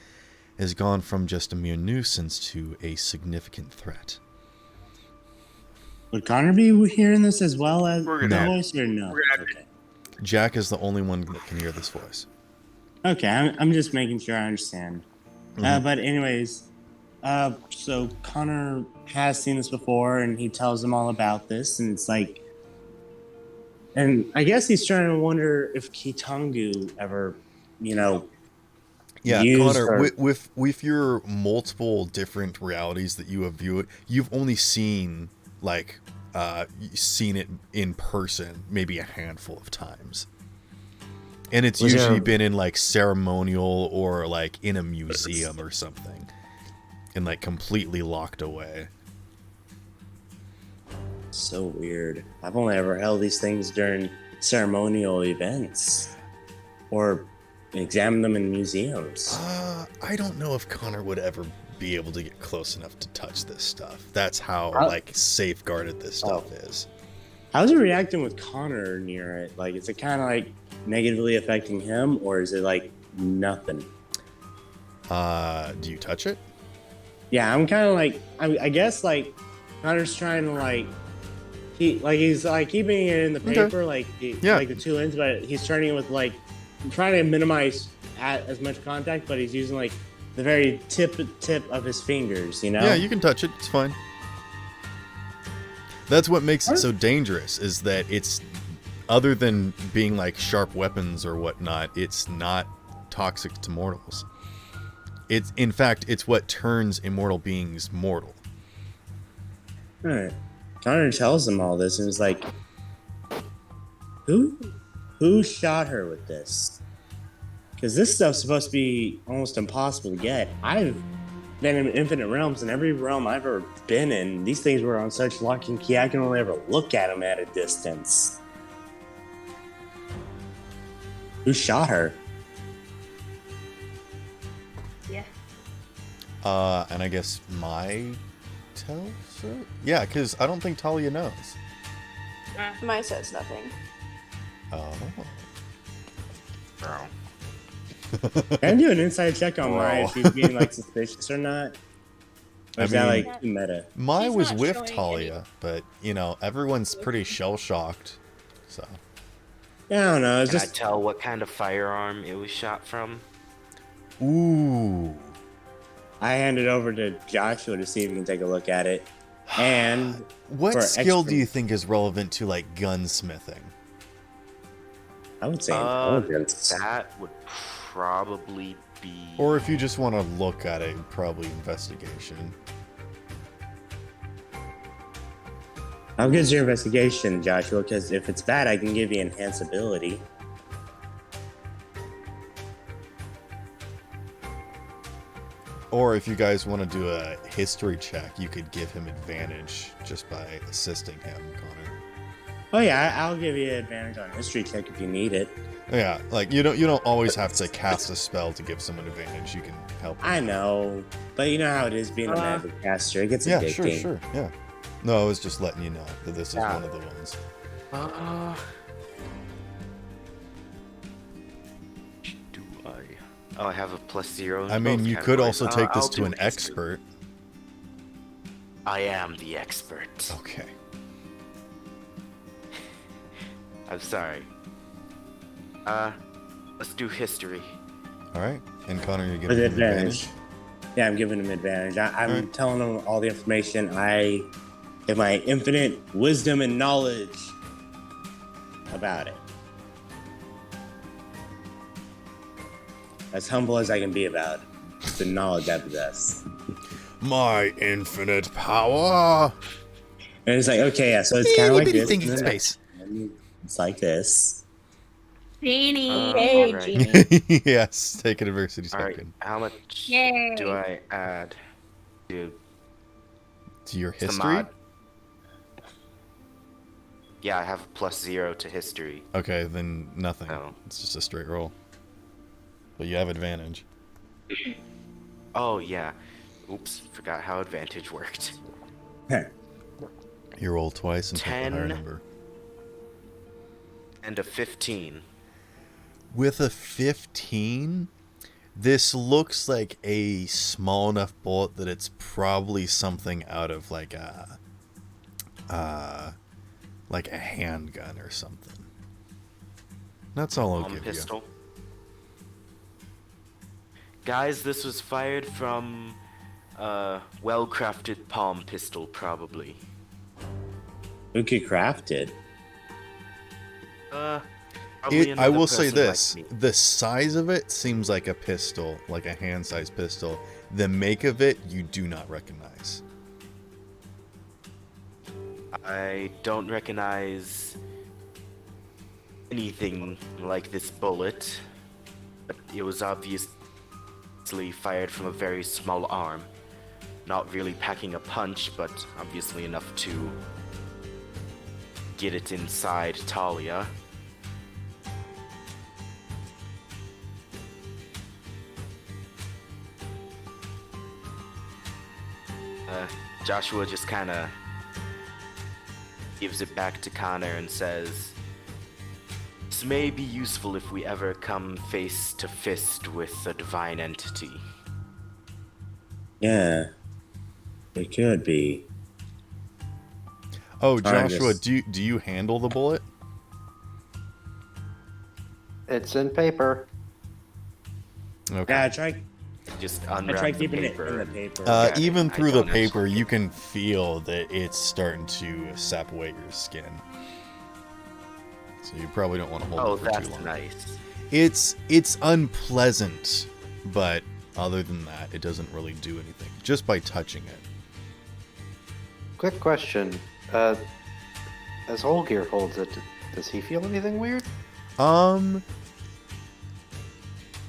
has gone from just a mere nuisance to a significant threat." Would Connor be hearing this as well as We're the gonna- voice or no? we're gonna- Okay. Jack is the only one that can hear this voice. Okay, I'm just making sure I understand. Mhm. But anyways, so Connor has seen this before, and he tells them all about this, and it's like, and I guess he's trying to wonder if Kitangu ever, Yeah, used Connor, her- with your multiple different realities that you have viewed, you've only seen seen it in person maybe a handful of times. And it's Was usually there- been in like ceremonial or like in a museum or something. And like completely locked away. So weird. I've only ever held these things during ceremonial events, or examined them in museums. I don't know if Connor would ever be able to get close enough to touch this stuff. That's how like safeguarded this stuff is. How's it reacting with Connor near it? Like, is it kind of like negatively affecting him, or is it like nothing? Do you touch it? Yeah, I'm kind of like, I guess like Connor's trying to he's like keeping it in the Okay. paper, like Yeah. like the two ends, but he's turning it with like trying to minimize as much contact, but he's using like the very tip of his fingers, Yeah, you can touch it. It's fine. That's what makes it so dangerous, is that it's, other than being like sharp weapons or whatnot, it's not toxic to mortals. It's, in fact, it's what turns immortal beings mortal. Alright. Connor tells him all this and is like, who shot her with this? Because this stuff's supposed to be almost impossible to get. I've been in infinite realms, and every realm I've ever been in, these things were on such lock and key, I can only ever look at them at a distance. Who shot her? Yeah. And I guess my tells it? Yeah, because I don't think Talia knows. Mine says nothing. Oh. Bro. Can I do an inside check on Maya if he's being like suspicious or not? Or is that mean- like too meta? Mai She's was not with showing Talia, but, you know, everyone's pretty shell-shocked, so. Yeah, I don't know. It's Can just I tell what kind of firearm it was shot from? Ooh. I hand it over to Joshua to see if he can take a look at it. And What for skill extra- do you think is relevant to, like, gunsmithing? I would say Uh, intelligence. That would probably be. Or if you just want to look at it, probably investigation. How good's your investigation, Joshua? Because if it's bad, I can give you enhanced ability. Or if you guys want to do a history check, you could give him advantage just by assisting him, Connor. Oh yeah, I'll give you advantage on history check if you need it. Yeah, like you don't always have to cast a spell to give someone advantage. You can help. I know, but you know how it is being a magic caster. It gets Yeah, addicting. sure, yeah. No, I was just letting you know that this is Yeah. one of the ones. Oh, I have a +0. in I mean, both you could categories. also take this I'll to do an history. expert. I am the expert. Okay. I'm sorry. Let's do history. All right. And Connor, you're With giving him advantage. advantage. Yeah, I'm giving him advantage. I'm Alright. telling him all the information I have my infinite wisdom and knowledge about it. As humble as I can be about the knowledge I possess. My infinite power. And it's like, okay, yeah, so it's kind of like this. Thinking and then space. It's like this. Genie. Hey, alright. Genie. Yes, take an adversity All right. token. How much Yay. do I add to To your the history? mod? Yeah, I have a +0 to history. Okay, then nothing. Oh. It's just a straight roll. But you have advantage. Oh yeah. Oops, forgot how advantage worked. You roll twice and take a higher 10. number. And a 15. With a 15, this looks like a small enough bullet that it's probably something out of like a handgun or something. That's all I'll give Pistol. Guys, this was fired from a well-crafted palm pistol, probably. Who could craft it? you. Probably I another will say person this: like me. the size of it seems like a pistol, like a hand-sized pistol. The make of it, you do not recognize. I don't recognize anything like this bullet, but it was obviously fired from a very small arm. Not really packing a punch, but obviously enough to get it inside Talia. Joshua just kind of gives it back to Connor and says, "This may be useful if we ever come face to fist with a divine entity." Yeah. It could be. Oh, Alright, Joshua, just- do you handle the bullet? It's in paper. Okay. Yeah, I tried Just I unwrap tried the keeping paper. it in the paper. Yeah, Even I through the don't paper, actually- you can feel that it's starting to sap away your skin. So you probably don't want to hold Oh, it for that's too long. nice. It's unpleasant, but other than that, it doesn't really do anything. Just by touching it. Quick question. As Olgir holds it, does he feel anything weird?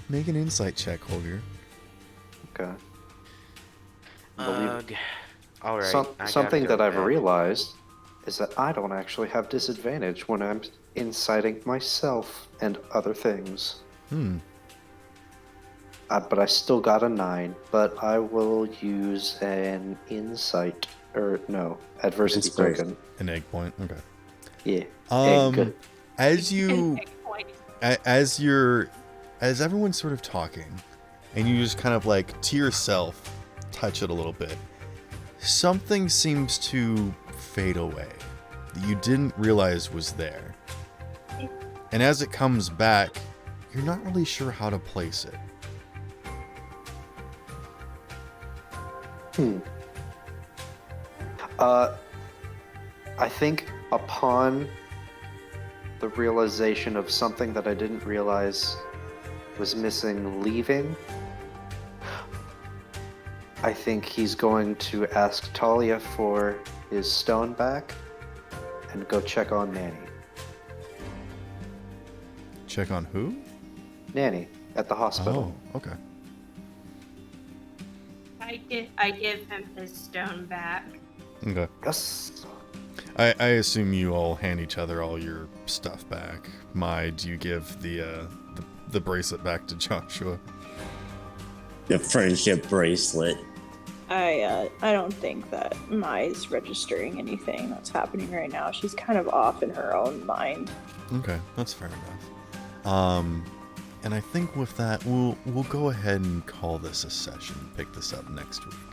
Make an insight check, Holger. Okay. Believe- All right. Something that I've realized is that I don't actually have disadvantage when I'm inciting myself and other things. But I still got a 9, but I will use an insight, or no, adversity Inspiration. token. An egg point. Okay. Yeah. Egg. As you Point. as everyone's sort of talking, and you just kind of like to yourself touch it a little bit, something seems to fade away that you didn't realize was there. And as it comes back, you're not really sure how to place it. I think upon the realization of something that I didn't realize was missing leaving, I think he's going to ask Talia for his stone back and go check on Nanny. Check on who? Nanny at the hospital. Oh, okay. I give him his stone back. Okay. Yes. I assume you all hand each other all your stuff back. Do you give the bracelet back to Joshua? The friendship bracelet. I don't think that Mai's registering anything that's happening right now. She's kind of off in her own mind. Okay, that's fair enough. And And I think with that, we'll go ahead and call this a session. Pick this up next week.